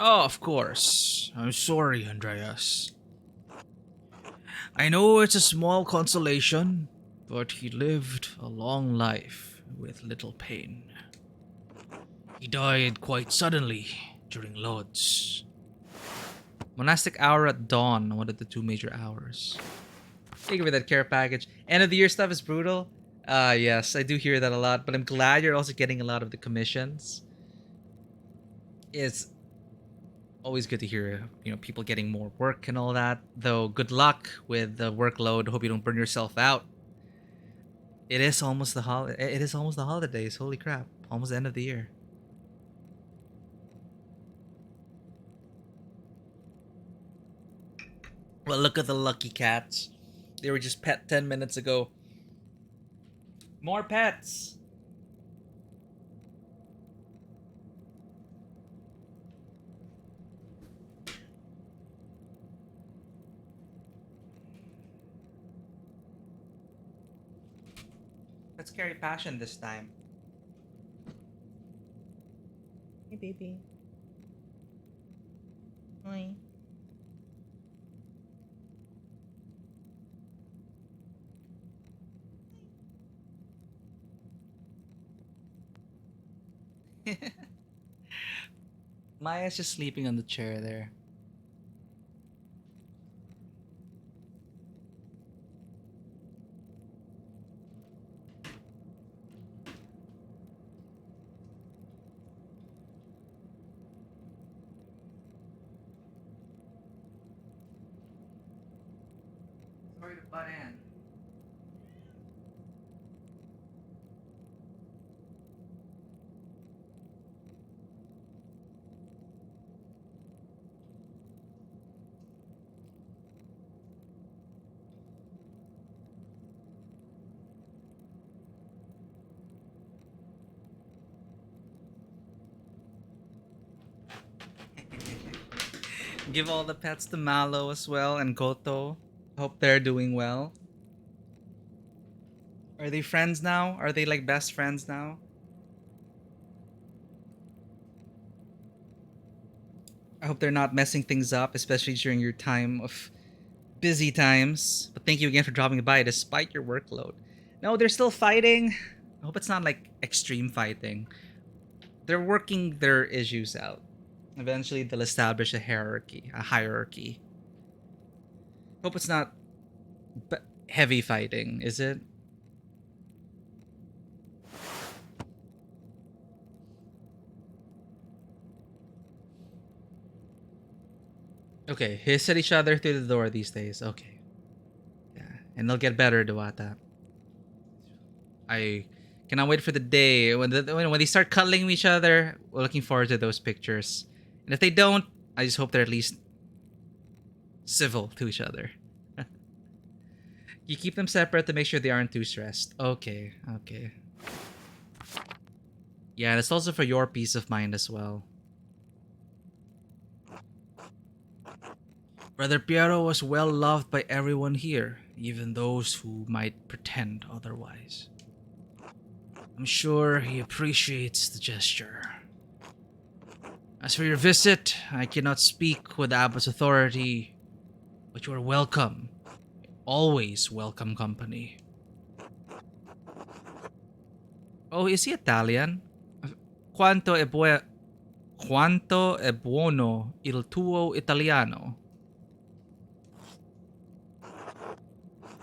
Oh, of course. I'm sorry, Andreas. I know it's a small consolation, but he lived a long life with little pain. He died quite suddenly during Lodz. Monastic hour at dawn, one of the 2 major hours. Thank you for that care package. End of the year stuff is brutal. Yes, I do hear that a lot, but I'm glad you're also getting a lot of the commissions. It's always good to hear, people getting more work and all that. Though, good luck with the workload. Hope you don't burn yourself out. It is almost the holidays. Holy crap! Almost the end of the year. Well, look at the lucky cats. They were just pet 10 minutes ago. More pets. Let's carry passion this time. Hey, baby. Hi. Maya's just sleeping on the chair there. Sorry to butt in. Give all the pets to Malo as well and Goto. Hope they're doing well. Are they friends now? Are they like best friends now? I hope they're not messing things up, especially during your time of busy times. But thank you again for dropping by despite your workload. No, they're still fighting. I hope it's not like extreme fighting. They're working their issues out. Eventually, they'll establish a hierarchy. Hope it's not heavy fighting, is it? Okay, hiss at each other through the door these days. Okay. Yeah, and they'll get better, Duwata. I cannot wait for the day when they start cuddling each other. We're looking forward to those pictures. And if they don't, I just hope they're at least civil to each other. You keep them separate to make sure they aren't too stressed. Okay. Yeah, that's also for your peace of mind as well. Brother Piero was well loved by everyone here, even those who might pretend otherwise. I'm sure he appreciates the gesture. As for your visit, I cannot speak with the Abbot's authority, but you are welcome. Always welcome company. Oh, is he Italian? Quanto è, quanto è buono il tuo italiano?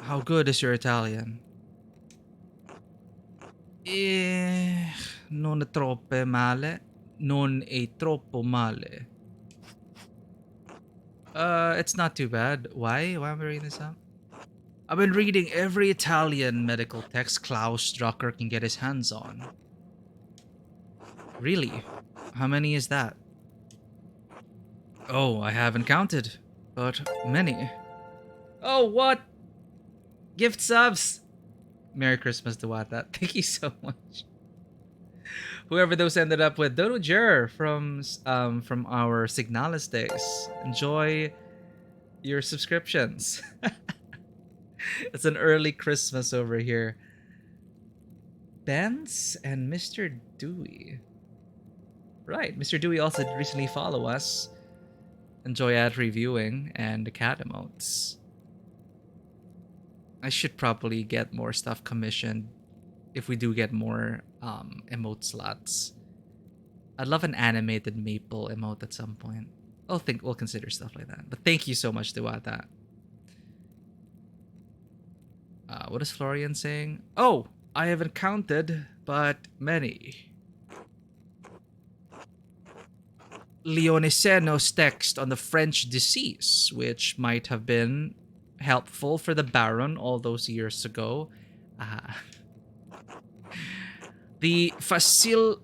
How good is your Italian? Non è troppo male. Non è troppo male. It's not too bad. Why? Why am I reading this out? I've been reading every Italian medical text Klaus Drucker can get his hands on. Really? How many is that? Oh, I haven't counted, but many. Oh, what? Gift subs! Merry Christmas, Duwata. Thank you so much. Whoever those ended up with, Dodo Jer from our Signalis days. Enjoy your subscriptions. It's an early Christmas over here. Benz and Mr. Dewey. Right, Mr. Dewey also did recently follow us. Enjoy ad reviewing and the cat emotes. I should probably get more stuff commissioned if we do get more emote slots. I'd love an animated maple emote at some point. We'll consider stuff like that. But thank you so much, Duwata. What is Florian saying? Oh, I haven't counted, but many. Leoniceno's text on the French disease, which might have been helpful for the Baron all those years ago. The Fasciculus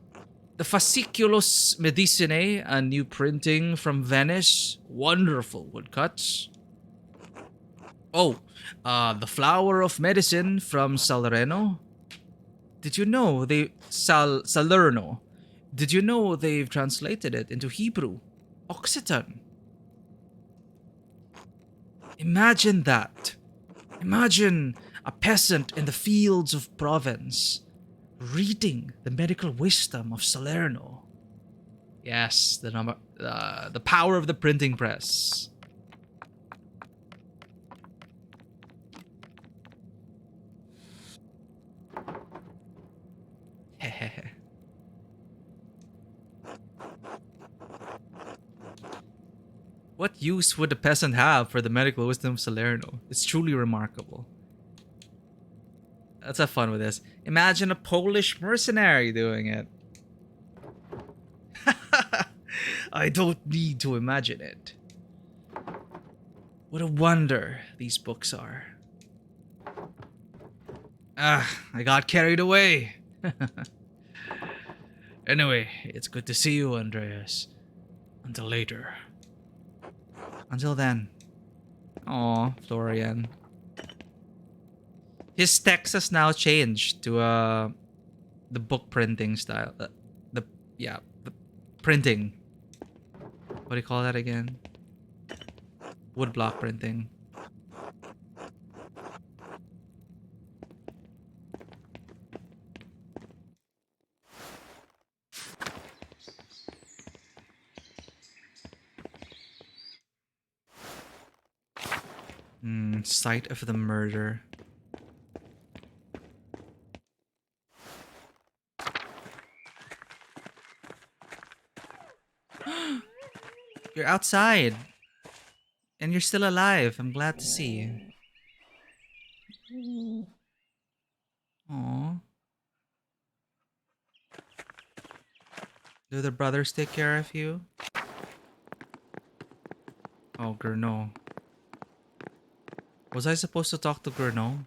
Medicinae, a new printing from Venice. Wonderful woodcuts. Oh, the Flower of Medicine from Salerno. Did you know Salerno? Did you know they've translated it into Hebrew? Occitan. Imagine that. Imagine a peasant in the fields of Provence reading the medical wisdom of Salerno. Yes, the power of the printing press. What use would the peasant have for the medical wisdom of Salerno? It's truly remarkable. Let's have fun with this. Imagine a Polish mercenary doing it. I don't need to imagine it. What a wonder these books are. I got carried away. Anyway, it's good to see you, Andreas. Until later. Until then. Aw, Florian. His text has now changed to the book printing style. The printing. What do you call that again? Woodblock printing. Site of the murder. You're outside. And you're still alive. I'm glad to see you. Aww. Do the brothers take care of you? Oh, Gurno. Was I supposed to talk to Gurno?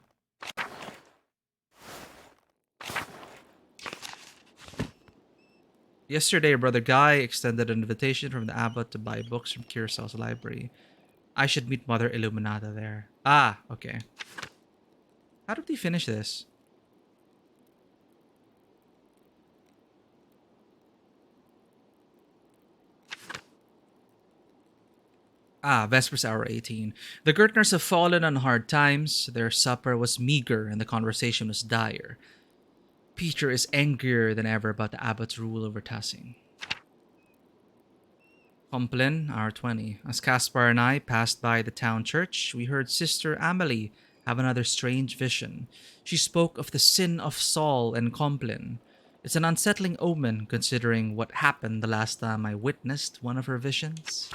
Yesterday, Brother Guy extended an invitation from the abbot to buy books from Kurosawa's library. I should meet Mother Illuminata there. Ah, okay. How did we finish this? Vespers Hour 18. The Gertners have fallen on hard times. Their supper was meager and the conversation was dire. Peter is angrier than ever about the abbot's rule over Tassing. Pomplin, hour 20. As Caspar and I passed by the town church, we heard Sister Amelie have another strange vision. She spoke of the sin of Saul and Complin. It's an unsettling omen considering what happened the last time I witnessed one of her visions.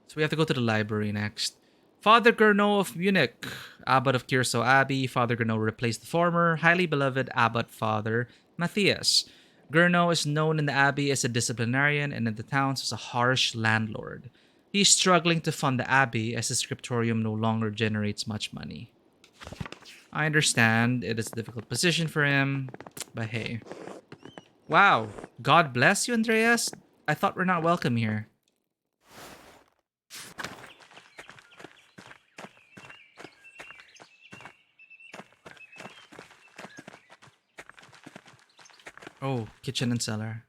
So we have to go to the library next. Father Gernot of Munich, Abbot of Kirso Abbey. Father Gernot replaced the former, highly beloved Abbot Father Matthias. Gernot is known in the Abbey as a disciplinarian and in the towns as a harsh landlord. He is struggling to fund the Abbey as the scriptorium no longer generates much money. I understand it is a difficult position for him, but hey. Wow, God bless you, Andreas. I thought we're not welcome here. Oh, kitchen and cellar.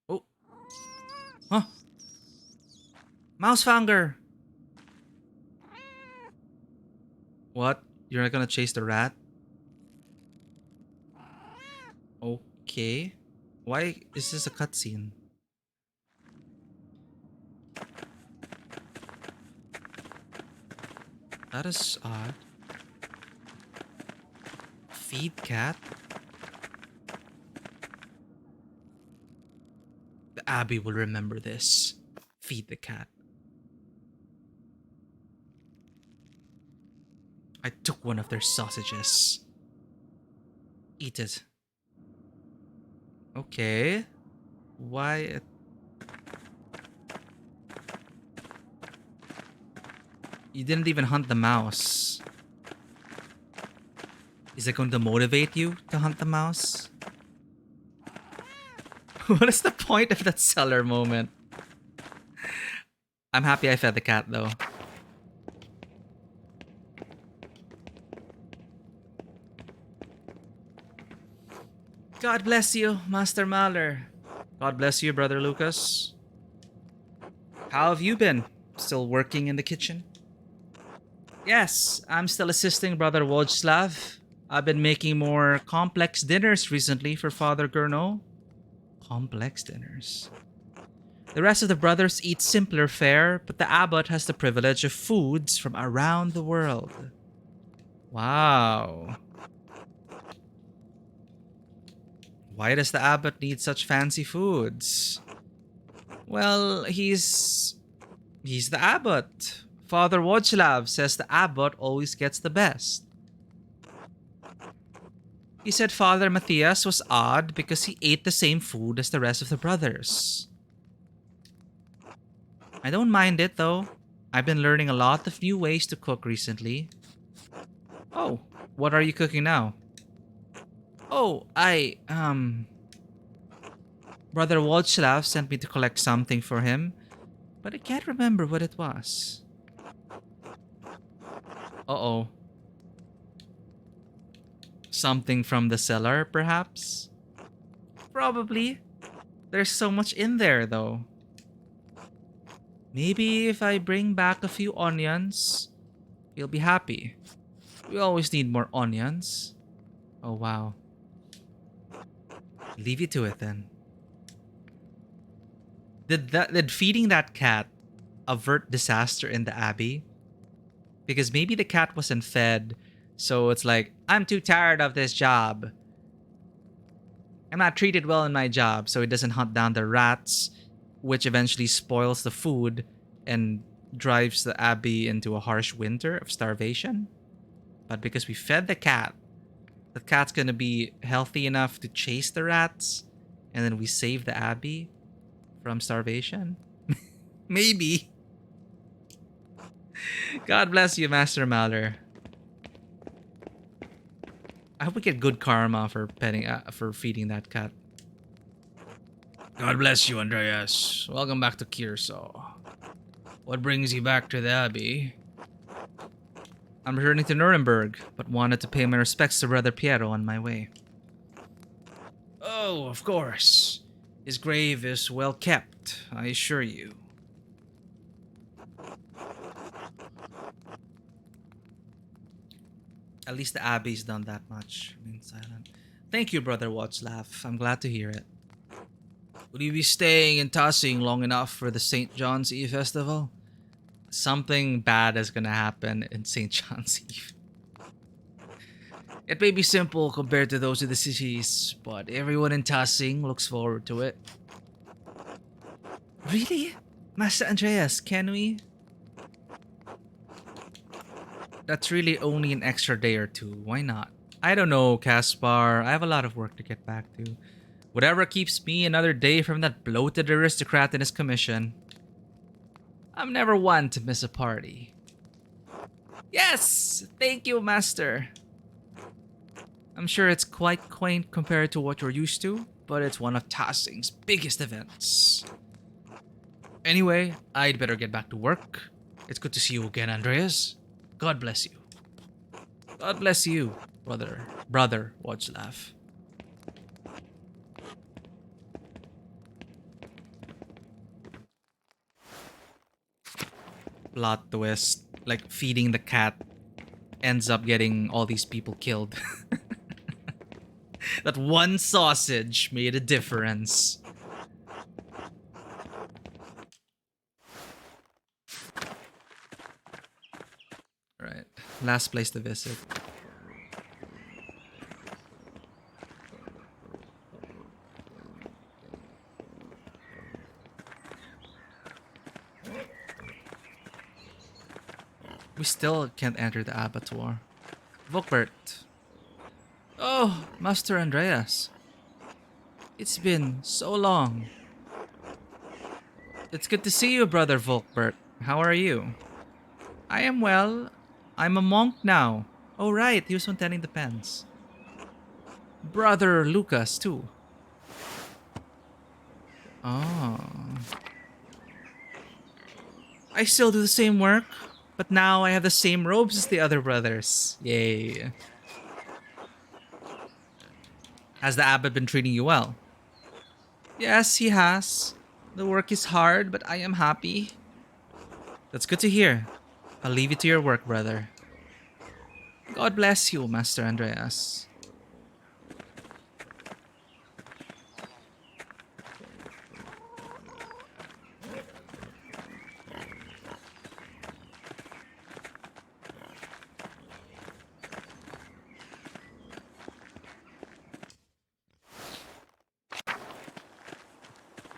Oh. Huh. Mousefanger! What? You're not gonna chase the rat? Okay. Why is this a cutscene? That is odd. Feed cat? The Abbey will remember this. Feed the cat. I took one of their sausages. Eat it. Okay. Why? You didn't even hunt the mouse. Is it going to motivate you to hunt the mouse? What is the point of that cellar moment? I'm happy I fed the cat though. God bless you, Master Mahler. God bless you, Brother Lucas. How have you been? Still working in the kitchen? Yes, I'm still assisting Brother Wojslav. I've been making more complex dinners recently for Father Gernot. Complex dinners. The rest of the brothers eat simpler fare, but the abbot has the privilege of foods from around the world. Wow. Why does the abbot need such fancy foods? Well, he's the abbot. Father Wojslav says the abbot always gets the best. He said Father Matthias was odd because he ate the same food as the rest of the brothers. I don't mind it though. I've been learning a lot of new ways to cook recently. Oh, what are you cooking now? Oh, Brother Wojslav sent me to collect something for him, but I can't remember what it was. Uh-oh. Something from the cellar, perhaps? Probably. There's so much in there, though. Maybe if I bring back a few onions, he'll be happy. We always need more onions. Oh, wow. Leave you to it, then. Did feeding that cat avert disaster in the Abbey? Because maybe the cat wasn't fed, so it's like, I'm too tired of this job. I'm not treated well in my job, so it doesn't hunt down the rats, which eventually spoils the food and drives the Abbey into a harsh winter of starvation. But because we fed the cat's gonna be healthy enough to chase the rats, and then we save the Abbey from starvation. Maybe. God bless you, Master Mahler. I hope we get good karma for for feeding that cat. God bless you, Andreas. Welcome back to Kirso. What brings you back to the Abbey? I'm returning to Nuremberg, but wanted to pay my respects to Brother Piero on my way. Oh, of course. His grave is well kept, I assure you. At least the Abbey's done that much. Remain silent. Thank you, Brother Watzlaw. I'm glad to hear it. Will you be staying in Tassing long enough for the St. John's Eve festival? Something bad is gonna happen in St. John's Eve. It may be simple compared to those of the cities, but everyone in Tassing looks forward to it. Really? Master Andreas, can we? That's really only an extra day or two. Why not? I don't know, Caspar. I have a lot of work to get back to. Whatever keeps me another day from that bloated aristocrat in his commission. I'm never one to miss a party. Yes! Thank you, Master. I'm sure it's quite quaint compared to what you're used to, but it's one of Tassing's biggest events. Anyway, I'd better get back to work. It's good to see you again, Andreas. God bless you. God bless you, brother Watzlaw. Plot twist, like feeding the cat ends up getting all these people killed. That one sausage made a difference. Right, last place to visit. We still can't enter the abattoir. Volkbert. Oh, Master Andreas. It's been so long. It's good to see you, Brother Volkbert. How are you? I am well. I'm a monk now. Oh right, he was tending the pens. Brother Lucas, too. Oh. I still do the same work, but now I have the same robes as the other brothers. Yay. Has the abbot been treating you well? Yes, he has. The work is hard, but I am happy. That's good to hear. I'll leave you to your work, brother. God bless you, Master Andreas.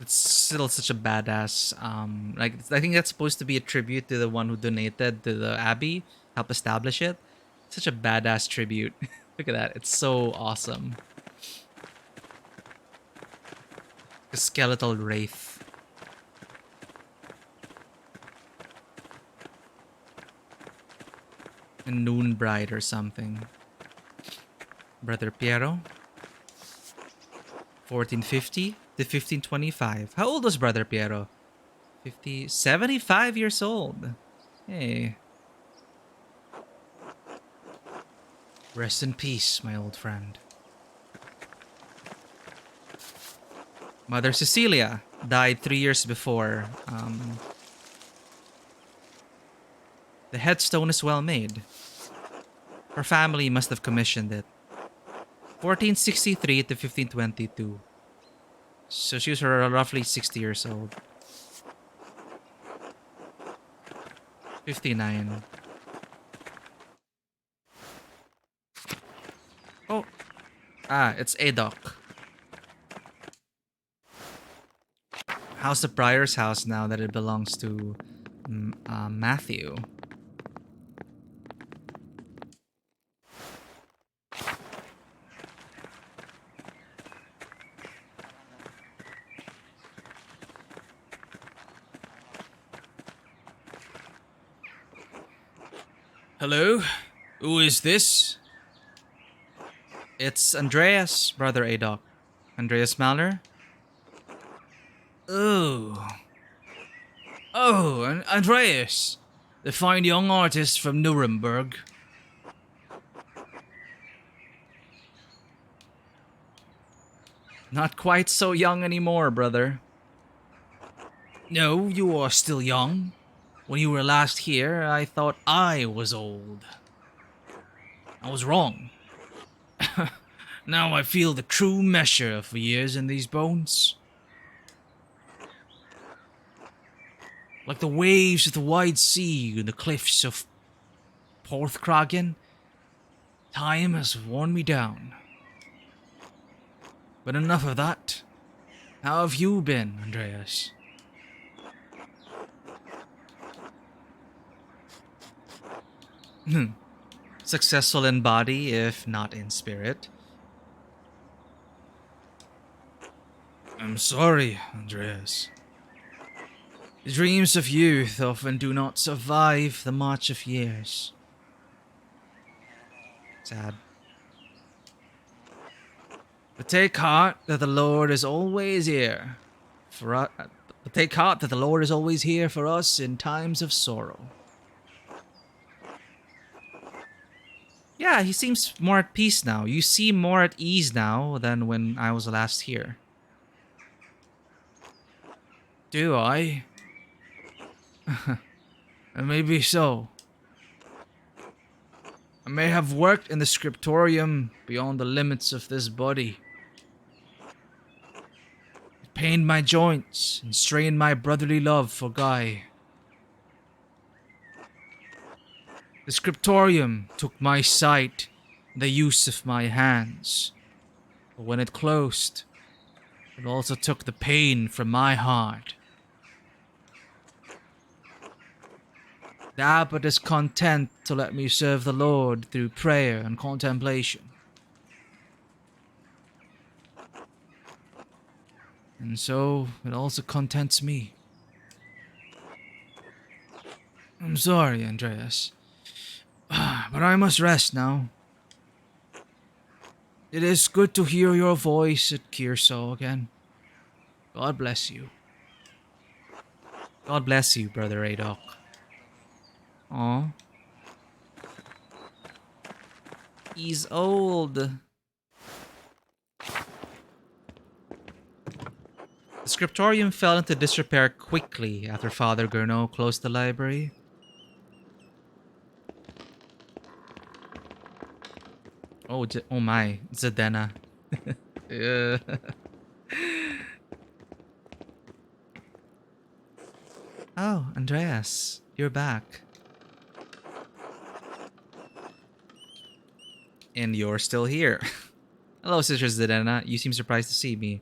It's still such a badass, like, I think that's supposed to be a tribute to the one who donated to the abbey, helped establish it. Such a badass tribute. Look at that, it's so awesome. A skeletal wraith. A noon bride or something. Brother Piero. 1450 to 1525. How old was Brother Piero? 75 years old. Hey. Rest in peace, my old friend. Mother Cecilia died 3 years before. The headstone is well made. Her family must have commissioned it. 1463 to 1522. So she was roughly 60 years old. 59. Oh. Ah, it's Adok. How's the prior's house now that it belongs to Matthew? Hello? Who is this? It's Andreas, Brother Adok. Andreas Malner? Oh. Oh, and Andreas, the fine young artist from Nuremberg. Not quite so young anymore, brother. No, you are still young. When you were last here, I thought I was old. I was wrong. Now I feel the true measure of the years in these bones. Like the waves of the wide sea and the cliffs of Porthkragen, time has worn me down. But enough of that. How have you been, Andreas? Successful in body, if not in spirit. I'm sorry, Andreas. The dreams of youth often do not survive the march of years. Sad. But take heart that the Lord is always here for us. But take heart that the Lord is always here for us in times of sorrow. Yeah, he seems more at peace now. You seem more at ease now than when I was last here. Do I? Maybe so. I may have worked in the scriptorium beyond the limits of this body. It pained my joints and strained my brotherly love for Guy. The scriptorium took my sight and the use of my hands. But when it closed, it also took the pain from my heart. The abbot is content to let me serve the Lord through prayer and contemplation. And so it also contents me. I'm sorry, Andreas, but I must rest now. It is good to hear your voice at Kierso again. God bless you. God bless you, Brother Adok. Aw. He's old. The scriptorium fell into disrepair quickly after Father Gurnot closed the library. Oh my, Zadena. Yeah. Oh, Andreas, you're back. And you're still here. Hello, Sister Zadena. You seem surprised to see me.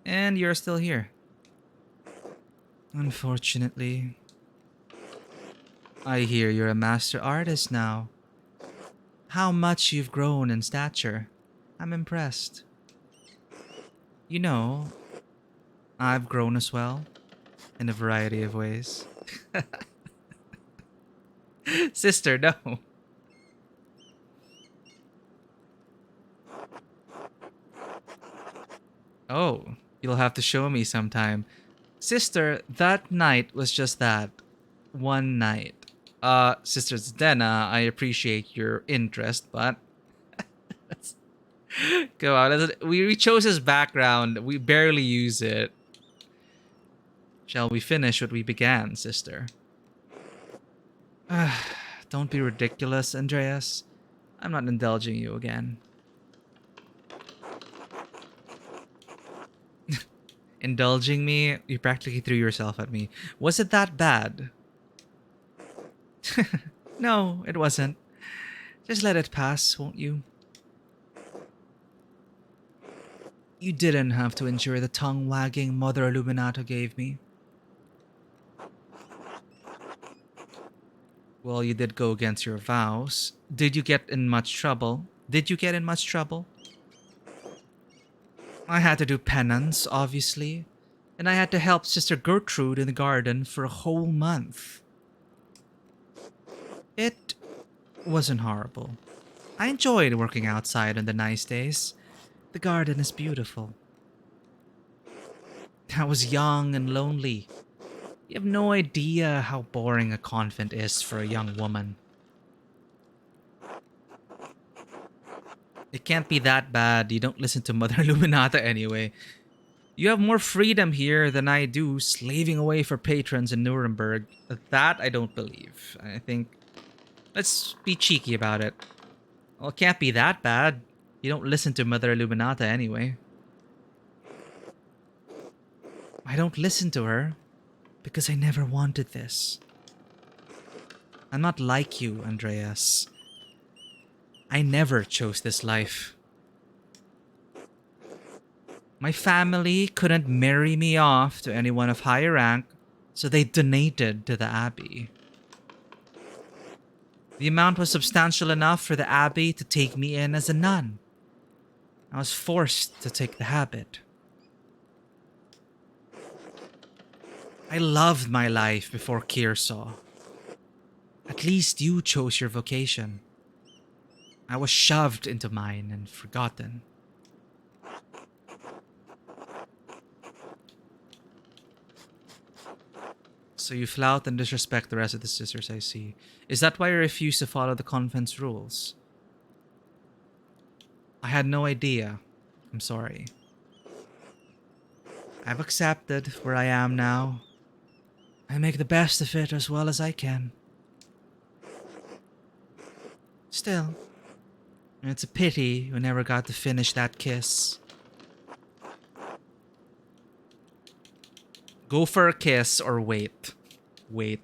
And you're still here. Unfortunately, I hear you're a master artist now. How much you've grown in stature. I'm impressed. You know, I've grown as well, in a variety of ways. Sister, no. Oh, you'll have to show me sometime. Sister, that night was just that. One night. Sister Zdena, I appreciate your interest, but go on. We chose his background. We barely use it. Shall we finish what we began, sister? Don't be ridiculous, Andreas. I'm not indulging you again. Indulging me? You practically threw yourself at me. Was it that bad? No, it wasn't. Just let it pass, won't you? You didn't have to endure the tongue-wagging Mother Illuminata gave me. Well, you did go against your vows. Did you get in much trouble? I had to do penance, obviously. And I had to help Sister Gertrude in the garden for a whole month. It wasn't horrible. I enjoyed working outside on the nice days. The garden is beautiful. I was young and lonely. You have no idea how boring a convent is for a young woman. It can't be that bad. You don't listen to Mother Illuminata anyway. You have more freedom here than I do, slaving away for patrons in Nuremberg. That I don't believe. I think let's be cheeky about it. Well, it can't be that bad. You don't listen to Mother Illuminata anyway. I don't listen to her because I never wanted this. I'm not like you, Andreas. I never chose this life. My family couldn't marry me off to anyone of higher rank, so they donated to the Abbey. The amount was substantial enough for the Abbey to take me in as a nun. I was forced to take the habit. I loved my life before Kearsaw. At least you chose your vocation. I was shoved into mine and forgotten. So you flout and disrespect the rest of the sisters, I see. Is that why you refuse to follow the convent's rules? I had no idea. I'm sorry. I've accepted where I am now. I make the best of it as well as I can. Still, it's a pity we never got to finish that kiss. Go for a kiss or wait. Wait.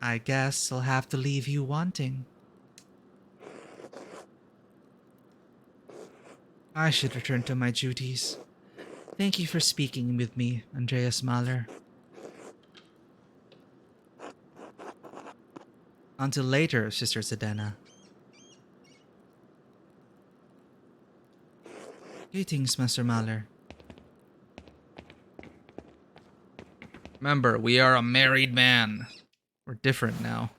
I guess I'll have to leave you wanting. I should return to my duties. Thank you for speaking with me, Andreas Mahler. Until later, Sister Sedena. Greetings, Master Mahler. Remember, we are a married man. We're different now.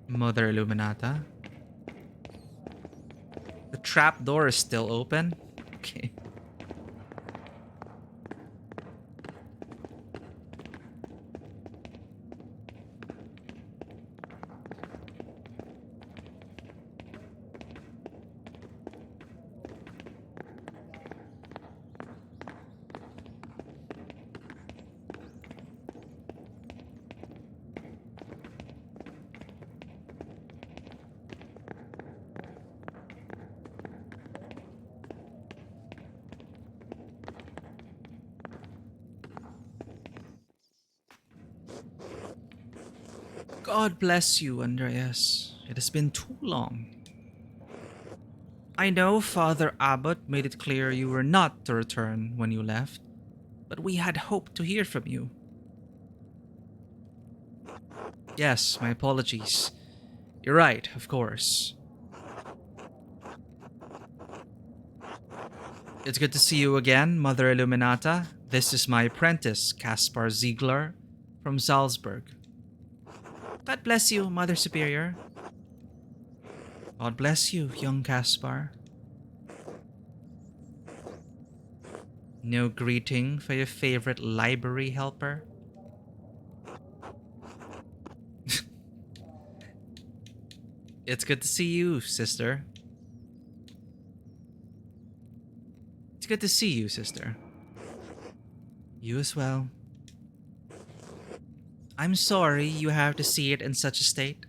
Mother Illuminata. The trap door is still open? Okay. God bless you, Andreas. It has been too long. I know Father Abbot made it clear you were not to return when you left, but we had hoped to hear from you. Yes, my apologies. You're right, of course. It's good to see you again, Mother Illuminata. This is my apprentice, Caspar Ziegler, from Salzburg. God bless you, Mother Superior. God bless you, young Caspar. No greeting for your favorite library helper? It's good to see you, sister. It's good to see you, sister. You as well. I'm sorry you have to see it in such a state.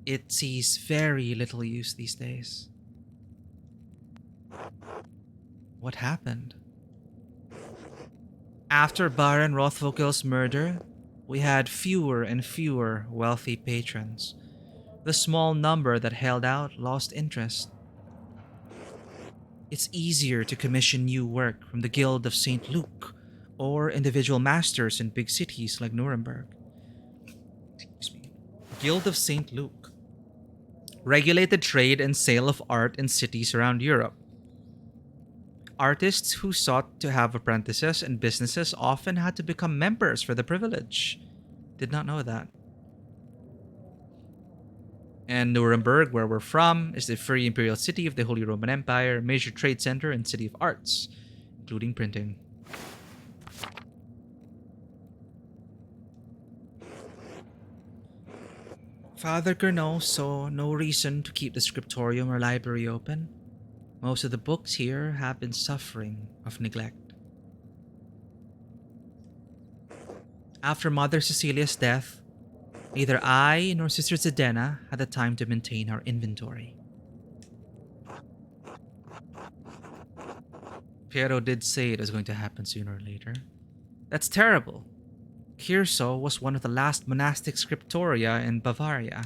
It sees very little use these days. What happened? After Baron Rothvogel's murder, we had fewer and fewer wealthy patrons. The small number that held out lost interest. It's easier to commission new work from the Guild of St. Luke or individual masters in big cities like Nuremberg. Excuse me. Guild of St. Luke. Regulated trade and sale of art in cities around Europe. Artists who sought to have apprentices and businesses often had to become members for the privilege. Did not know that. And Nuremberg, where we're from, is the free imperial city of the Holy Roman Empire, major trade center and city of arts, including printing. Father Gurnot saw no reason to keep the scriptorium or library open. Most of the books here have been suffering of neglect. After Mother Cecilia's death, neither I nor Sister Zedena had the time to maintain our inventory. Piero did say it was going to happen sooner or later. That's terrible. Kirso was one of the last monastic scriptoria in Bavaria.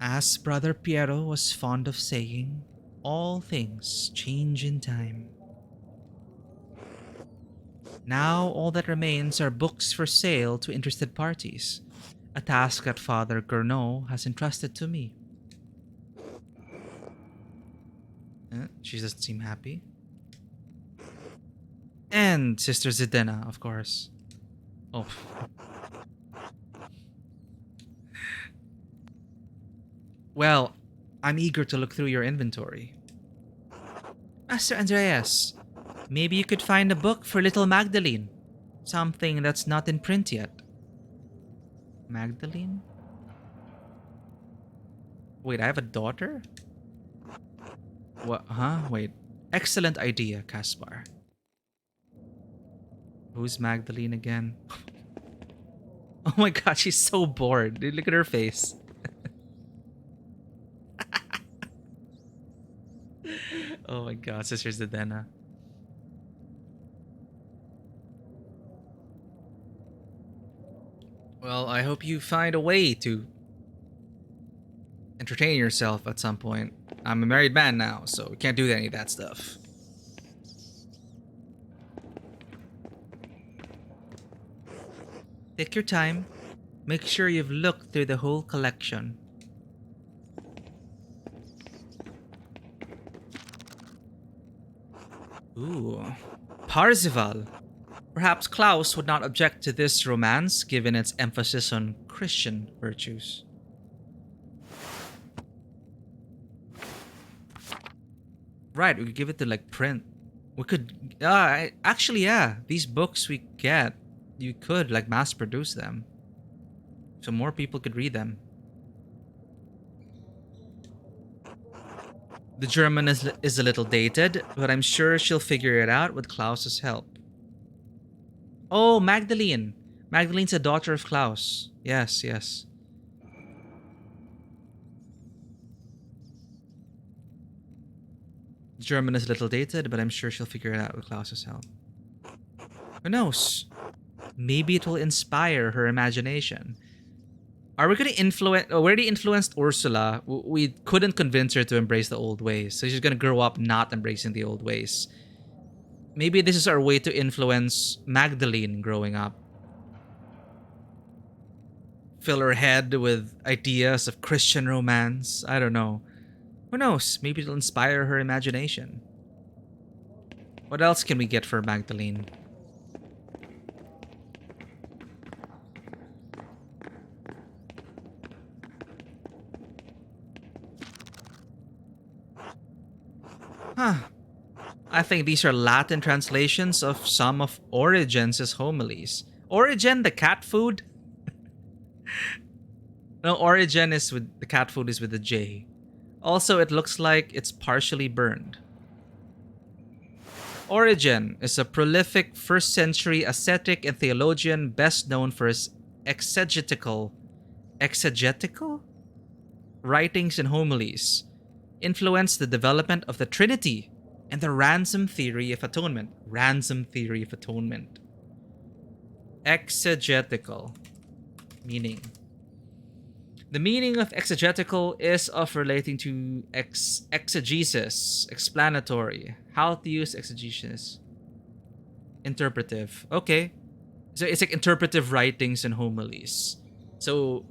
As Brother Piero was fond of saying, all things change in time. Now all that remains are books for sale to interested parties, a task that Father Gurnot has entrusted to me. She doesn't seem happy. And Sister Zedena, of course. Oh. Well, I'm eager to look through your inventory. Master Andreas, maybe you could find a book for little Magdalene. Something that's not in print yet. Magdalene? Wait, I have a daughter? What? Huh? Wait. Excellent idea, Caspar. Who's Magdalene again? Oh my god, she's so bored. Dude, look at her face. Oh my god, Sister Zedena. Well, I hope you find a way to entertain yourself at some point. I'm a married man now, so we can't do any of that stuff. Take your time. Make sure you've looked through the whole collection. Ooh. Parzival. Perhaps Klaus would not object to this romance given its emphasis on Christian virtues. Right, we could give it to like print. We could actually, yeah, these books we get, you could like mass produce them. So more people could read them. The German is a little dated, but I'm sure she'll figure it out with Klaus's help. Oh, Magdalene. Magdalene's a daughter of Klaus. Yes, yes. German is a little dated, but I'm sure she'll figure it out with Klaus's help. Who knows? Maybe it will inspire her imagination. Are we going to influence... Oh, we already influenced Ursula. We couldn't convince her to embrace the old ways. So she's going to grow up not embracing the old ways. Maybe this is our way to influence Magdalene growing up. Fill her head with ideas of Christian romance. I don't know. Who knows? Maybe it'll inspire her imagination. What else can we get for Magdalene? Huh. I think these are Latin translations of some of Origen's homilies. Origen, the cat food? No, Origen is with... The cat food is with a J. Also, it looks like it's partially burned. Origen is a prolific 1st century ascetic and theologian best known for his exegetical writings and homilies. Influenced the development of the Trinity and the ransom theory of atonement. Ransom theory of atonement. Exegetical. Meaning. The meaning of exegetical is of relating to exegesis, explanatory. How to use exegesis. Interpretive. Okay. So it's like interpretive writings and homilies. So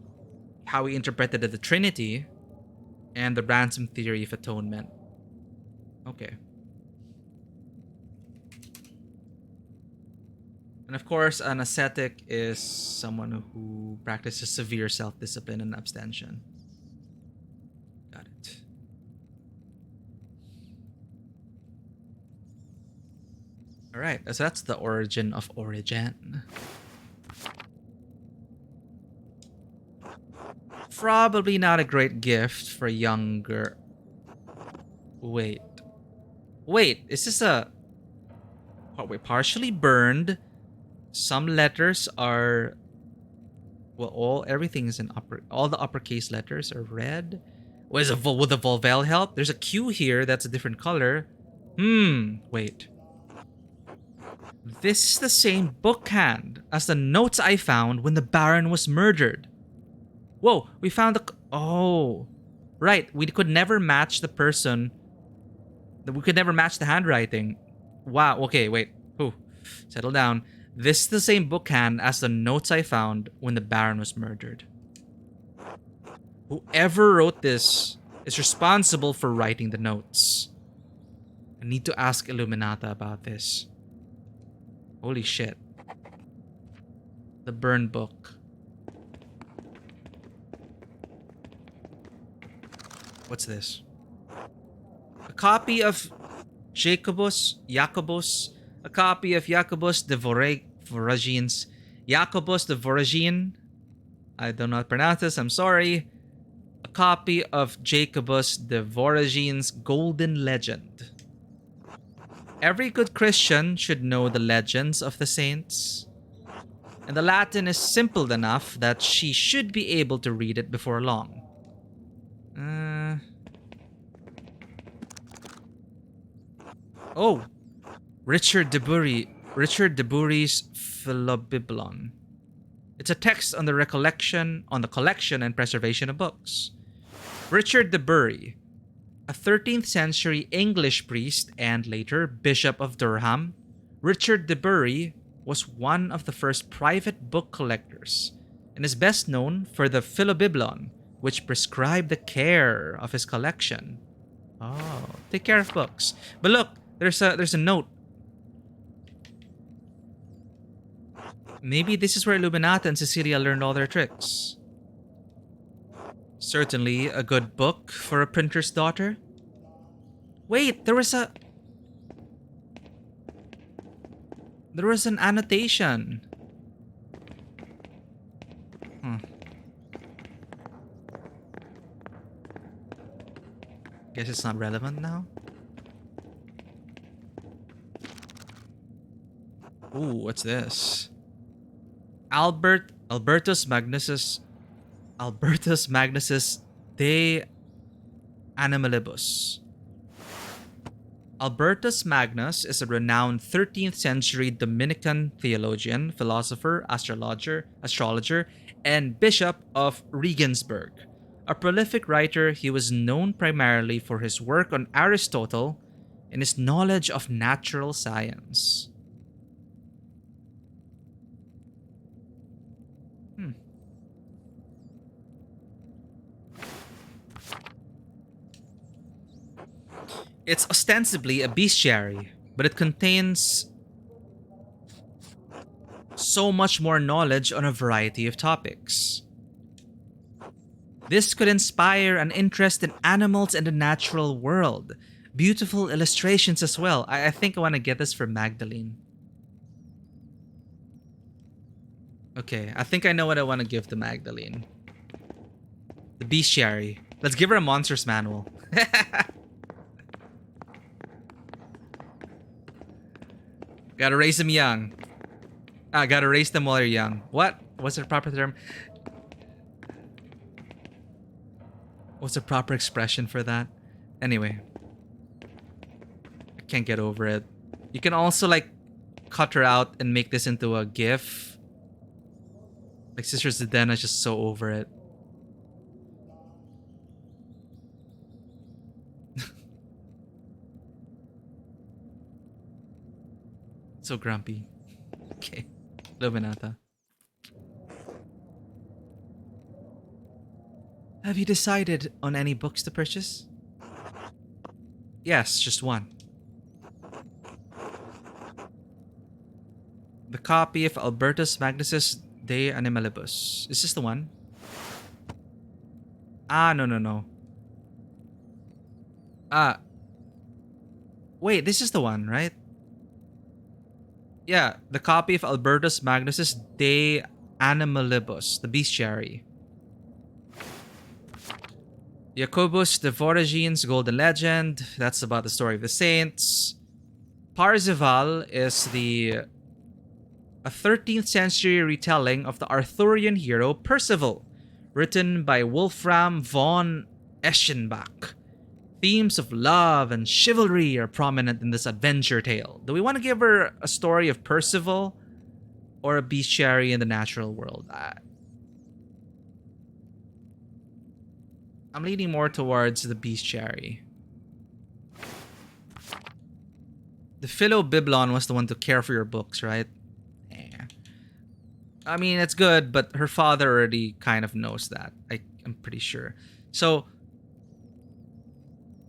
how he interpreted the Trinity and the ransom theory of atonement. Okay. And of course, an ascetic is someone who practices severe self-discipline and abstention. Got it. All right, so that's the origin of origin. Probably not a great gift for younger. Wait. Wait, is this a... Oh, wait, partially burned. Some letters are... Well, everything is in upper... All the uppercase letters are red. Would the Volvel help? There's a Q here that's a different color. Wait. This is the same bookhand as the notes I found when the Baron was murdered. Whoa, we found the... Oh. Right, we could never match the person. We could never match the handwriting. Wow, okay, wait. Ooh, settle down. This is the same bookhand as the notes I found when the Baron was murdered. Whoever wrote this is responsible for writing the notes. I need to ask Illuminata about this. Holy shit. The burned book. What's this? A copy of Jacobus, a copy of Jacobus de Voragin's, Jacobus de Voragine, I do not pronounce this, I'm sorry. A copy of Jacobus de Voragine's Golden Legend. Every good Christian should know the legends of the saints. And the Latin is simple enough that she should be able to read it before long. Oh, Richard de Bury's Philobiblon. It's a text on the collection and preservation of books. Richard de Bury, a 13th century English priest and later Bishop of Durham, Richard de Bury was one of the first private book collectors and is best known for the Philobiblon, which prescribed the care of his collection. Oh, take care of books. But look, there's a note. Maybe this is where Illuminata and Cecilia learned all their tricks. Certainly a good book for a printer's daughter. Wait, there was an annotation. Guess it's not relevant now. Ooh, what's this? Albertus Magnus de Animalibus. Albertus Magnus is a renowned 13th century Dominican theologian, philosopher, astrologer, and bishop of Regensburg. A prolific writer, he was known primarily for his work on Aristotle and his knowledge of natural science. It's ostensibly a bestiary, but it contains so much more knowledge on a variety of topics. This could inspire an interest in animals and the natural world. Beautiful illustrations as well. I think I want to get this for Magdalene. Okay, I think I know what I want to give to Magdalene. The bestiary. Let's give her a monster's manual. Gotta raise them young. Gotta raise them while they're young. What? What's the proper term? What's the proper expression for that? Anyway. I can't get over it. You can also, like, cut her out and make this into a GIF. Like, Sister Zidane is just so over it. So grumpy. Okay. Illuminata. Have you decided on any books to purchase? Yes, just one. The copy of Albertus Magnus's De Animalibus. Is this the one? Ah, no. Ah, wait, this is the one, right? Yeah, the copy of Albertus Magnus's De Animalibus, the bestiary. Jacobus de Voragine's Golden Legend. That's about the story of the saints. Parzival is a 13th century retelling of the Arthurian hero Percival, written by Wolfram von Eschenbach. Themes of love and chivalry are prominent in this adventure tale. Do we want to give her a story of Percival or a bestiary in the natural world? I'm leaning more towards the bestiary. The Philobiblon was the one to care for your books, right? Yeah. I mean, it's good, but her father already kind of knows that. I'm pretty sure. So,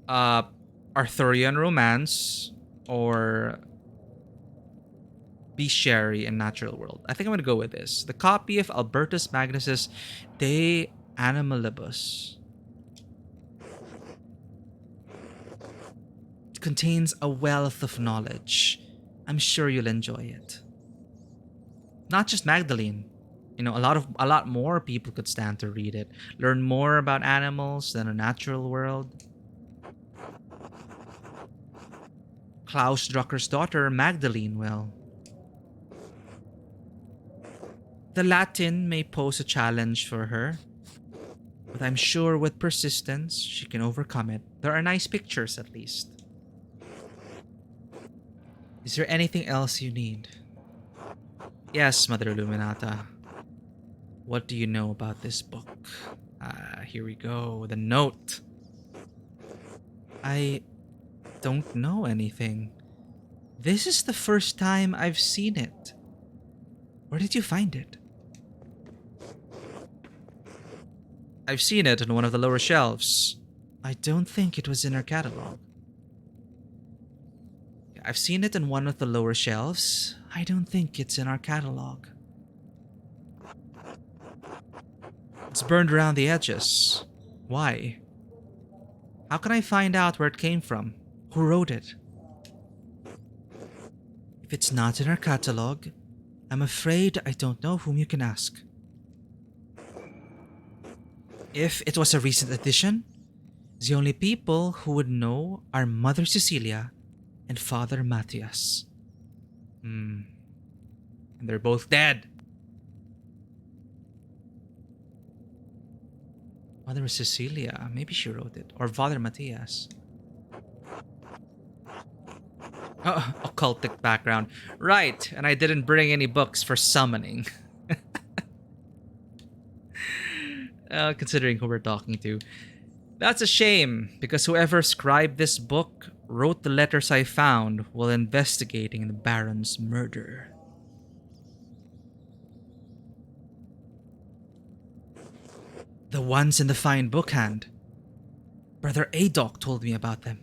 Arthurian romance or bestiary in natural world. I think I'm gonna go with this. The copy of Albertus Magnus's De Animalibus. It contains a wealth of knowledge. I'm sure you'll enjoy it. Not just Magdalene. You know, a lot more people could stand to read it. Learn more about animals than a natural world. Klaus Drucker's daughter, Magdalene, well, the Latin may pose a challenge for her, but I'm sure with persistence, she can overcome it. There are nice pictures, at least. Is there anything else you need? Yes, Mother Illuminata. What do you know about this book? Here we go. The note. I don't know anything. This is the first time I've seen it. Where did you find it? I've seen it on one of the lower shelves. I don't think it was in our catalog. I've seen it in one of the lower shelves. I don't think it's in our catalog. It's burned around the edges. Why? How can I find out where it came from? Who wrote it? If it's not in our catalog, I'm afraid I don't know whom you can ask. If it was a recent edition, the only people who would know are Mother Cecilia and Father Matthias. And they're both dead. Mother Cecilia, maybe she wrote it. Or Father Matthias. Oh, occultic background. Right, and I didn't bring any books for summoning. Considering who we're talking to. That's a shame, because whoever scribed this book wrote the letters I found while investigating the Baron's murder. The ones in the fine book hand. Brother Adolf told me about them.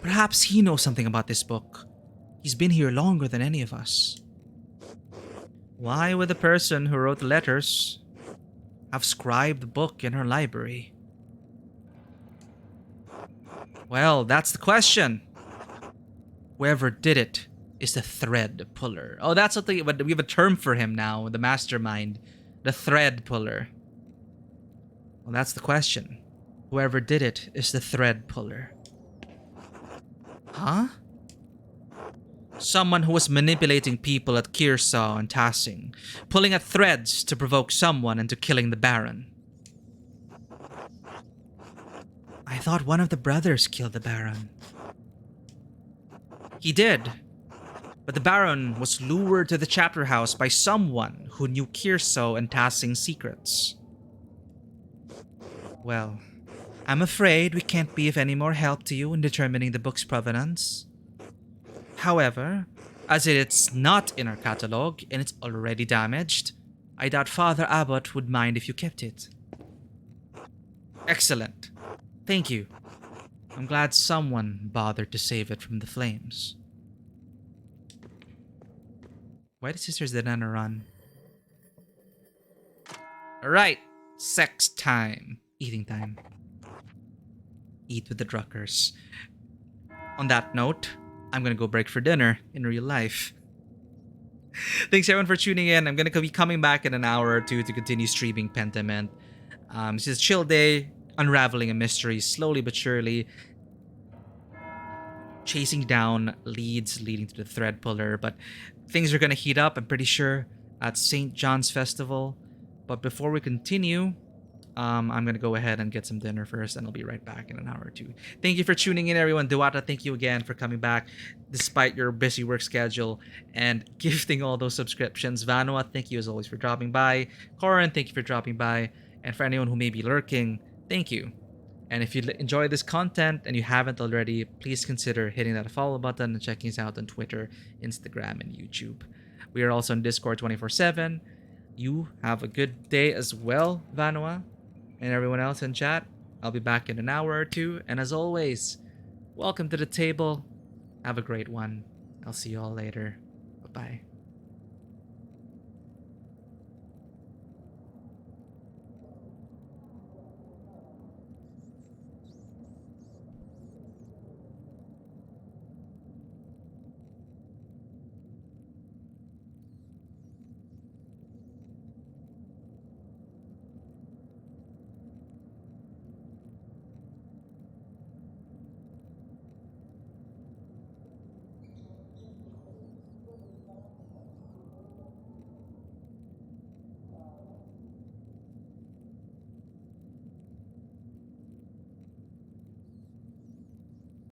Perhaps he knows something about this book. He's been here longer than any of us. Why would the person who wrote the letters have scribed the book in her library? Well, that's the question. Whoever did it is the thread puller. Oh, that's what we have a term for him now, the mastermind. The thread puller. Well, that's the question. Whoever did it is the thread puller. Huh? Someone who was manipulating people at Kearsaw and Tassing, pulling at threads to provoke someone into killing the Baron. I thought one of the brothers killed the Baron. He did. But the Baron was lured to the chapter house by someone who knew Kearsaw and Tassing's secrets. Well, I'm afraid we can't be of any more help to you in determining the book's provenance. However, as it's not in our catalog and it's already damaged, I doubt Father Abbot would mind if you kept it. Excellent. Thank you. I'm glad someone bothered to save it from the flames. Why the sisters didn't run? Alright. Sex time. Eating time. Eat with the Druckers. On that note, I'm gonna go break for dinner in real life. Thanks everyone for tuning in. I'm gonna be coming back in an hour or two to continue streaming Pentiment. It's just a chill day, unraveling a mystery slowly but surely, chasing down leads leading to the thread puller. But things are gonna heat up, I'm pretty sure, at St. John's Festival. But before we continue, I'm gonna go ahead and get some dinner first, and I'll be right back in an hour or two. Thank you for tuning in, everyone. Duwata, thank you again for coming back despite your busy work schedule and gifting all those subscriptions. Vanua, thank you as always for dropping by. Corin, thank you for dropping by. And for anyone who may be lurking, thank you. And if you enjoy this content and you haven't already, please consider hitting that follow button and checking us out on Twitter, Instagram, and YouTube. We are also on Discord 24/7. You have a good day as well, Vanua, and everyone else in chat. I'll be back in an hour or two. And as always, welcome to the table. Have a great one. I'll see you all later. Bye-bye.